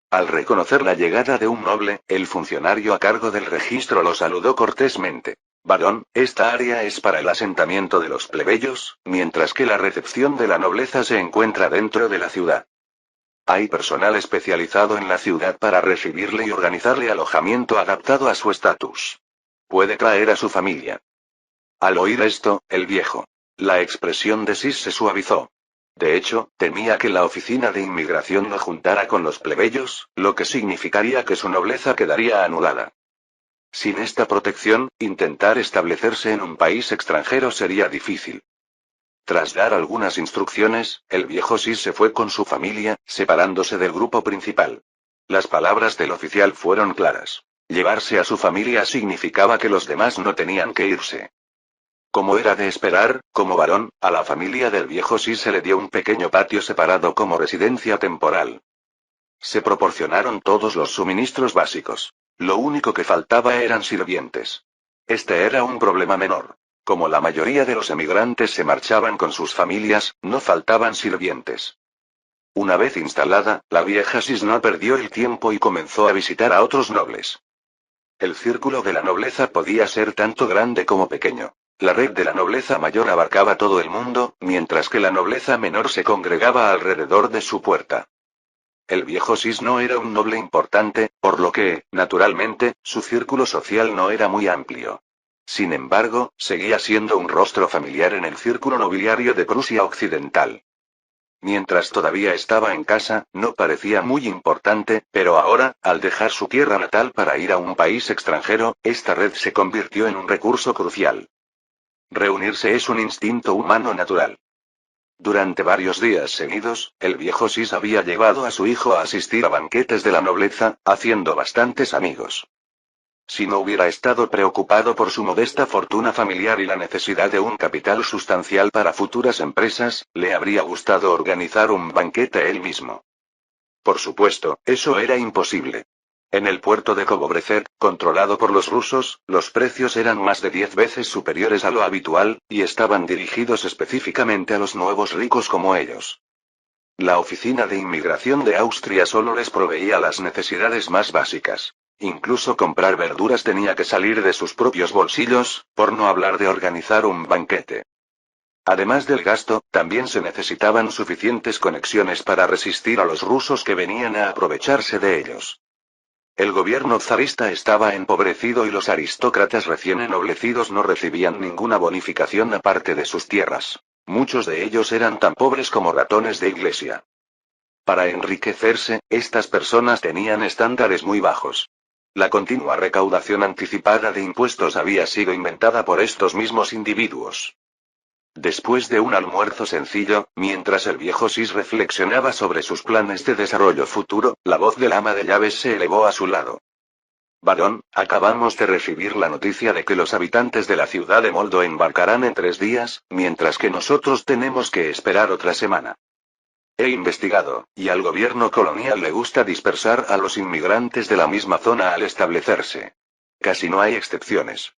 Al reconocer la llegada de un noble, el funcionario a cargo del registro lo saludó cortésmente. Varón, esta área es para el asentamiento de los plebeyos, mientras que la recepción de la nobleza se encuentra dentro de la ciudad. Hay personal especializado en la ciudad para recibirle y organizarle alojamiento adaptado a su estatus. Puede traer a su familia. Al oír esto, el viejo. La expresión de Sis se suavizó. De hecho, temía que la oficina de inmigración lo juntara con los plebeyos, lo que significaría que su nobleza quedaría anulada. Sin esta protección, intentar establecerse en un país extranjero sería difícil. Tras dar algunas instrucciones, el viejo Sis se fue con su familia, separándose del grupo principal. Las palabras del oficial fueron claras. Llevarse a su familia significaba que los demás no tenían que irse. Como era de esperar, como varón, a la familia del viejo Sis se le dio un pequeño patio separado como residencia temporal. Se proporcionaron todos los suministros básicos. Lo único que faltaba eran sirvientes. Este era un problema menor. Como la mayoría de los emigrantes se marchaban con sus familias, no faltaban sirvientes. Una vez instalada, la vieja Sis no perdió el tiempo y comenzó a visitar a otros nobles. El círculo de la nobleza podía ser tanto grande como pequeño. La red de la nobleza mayor abarcaba todo el mundo, mientras que la nobleza menor se congregaba alrededor de su puerta. El viejo Sis no era un noble importante, por lo que, naturalmente, su círculo social no era muy amplio. Sin embargo, seguía siendo un rostro familiar en el círculo nobiliario de Prusia Occidental. Mientras todavía estaba en casa, no parecía muy importante, pero ahora, al dejar su tierra natal para ir a un país extranjero, esta red se convirtió en un recurso crucial. Reunirse es un instinto humano natural. Durante varios días seguidos, el viejo Sis había llevado a su hijo a asistir a banquetes de la nobleza, haciendo bastantes amigos. Si no hubiera estado preocupado por su modesta fortuna familiar y la necesidad de un capital sustancial para futuras empresas, le habría gustado organizar un banquete él mismo. Por supuesto, eso era imposible. En el puerto de Kolovce, controlado por los rusos, los precios eran más de 10 veces superiores a lo habitual, y estaban dirigidos específicamente a los nuevos ricos como ellos. La oficina de inmigración de Austria solo les proveía las necesidades más básicas. Incluso comprar verduras tenía que salir de sus propios bolsillos, por no hablar de organizar un banquete. Además del gasto, también se necesitaban suficientes conexiones para resistir a los rusos que venían a aprovecharse de ellos. El gobierno zarista estaba empobrecido y los aristócratas recién ennoblecidos no recibían ninguna bonificación aparte de sus tierras. Muchos de ellos eran tan pobres como ratones de iglesia. Para enriquecerse, estas personas tenían estándares muy bajos. La continua recaudación anticipada de impuestos había sido inventada por estos mismos individuos. Después de un almuerzo sencillo, mientras el viejo Sis reflexionaba sobre sus planes de desarrollo futuro, la voz del ama de llaves se elevó a su lado. Varón, acabamos de recibir la noticia de que los habitantes de la ciudad de Moldo embarcarán en 3 días, mientras que nosotros tenemos que esperar otra semana. He investigado, y al gobierno colonial le gusta dispersar a los inmigrantes de la misma zona al establecerse. Casi no hay excepciones.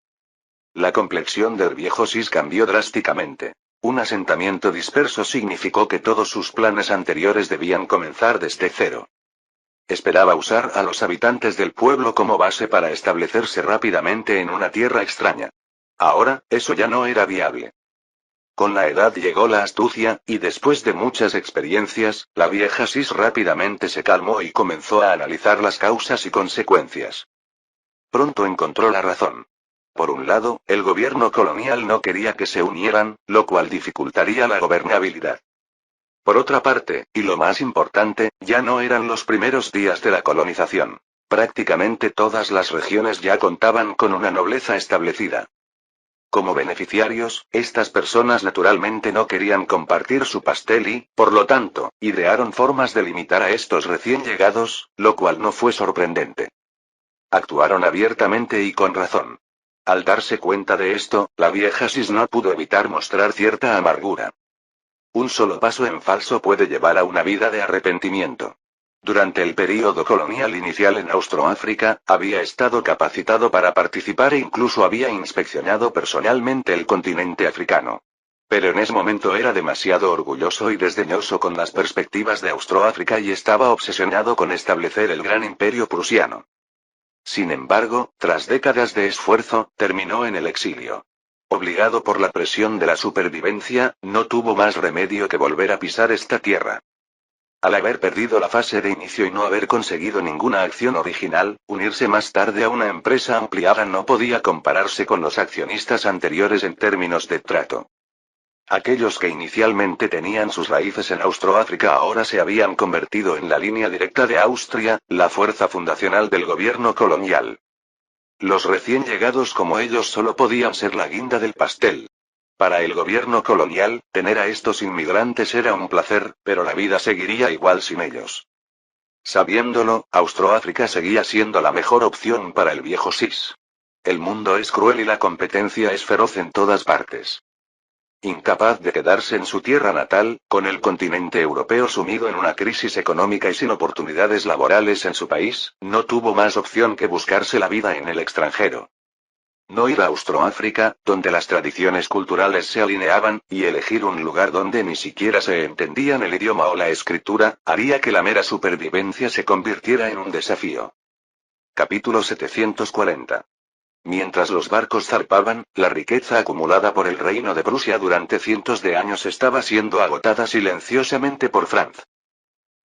La complexión del viejo Sis cambió drásticamente. Un asentamiento disperso significó que todos sus planes anteriores debían comenzar desde cero. Esperaba usar a los habitantes del pueblo como base para establecerse rápidamente en una tierra extraña. Ahora, eso ya no era viable. Con la edad llegó la astucia, y después de muchas experiencias, la vieja Sis rápidamente se calmó y comenzó a analizar las causas y consecuencias. Pronto encontró la razón. Por un lado, el gobierno colonial no quería que se unieran, lo cual dificultaría la gobernabilidad. Por otra parte, y lo más importante, ya no eran los primeros días de la colonización. Prácticamente todas las regiones ya contaban con una nobleza establecida. Como beneficiarios, estas personas naturalmente no querían compartir su pastel y, por lo tanto, idearon formas de limitar a estos recién llegados, lo cual no fue sorprendente. Actuaron abiertamente y con razón. Al darse cuenta de esto, la vieja Sis no pudo evitar mostrar cierta amargura. Un solo paso en falso puede llevar a una vida de arrepentimiento. Durante el período colonial inicial en Austroáfrica, había estado capacitado para participar e incluso había inspeccionado personalmente el continente africano. Pero en ese momento era demasiado orgulloso y desdeñoso con las perspectivas de Austroáfrica y estaba obsesionado con establecer el gran imperio prusiano. Sin embargo, tras décadas de esfuerzo, terminó en el exilio. Obligado por la presión de la supervivencia, no tuvo más remedio que volver a pisar esta tierra. Al haber perdido la fase de inicio y no haber conseguido ninguna acción original, unirse más tarde a una empresa ampliada no podía compararse con los accionistas anteriores en términos de trato. Aquellos que inicialmente tenían sus raíces en Austroáfrica ahora se habían convertido en la línea directa de Austria, la fuerza fundacional del gobierno colonial. Los recién llegados como ellos solo podían ser la guinda del pastel. Para el gobierno colonial, tener a estos inmigrantes era un placer, pero la vida seguiría igual sin ellos. Sabiéndolo, Austroáfrica seguía siendo la mejor opción para el viejo Sis. El mundo es cruel y la competencia es feroz en todas partes. Incapaz de quedarse en su tierra natal, con el continente europeo sumido en una crisis económica y sin oportunidades laborales en su país, no tuvo más opción que buscarse la vida en el extranjero. No ir a Austroáfrica, donde las tradiciones culturales se alineaban, y elegir un lugar donde ni siquiera se entendían el idioma o la escritura, haría que la mera supervivencia se convirtiera en un desafío. Capítulo 740. Mientras los barcos zarpaban, la riqueza acumulada por el reino de Prusia durante cientos de años estaba siendo agotada silenciosamente por Franz.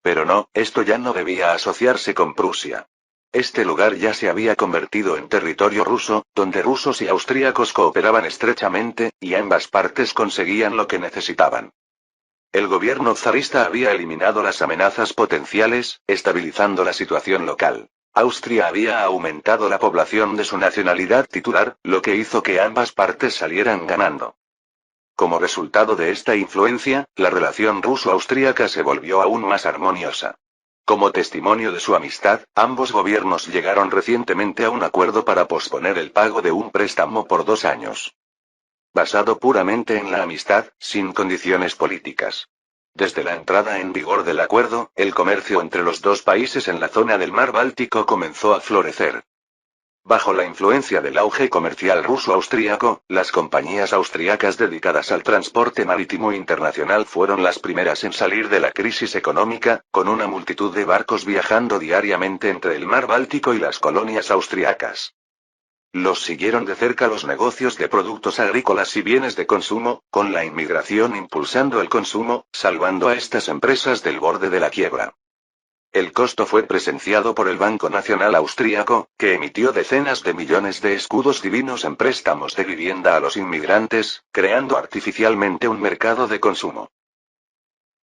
Pero no, esto ya no debía asociarse con Prusia. Este lugar ya se había convertido en territorio ruso, donde rusos y austríacos cooperaban estrechamente, y ambas partes conseguían lo que necesitaban. El gobierno zarista había eliminado las amenazas potenciales, estabilizando la situación local. Austria había aumentado la población de su nacionalidad titular, lo que hizo que ambas partes salieran ganando. Como resultado de esta influencia, la relación ruso-austríaca se volvió aún más armoniosa. Como testimonio de su amistad, ambos gobiernos llegaron recientemente a un acuerdo para posponer el pago de un préstamo por 2 años. Basado puramente en la amistad, sin condiciones políticas. Desde la entrada en vigor del acuerdo, el comercio entre los dos países en la zona del mar Báltico comenzó a florecer. Bajo la influencia del auge comercial ruso-austríaco, las compañías austriacas dedicadas al transporte marítimo internacional fueron las primeras en salir de la crisis económica, con una multitud de barcos viajando diariamente entre el mar Báltico y las colonias austriacas. Los siguieron de cerca los negocios de productos agrícolas y bienes de consumo, con la inmigración impulsando el consumo, salvando a estas empresas del borde de la quiebra. El costo fue presenciado por el Banco Nacional Austríaco, que emitió decenas de millones de escudos divinos en préstamos de vivienda a los inmigrantes, creando artificialmente un mercado de consumo.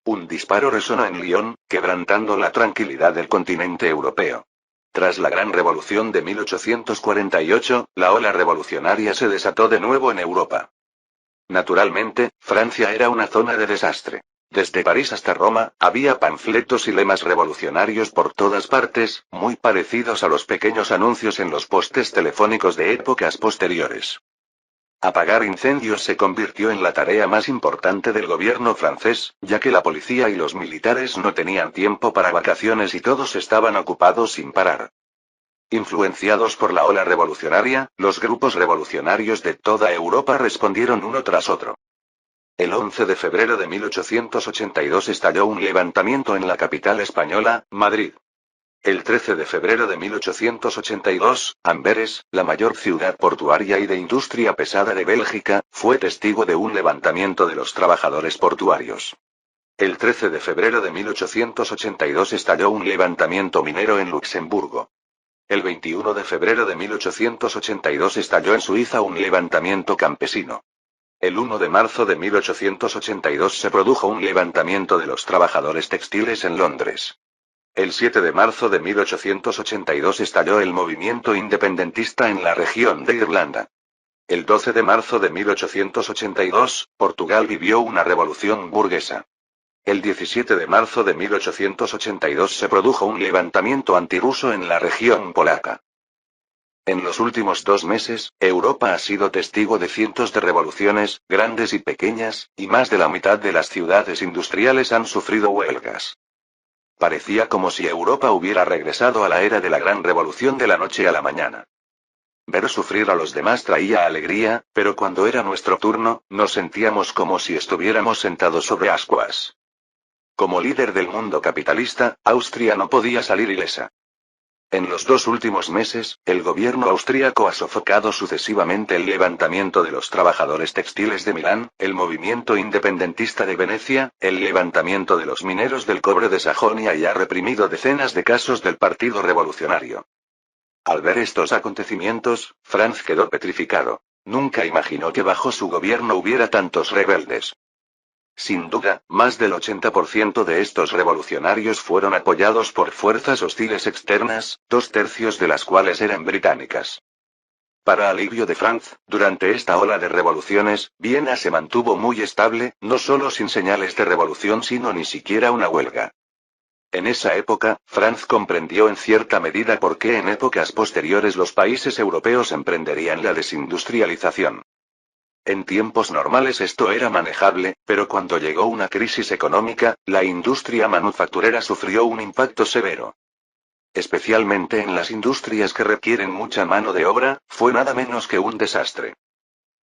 Un disparo resonó en Lyon, quebrantando la tranquilidad del continente europeo. Tras la Gran Revolución de 1848, la ola revolucionaria se desató de nuevo en Europa. Naturalmente, Francia era una zona de desastre. Desde París hasta Roma, había panfletos y lemas revolucionarios por todas partes, muy parecidos a los pequeños anuncios en los postes telefónicos de épocas posteriores. Apagar incendios se convirtió en la tarea más importante del gobierno francés, ya que la policía y los militares no tenían tiempo para vacaciones y todos estaban ocupados sin parar. Influenciados por la ola revolucionaria, los grupos revolucionarios de toda Europa respondieron uno tras otro. El 11 de febrero de 1882 estalló un levantamiento en la capital española, Madrid. El 13 de febrero de 1882, Amberes, la mayor ciudad portuaria y de industria pesada de Bélgica, fue testigo de un levantamiento de los trabajadores portuarios. El 13 de febrero de 1882 estalló un levantamiento minero en Luxemburgo. El 21 de febrero de 1882 estalló en Suiza un levantamiento campesino. El 1 de marzo de 1882 se produjo un levantamiento de los trabajadores textiles en Londres. El 7 de marzo de 1882 estalló el movimiento independentista en la región de Irlanda. El 12 de marzo de 1882, Portugal vivió una revolución burguesa. El 17 de marzo de 1882 se produjo un levantamiento antirruso en la región polaca. En los últimos 2 meses, Europa ha sido testigo de cientos de revoluciones, grandes y pequeñas, y más de la mitad de las ciudades industriales han sufrido huelgas. Parecía como si Europa hubiera regresado a la era de la gran revolución de la noche a la mañana. Ver sufrir a los demás traía alegría, pero cuando era nuestro turno, nos sentíamos como si estuviéramos sentados sobre ascuas. Como líder del mundo capitalista, Austria no podía salir ilesa. En los 2 últimos meses, el gobierno austríaco ha sofocado sucesivamente el levantamiento de los trabajadores textiles de Milán, el movimiento independentista de Venecia, el levantamiento de los mineros del cobre de Sajonia y ha reprimido decenas de casos del Partido Revolucionario. Al ver estos acontecimientos, Franz quedó petrificado. Nunca imaginó que bajo su gobierno hubiera tantos rebeldes. Sin duda, más del 80% de estos revolucionarios fueron apoyados por fuerzas hostiles externas, 2/3 de las cuales eran británicas. Para alivio de Franz, durante esta ola de revoluciones, Viena se mantuvo muy estable, no solo sin señales de revolución sino ni siquiera una huelga. En esa época, Franz comprendió en cierta medida por qué en épocas posteriores los países europeos emprenderían la desindustrialización. En tiempos normales esto era manejable, pero cuando llegó una crisis económica, la industria manufacturera sufrió un impacto severo. Especialmente en las industrias que requieren mucha mano de obra, fue nada menos que un desastre.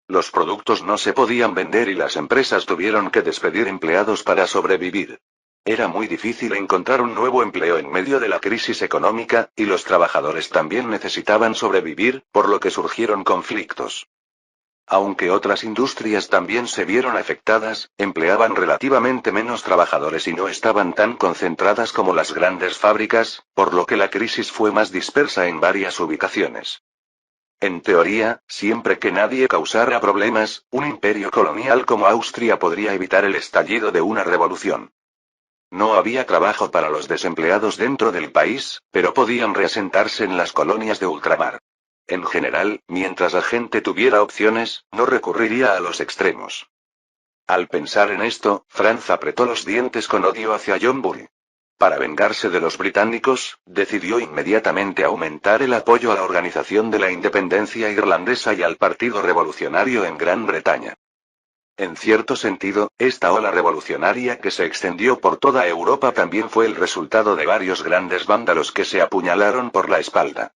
Los productos no se podían vender y las empresas tuvieron que despedir empleados para sobrevivir. Era muy difícil encontrar un nuevo empleo en medio de la crisis económica, y los trabajadores también necesitaban sobrevivir, por lo que surgieron conflictos. Aunque otras industrias también se vieron afectadas, empleaban relativamente menos trabajadores y no estaban tan concentradas como las grandes fábricas, por lo que la crisis fue más dispersa en varias ubicaciones. En teoría, siempre que nadie causara problemas, un imperio colonial como Austria podría evitar el estallido de una revolución. No había trabajo para los desempleados dentro del país, pero podían reasentarse en las colonias de ultramar. En general, mientras la gente tuviera opciones, no recurriría a los extremos. Al pensar en esto, Franz apretó los dientes con odio hacia John Bull. Para vengarse de los británicos, decidió inmediatamente aumentar el apoyo a la Organización de la Independencia Irlandesa y al Partido Revolucionario en Gran Bretaña. En cierto sentido, esta ola revolucionaria que se extendió por toda Europa también fue el resultado de varios grandes vándalos que se apuñalaron por la espalda.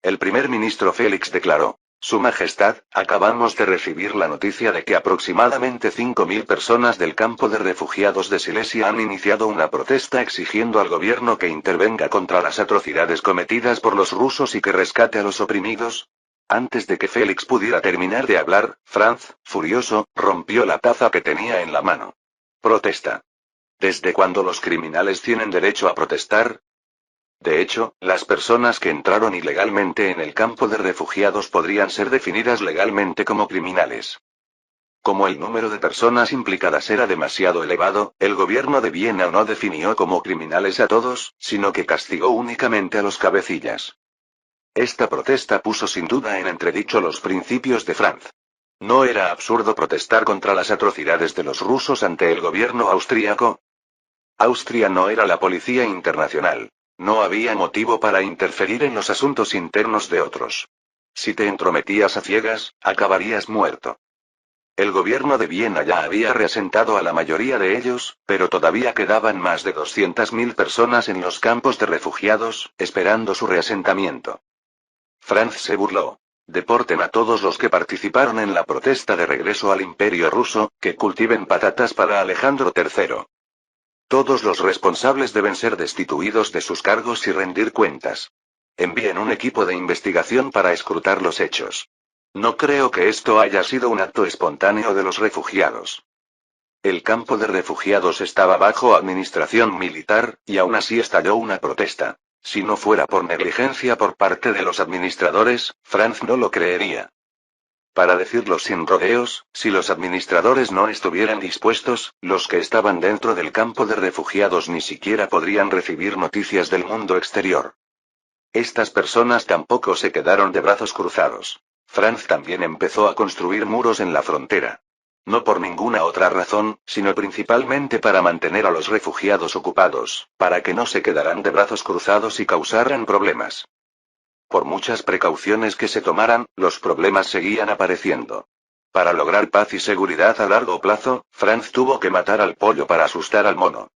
El primer ministro Félix declaró: Su Majestad, acabamos de recibir la noticia de que aproximadamente 5.000 personas del campo de refugiados de Silesia han iniciado una protesta exigiendo al gobierno que intervenga contra las atrocidades cometidas por los rusos y que rescate a los oprimidos. Antes de que Félix pudiera terminar de hablar, Franz, furioso, rompió la taza que tenía en la mano. Protesta. ¿Desde cuándo los criminales tienen derecho a protestar? De hecho, las personas que entraron ilegalmente en el campo de refugiados podrían ser definidas legalmente como criminales. Como el número de personas implicadas era demasiado elevado, el gobierno de Viena no definió como criminales a todos, sino que castigó únicamente a los cabecillas. Esta protesta puso sin duda en entredicho los principios de Franz. ¿No era absurdo protestar contra las atrocidades de los rusos ante el gobierno austríaco? Austria no era la policía internacional. No había motivo para interferir en los asuntos internos de otros. Si te entrometías a ciegas, acabarías muerto. El gobierno de Viena ya había reasentado a la mayoría de ellos, pero todavía quedaban más de 200.000 personas en los campos de refugiados, esperando su reasentamiento. Franz se burló. Deporten a todos los que participaron en la protesta de regreso al Imperio ruso, que cultiven patatas para Alejandro III. Todos los responsables deben ser destituidos de sus cargos y rendir cuentas. Envíen un equipo de investigación para escrutar los hechos. No creo que esto haya sido un acto espontáneo de los refugiados. El campo de refugiados estaba bajo administración militar, y aún así estalló una protesta. Si no fuera por negligencia por parte de los administradores, Franz no lo creería. Para decirlo sin rodeos, si los administradores no estuvieran dispuestos, los que estaban dentro del campo de refugiados ni siquiera podrían recibir noticias del mundo exterior. Estas personas tampoco se quedaron de brazos cruzados. Franz también empezó a construir muros en la frontera. No por ninguna otra razón, sino principalmente para mantener a los refugiados ocupados, para que no se quedaran de brazos cruzados y causaran problemas. Por muchas precauciones que se tomaran, los problemas seguían apareciendo. Para lograr paz y seguridad a largo plazo, Franz tuvo que matar al pollo para asustar al mono.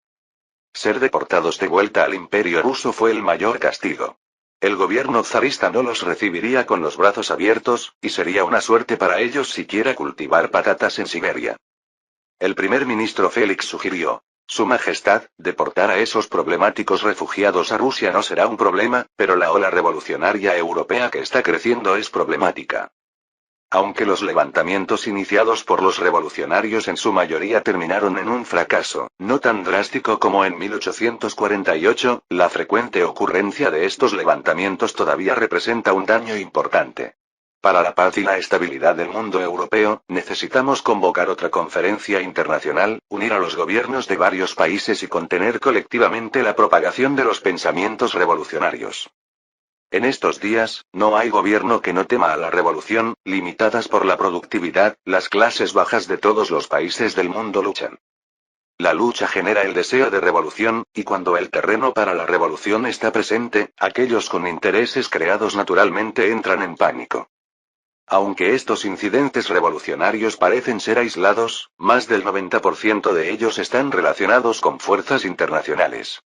Ser deportados de vuelta al Imperio ruso fue el mayor castigo. El gobierno zarista no los recibiría con los brazos abiertos, y sería una suerte para ellos siquiera cultivar patatas en Siberia. El primer ministro Félix sugirió: Su Majestad, deportar a esos problemáticos refugiados a Rusia no será un problema, pero la ola revolucionaria europea que está creciendo es problemática. Aunque los levantamientos iniciados por los revolucionarios en su mayoría terminaron en un fracaso, no tan drástico como en 1848, la frecuente ocurrencia de estos levantamientos todavía representa un daño importante. Para la paz y la estabilidad del mundo europeo, necesitamos convocar otra conferencia internacional, unir a los gobiernos de varios países y contener colectivamente la propagación de los pensamientos revolucionarios. En estos días, no hay gobierno que no tema a la revolución, limitadas por la productividad, las clases bajas de todos los países del mundo luchan. La lucha genera el deseo de revolución, y cuando el terreno para la revolución está presente, aquellos con intereses creados naturalmente entran en pánico. Aunque estos incidentes revolucionarios parecen ser aislados, más del 90% de ellos están relacionados con fuerzas internacionales.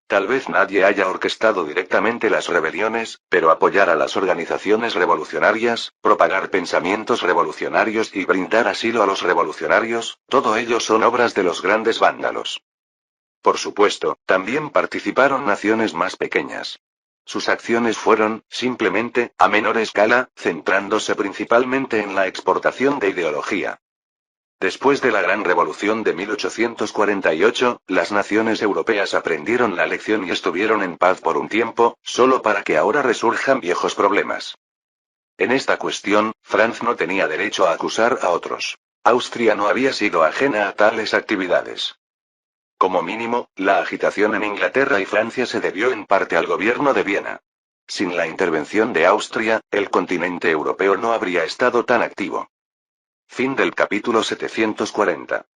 Tal vez nadie haya orquestado directamente las rebeliones, pero apoyar a las organizaciones revolucionarias, propagar pensamientos revolucionarios y brindar asilo a los revolucionarios, todo ello son obras de los grandes vándalos. Por supuesto, también participaron naciones más pequeñas. Sus acciones fueron, simplemente, a menor escala, centrándose principalmente en la exportación de ideología. Después de la Gran Revolución de 1848, las naciones europeas aprendieron la lección y estuvieron en paz por un tiempo, solo para que ahora resurjan viejos problemas. En esta cuestión, Franz no tenía derecho a acusar a otros. Austria no había sido ajena a tales actividades. Como mínimo, la agitación en Inglaterra y Francia se debió en parte al gobierno de Viena. Sin la intervención de Austria, el continente europeo no habría estado tan activo. Fin del capítulo 740.